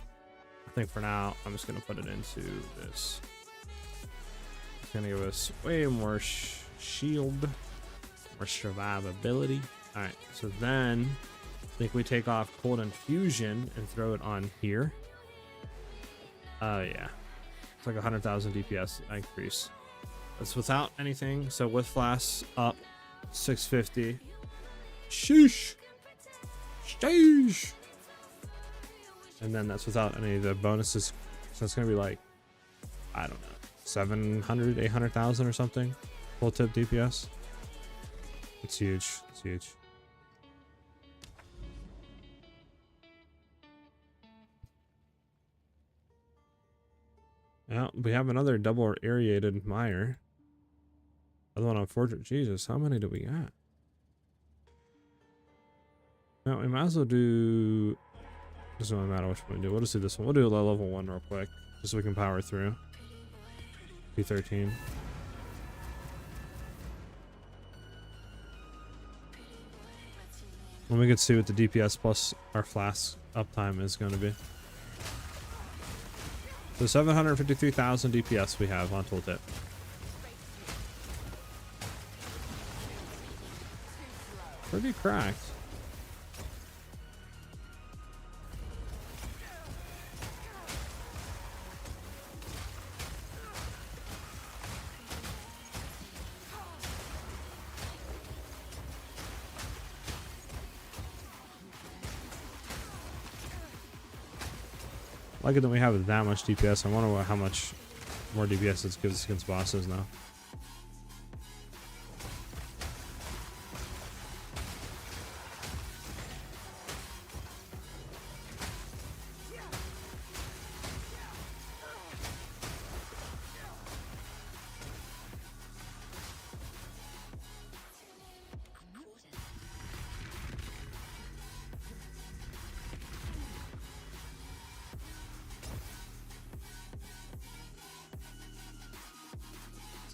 I think for now, I'm just going to put it into this. It's going to give us way more shield, more survivability. Alright, so then I think we take off Cold Infusion and throw it on here. Yeah. It's like 100,000 DPS increase. That's without anything. So with flasks up, 650. Sheesh. Sheesh. And then that's without any of the bonuses. So it's going to be like, I don't know, 700, 800,000 or something. Full tip DPS. It's huge. It's huge. Yeah, we have another double aerated mire. Other one on Forger. Jesus, how many do we got? Now we might as well do. Doesn't really matter which one we do. We'll just do this one. We'll do a level 1 real quick, just so we can power through. P13. And we can see what the DPS plus our flask uptime is going to be. So 753,000 DPS we have on tooltip. Pretty cracked. Like it that we have that much DPS. I wonder how much more DPS it gives us against bosses now.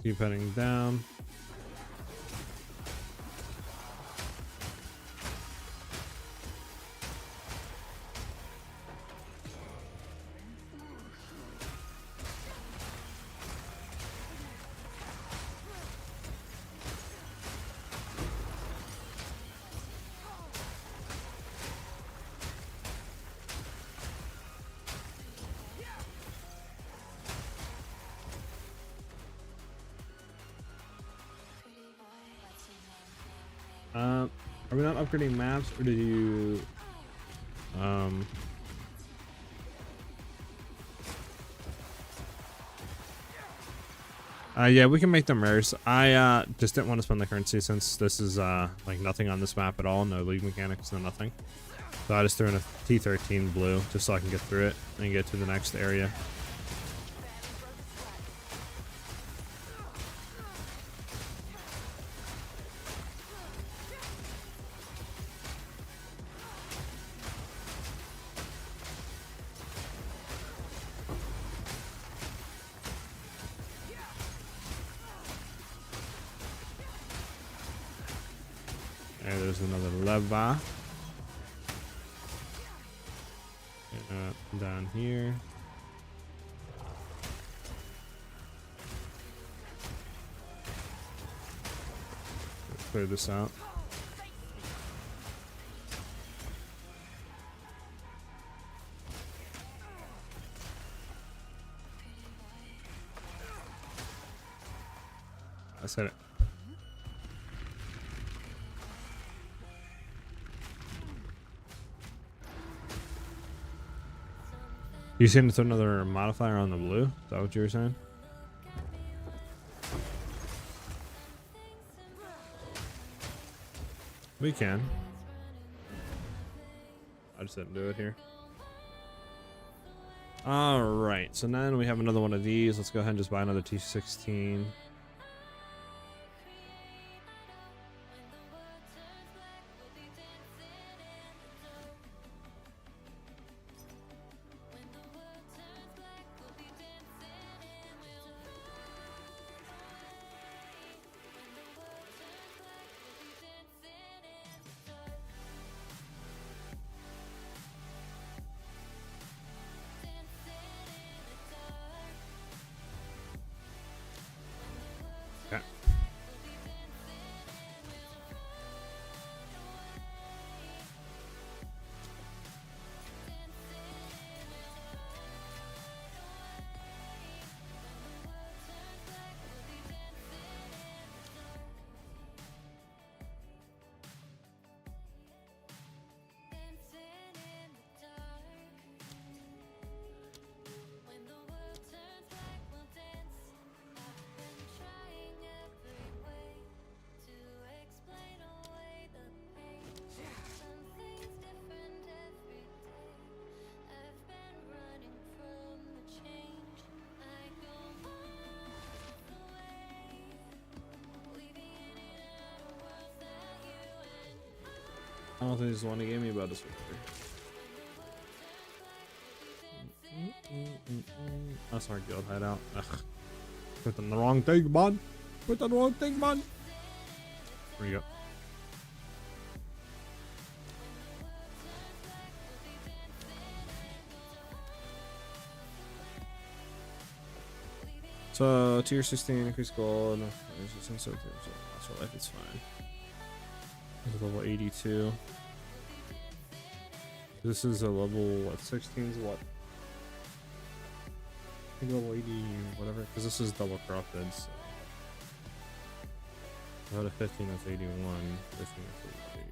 Keep heading down. Are we not upgrading maps, or did you yeah, we can make them rares. I just didn't want to spend the currency since this is like nothing on this map at all, no league mechanics, no nothing. So I just threw in a T13 blue just so I can get through it and get to the next area. And there's another leva. Down here. Let's clear this out. I said it. You seem to throw another modifier on the blue? Is that what you were saying? We can. I just didn't do it here. Alright, so then we have another one of these. Let's go ahead and just buy another T16. don't think this is the one he gave me about this victory. That's our guild hideout. Ugh. Put on the wrong thing, bud. Put on the wrong thing, bud. Where you go? So tier 16 increase gold. Resistance to also life, it's fine. This is level 82. This is a level what? 16 is what? I think level 80 whatever. Because this is double corrupted. So. Out of 15 that's 81. 15 that's 82.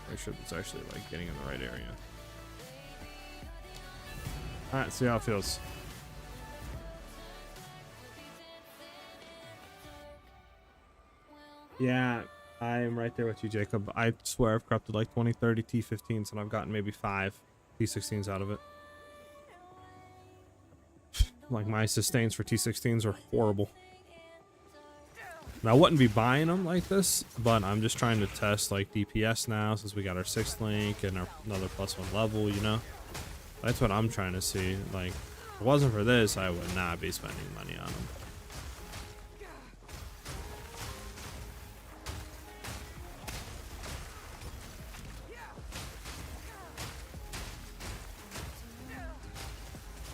Make sure it's actually like getting in the right area. Alright, see how it feels. Yeah, I am right there with you, Jacob. I swear I've corrupted like 20, 30 T15s and I've gotten maybe 5 T16s out of it. Like my sustains for T16s are horrible. Now, I wouldn't be buying them like this, but I'm just trying to test like DPS now since we got our 6th link and our another +1 level, you know? That's what I'm trying to see. Like, if it wasn't for this, I would not be spending money on them.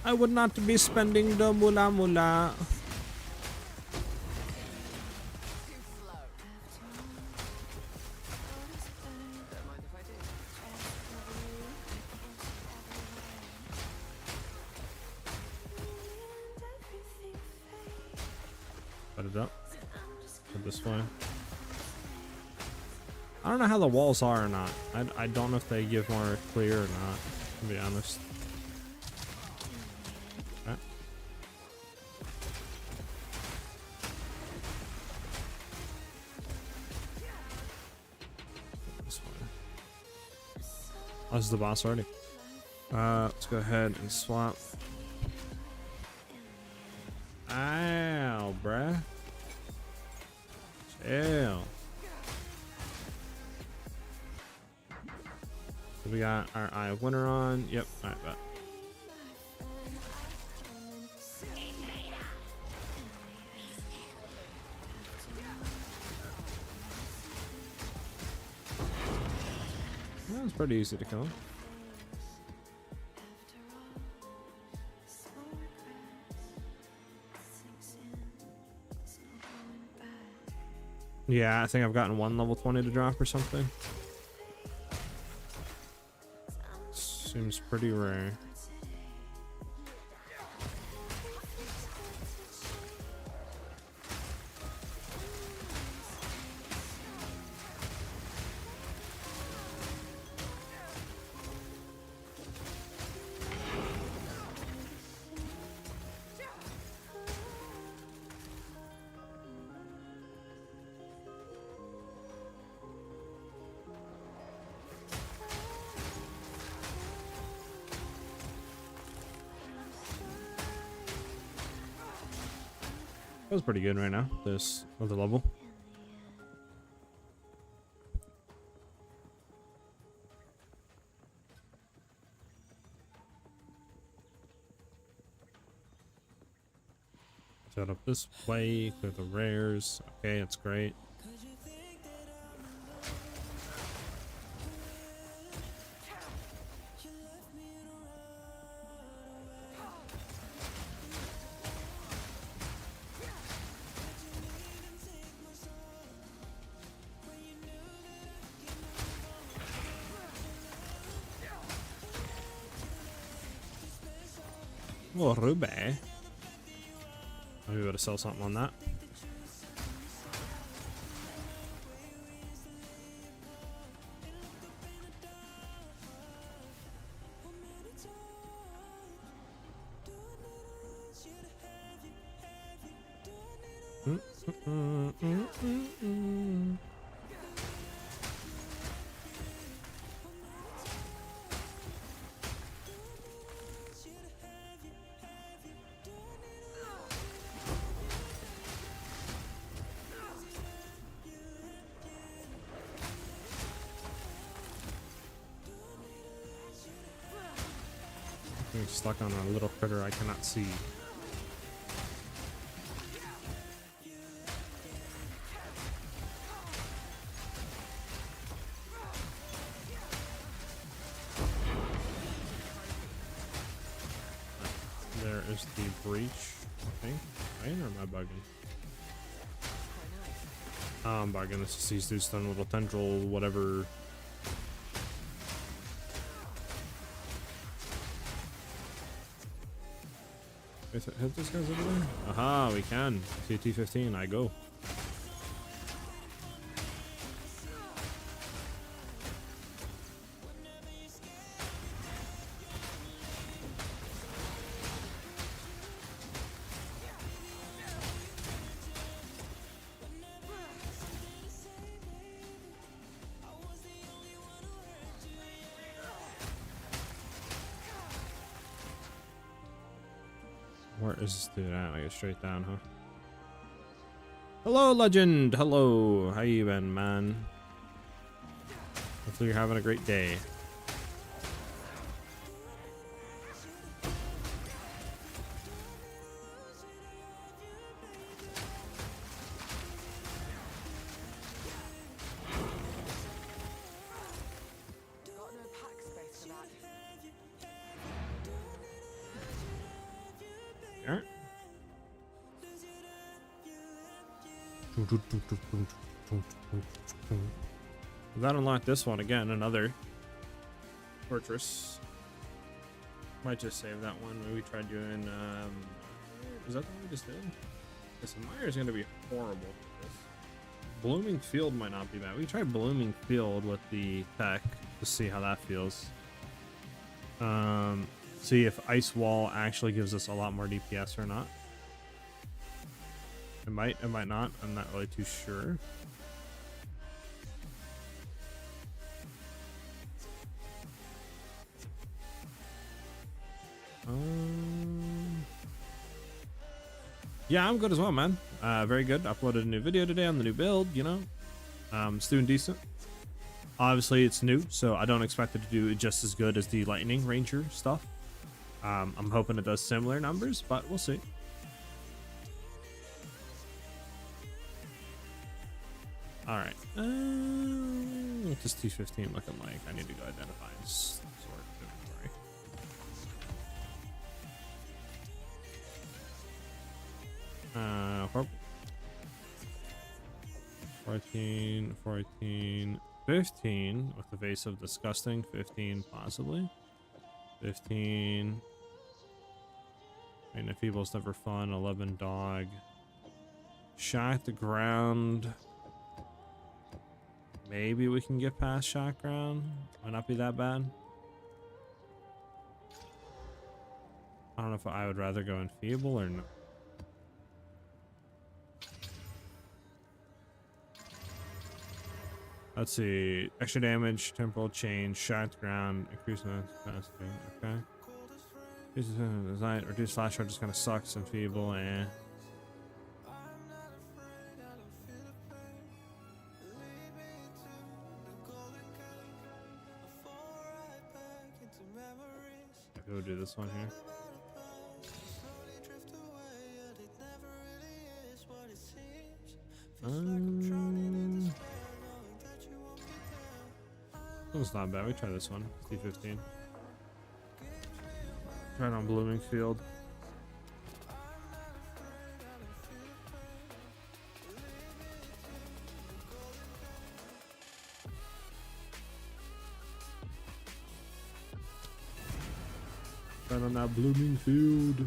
I would not be spending the mula mula. Put it up. Put this way. I don't know how the walls are or not. I don't know if they give more clear or not, to be honest. Okay. This way. Oh, this is the boss already. Let's go ahead and swap. Ow, bruh. Chill. So we got our Eye of Winter on. Yep, alright, bet. That was pretty easy to kill. Yeah, I think I've gotten one level 20 to drop or something. Seems pretty rare. That was pretty good right now, this other level. Set up this way, clear the rares. Okay, that's great. Oh, Ruby. Maybe we better sell something on that. I'm stuck on a little critter I cannot see. There is the breach, I think. Right? Or am I bugging? Oh, I'm bugging. This is these dudes done little tendril, whatever. Is it hit this guy's over there? Aha, we can. CT-15, I go. Where is this dude at? I get straight down, huh? Hello, legend. Hello. How you been, man? Hopefully you're having a great day. Alright. That unlocked this one again, another fortress. Might just save that one. Maybe try doing is that the one we just did? This Mire is gonna be horrible for this. Blooming Field might not be bad. We try Blooming Field with the tech to see how that feels. See if Ice Wall actually gives us a lot more DPS or not. It might not. I'm not really too sure. Yeah, I'm good as well, man. Very good. Uploaded a new video today on the new build, you know. It's doing decent. Obviously, it's new, so I don't expect it to do just as good as the Lightning Ranger stuff. I'm hoping it does similar numbers, but we'll see. Alright. What's this T-15 looking like? I need to go identify and sort inventory. Purple. 14, 14, 15 with the face of disgusting. 15 possibly. 15. I mean, Enfeeble's never fun. 11 dog. Shock the ground. Maybe we can get past shock ground. Might not be that bad. I don't know if I would rather go Enfeeble or not. Let's see. Extra damage, temporal change, shock ground, increase capacity. Okay. Design, reduce flash charge just kind of sucks. Enfeeble, eh. Maybe we'll do this one here. It's not bad. We try this one. T-15. Try it on Blooming Field. Try it on that Blooming Field.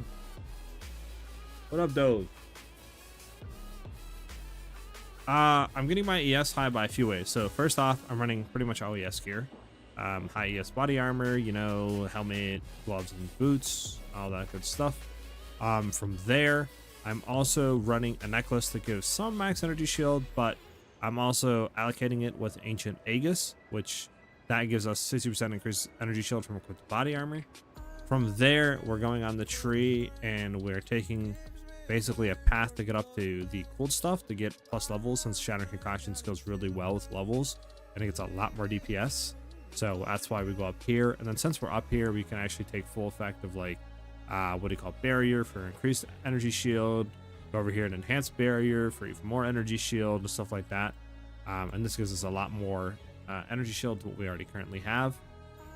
What up, Doge? I'm getting my ES high by a few ways. So first off, I'm running pretty much all ES gear. High ES body armor, you know, helmet, gloves, and boots, all that good stuff. From there, I'm also running a necklace that gives some max energy shield, but I'm also allocating it with Ancient Aegis, which that gives us 60% increased energy shield from equipped body armor. From there, we're going on the tree and we're taking basically a path to get up to the cooled stuff to get plus levels, since Shattering Concoction goes really well with levels and it gets a lot more DPS. So that's why we go up here. And then since we're up here, we can actually take full effect of like, what do you call barrier for increased energy shield. Go over here and enhance barrier for even more energy shield and stuff like that. And this gives us a lot more energy shield than what we already currently have.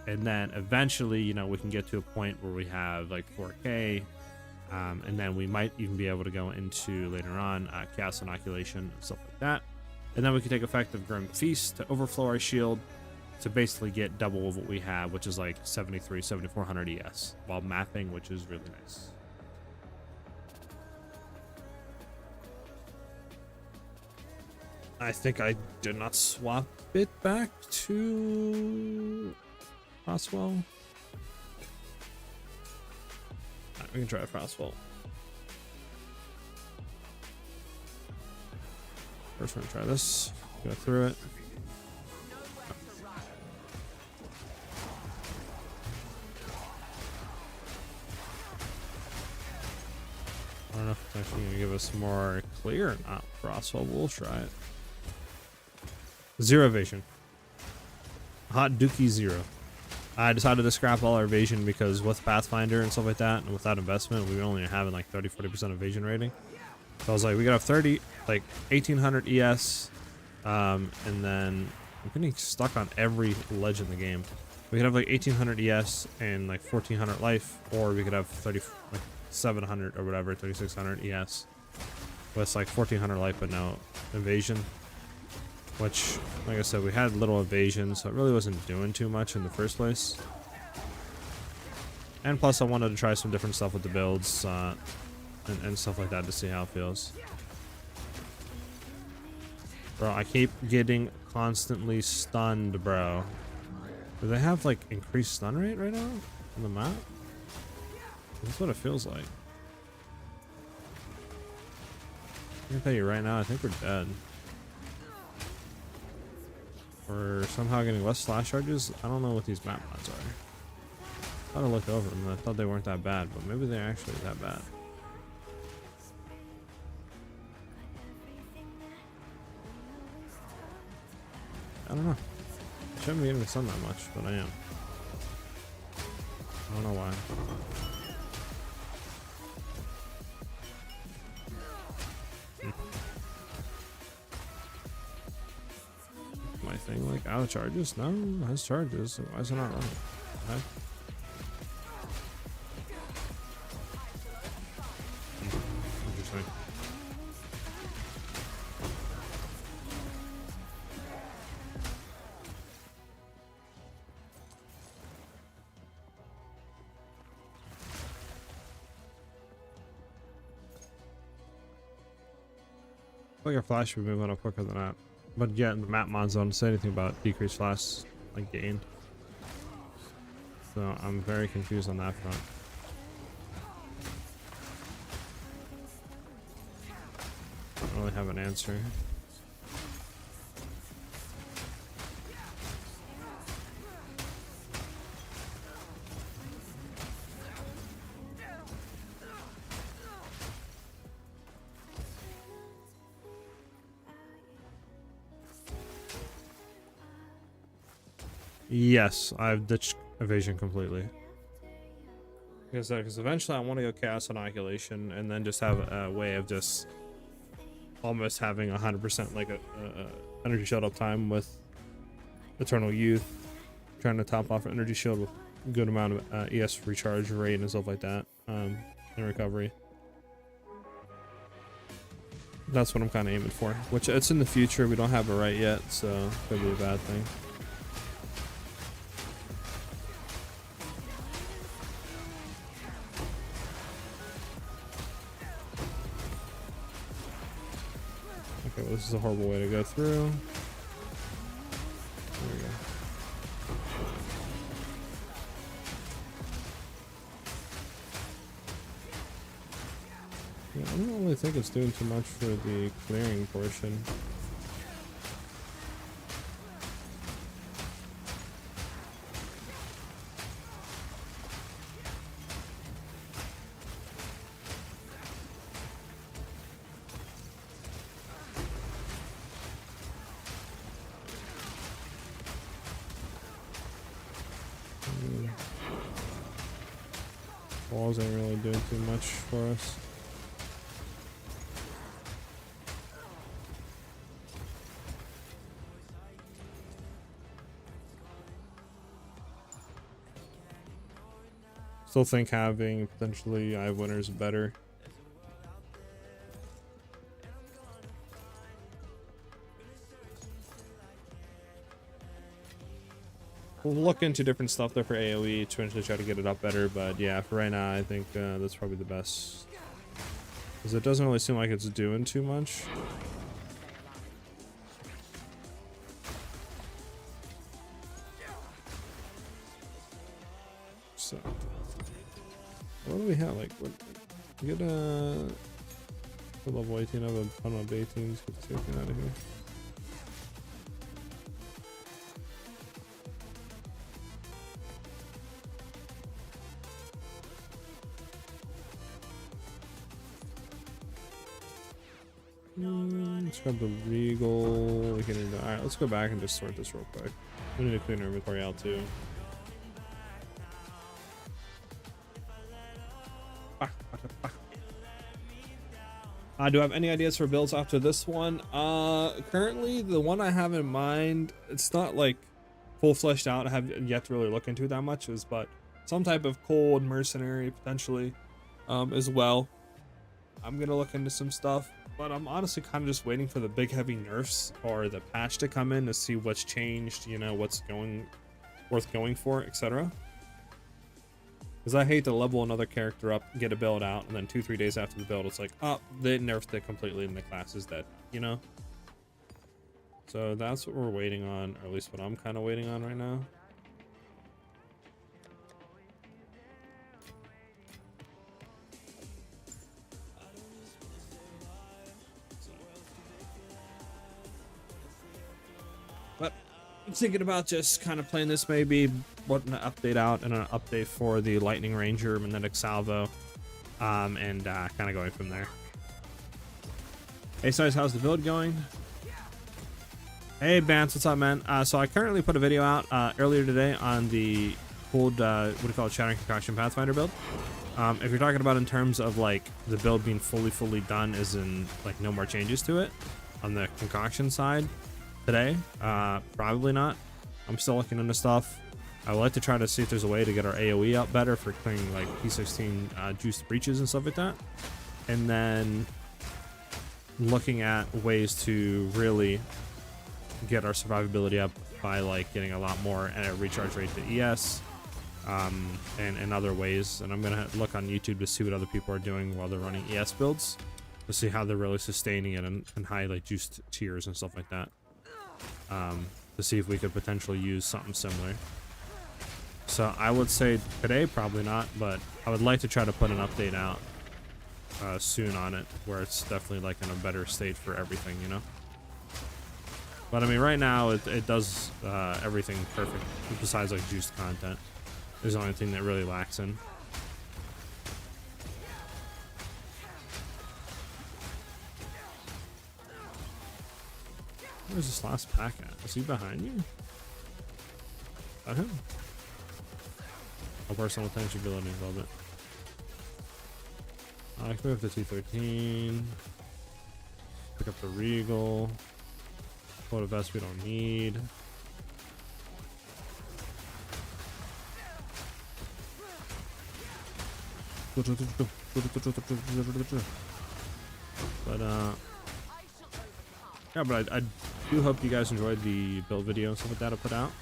And then eventually, you know, we can get to a point where we have like 4K. And then we might even be able to go into later on chaos inoculation and stuff like that. And then we can take effect of Grim Feast to overflow our shield to basically get double of what we have, which is like 7400 ES while mapping, which is really nice. I think I did not swap it back to Frostwell. Alright, we can try Frostwell. First we're gonna try this. Go through it. I don't know if it's actually gonna give us more clear or not. Frostwell, we'll try it. 0 evasion. Hot Dookie 0. I decided to scrap all our evasion because with Pathfinder and stuff like that, and without investment, we were only having like 30-40% evasion rating. So I was like, we gotta have 30, like 1800 ES, and then I'm getting stuck on every ledge in the game. We could have like 1800 ES and like 1400 life, or we could have 700 or whatever, 3600 ES with like 1400 life but no evasion. Which, like I said, we had little evasion, so it really wasn't doing too much in the first place. And plus, I wanted to try some different stuff with the builds and stuff like that to see how it feels. Bro, I keep getting constantly stunned, bro. Do they have like increased stun rate right now on the map? That's what it feels like. I can tell you right now, I think we're dead. We're somehow getting less slash charges. I don't know what these map mods are. I thought I looked over them and I thought they weren't that bad, but maybe they're actually that bad. I don't know. I shouldn't be getting the sun that much, but I am. I don't know why. My thing like out of charges? No, it has charges. So why is it not running? Okay. Interesting. Like a flash would move on up quicker than that. But yeah, in the map mods don't say anything about decreased flash like gain. So I'm very confused on that front. I don't really have an answer. Yes, I've ditched evasion completely. Because eventually I want to go chaos inoculation and then just have a way of just almost having 100% like a energy shield uptime with Eternal Youth, trying to top off energy shield with a good amount of ES recharge rate and stuff like that, and recovery. That's what I'm kind of aiming for, which it's in the future. We don't have it right yet, so could be a bad thing. Okay, well, this is a horrible way to go through. There we go. Yeah, I don't really think it's doing too much for the clearing portion. Walls ain't really doing too much for us. Still think having potentially eye winners better. We'll look into different stuff there for AoE to eventually try to get it up better, but yeah, for right now I think that's probably the best, because it doesn't really seem like it's doing too much. So what do we have? Like, what, get level 18 of a ton of 18s, get the safety out of here. Let's grab the Regal. We can do, all right, let's go back and just sort this real quick. We need to clean our inventory out too. Do I have any ideas for builds after this one? Currently, the one I have in mind, it's not like full fleshed out. I have yet to really look into it that much, but some type of cold mercenary potentially as well. I'm gonna look into some stuff, but I'm honestly kind of just waiting for the big heavy nerfs or the patch to come in to see what's changed, you know, what's worth going for, etc. Because I hate to level another character up, get a build out, and then 2-3 days after the build, it's like, oh, they nerfed it completely and the class is dead, you know? So that's what we're waiting on, or at least what I'm kind of waiting on right now. But I'm thinking about just kind of playing this, maybe putting an update out and an update for the Lightning Ranger Magnetic Salvo, and kind of going from there. Hey Size, how's the build going? Hey Bance, what's up, man? So I currently put a video out earlier today on the old what do you call it, Shattering Concoction Pathfinder build. If you're talking about in terms of like the build being fully done, as in like no more changes to it on the concoction side today, probably not. I'm still looking into stuff. I would like to try to see if there's a way to get our AoE up better for clearing like P16 juiced breaches and stuff like that, and then looking at ways to really get our survivability up by like getting a lot more recharge rate to ES, and other ways. And I'm gonna look on YouTube to see what other people are doing while they're running ES builds, to see how they're really sustaining it in high like juiced tiers and stuff like that, to see if we could potentially use something similar. So I would say today probably not, but I would like to try to put an update out soon on it, where it's definitely like in a better state for everything, you know. But I mean, right now it does everything perfect besides like juiced content. There's the only thing that really lacks in. Where's this last pack at? Is he behind you? Is that him? Oh, personal tangibility, love it. I can move the T13. Pick up the Regal. Put a vest we don't need. But yeah, but I do hope you guys enjoyed the build video and stuff like that I put out.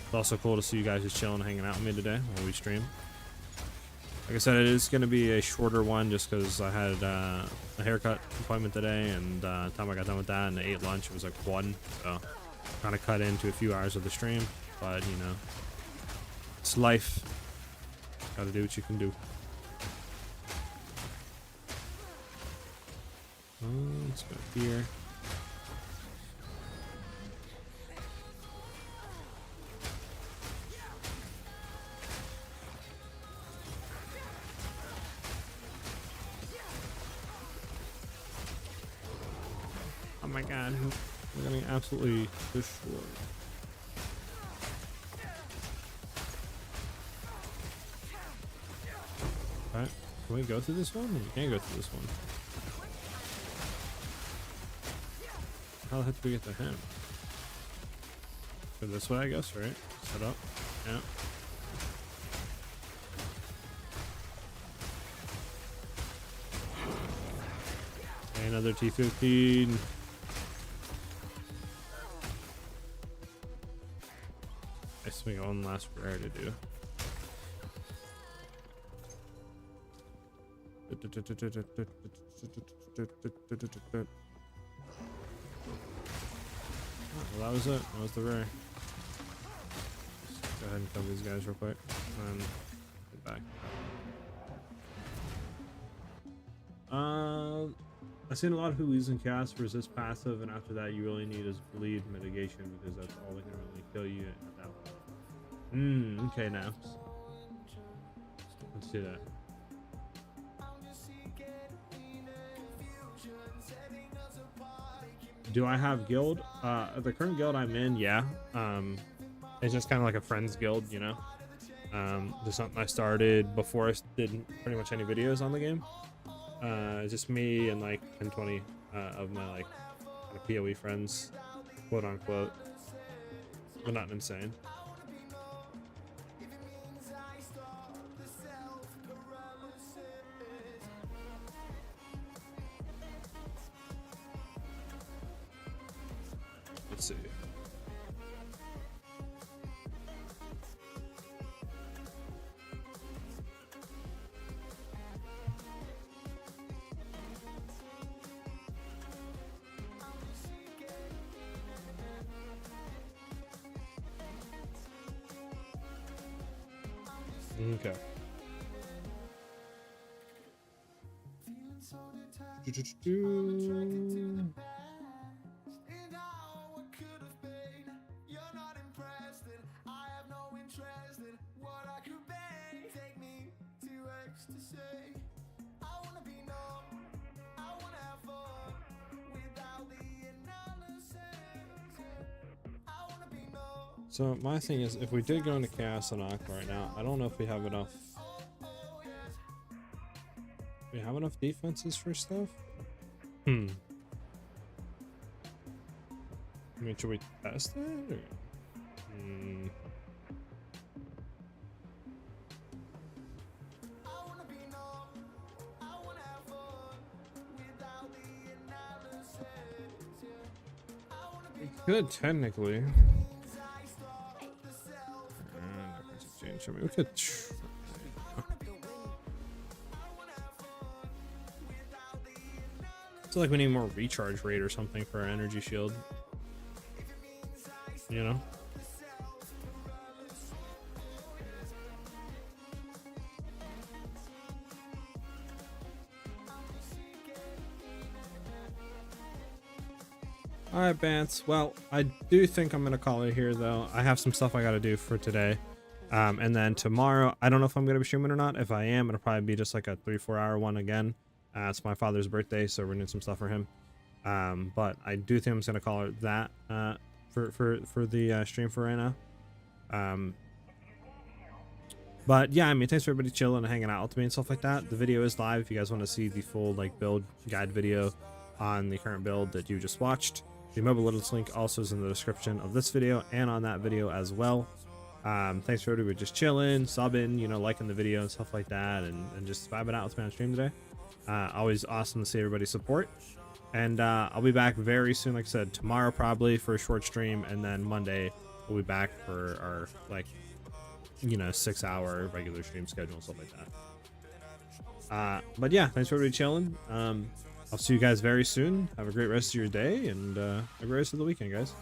It's also cool to see you guys just chilling and hanging out with me today while we stream. Like I said, it is going to be a shorter one just because I had a haircut appointment today, and time I got done with that and I ate lunch, it was like 1, so kind of cut into a few hours of the stream. But you know, it's life. Gotta do what you can do. Let's go here. Oh my god, we're getting absolutely destroyed. Alright, can we go through this one? We can't go through this one. How the heck do we get to him? Go this way, I guess, right? Set up. Yeah. Okay, another T15. I guess we got one last rare to do. Oh, well, that was it. That was the rare. Just go ahead and kill these guys real quick and get back. I've seen a lot of people using cast resist passive, and after that, you really need is bleed mitigation because that's all that can really kill you at that point. Okay, now let's do that. Do I have guild? The current guild I'm in, yeah. It's just kind of like a friends guild, you know. Just something I started before I did pretty much any videos on the game. It's just me and like 10-20 of my like kind of PoE friends, quote unquote. But not insane. Let's see. Okay. So my thing is, if we did go into Chaos and Aqua right now, I don't know if we have enough. We have enough defenses for stuff? I mean, should we test it? Or? We could technically. I mean, we could. I feel like we need more recharge rate or something for our energy shield. You know? Alright, Bance. Well, I do think I'm gonna call it here, though. I have some stuff I gotta do for today. And then tomorrow, I don't know if I'm going to be streaming or not. If I am, it'll probably be just like a 3-4 hour one again. It's my father's birthday, so we're doing some stuff for him. But I do think I'm just going to call it that for the stream for right now. But yeah, I mean, thanks for everybody chilling and hanging out with me and stuff like that. The video is live if you guys want to see the full like build guide video on the current build that you just watched. The mobile littlest link also is in the description of this video and on that video as well. Thanks for everybody just chilling, subbing, you know, liking the video and stuff like that, and just vibing out with me on stream today. Always awesome to see everybody's support. And I'll be back very soon, like I said, tomorrow probably for a short stream, and then Monday we'll be back for our like, you know, 6-hour regular stream schedule and stuff like that. But yeah, thanks for everybody chilling. I'll see you guys very soon. Have a great rest of your day, and a great rest of the weekend, guys.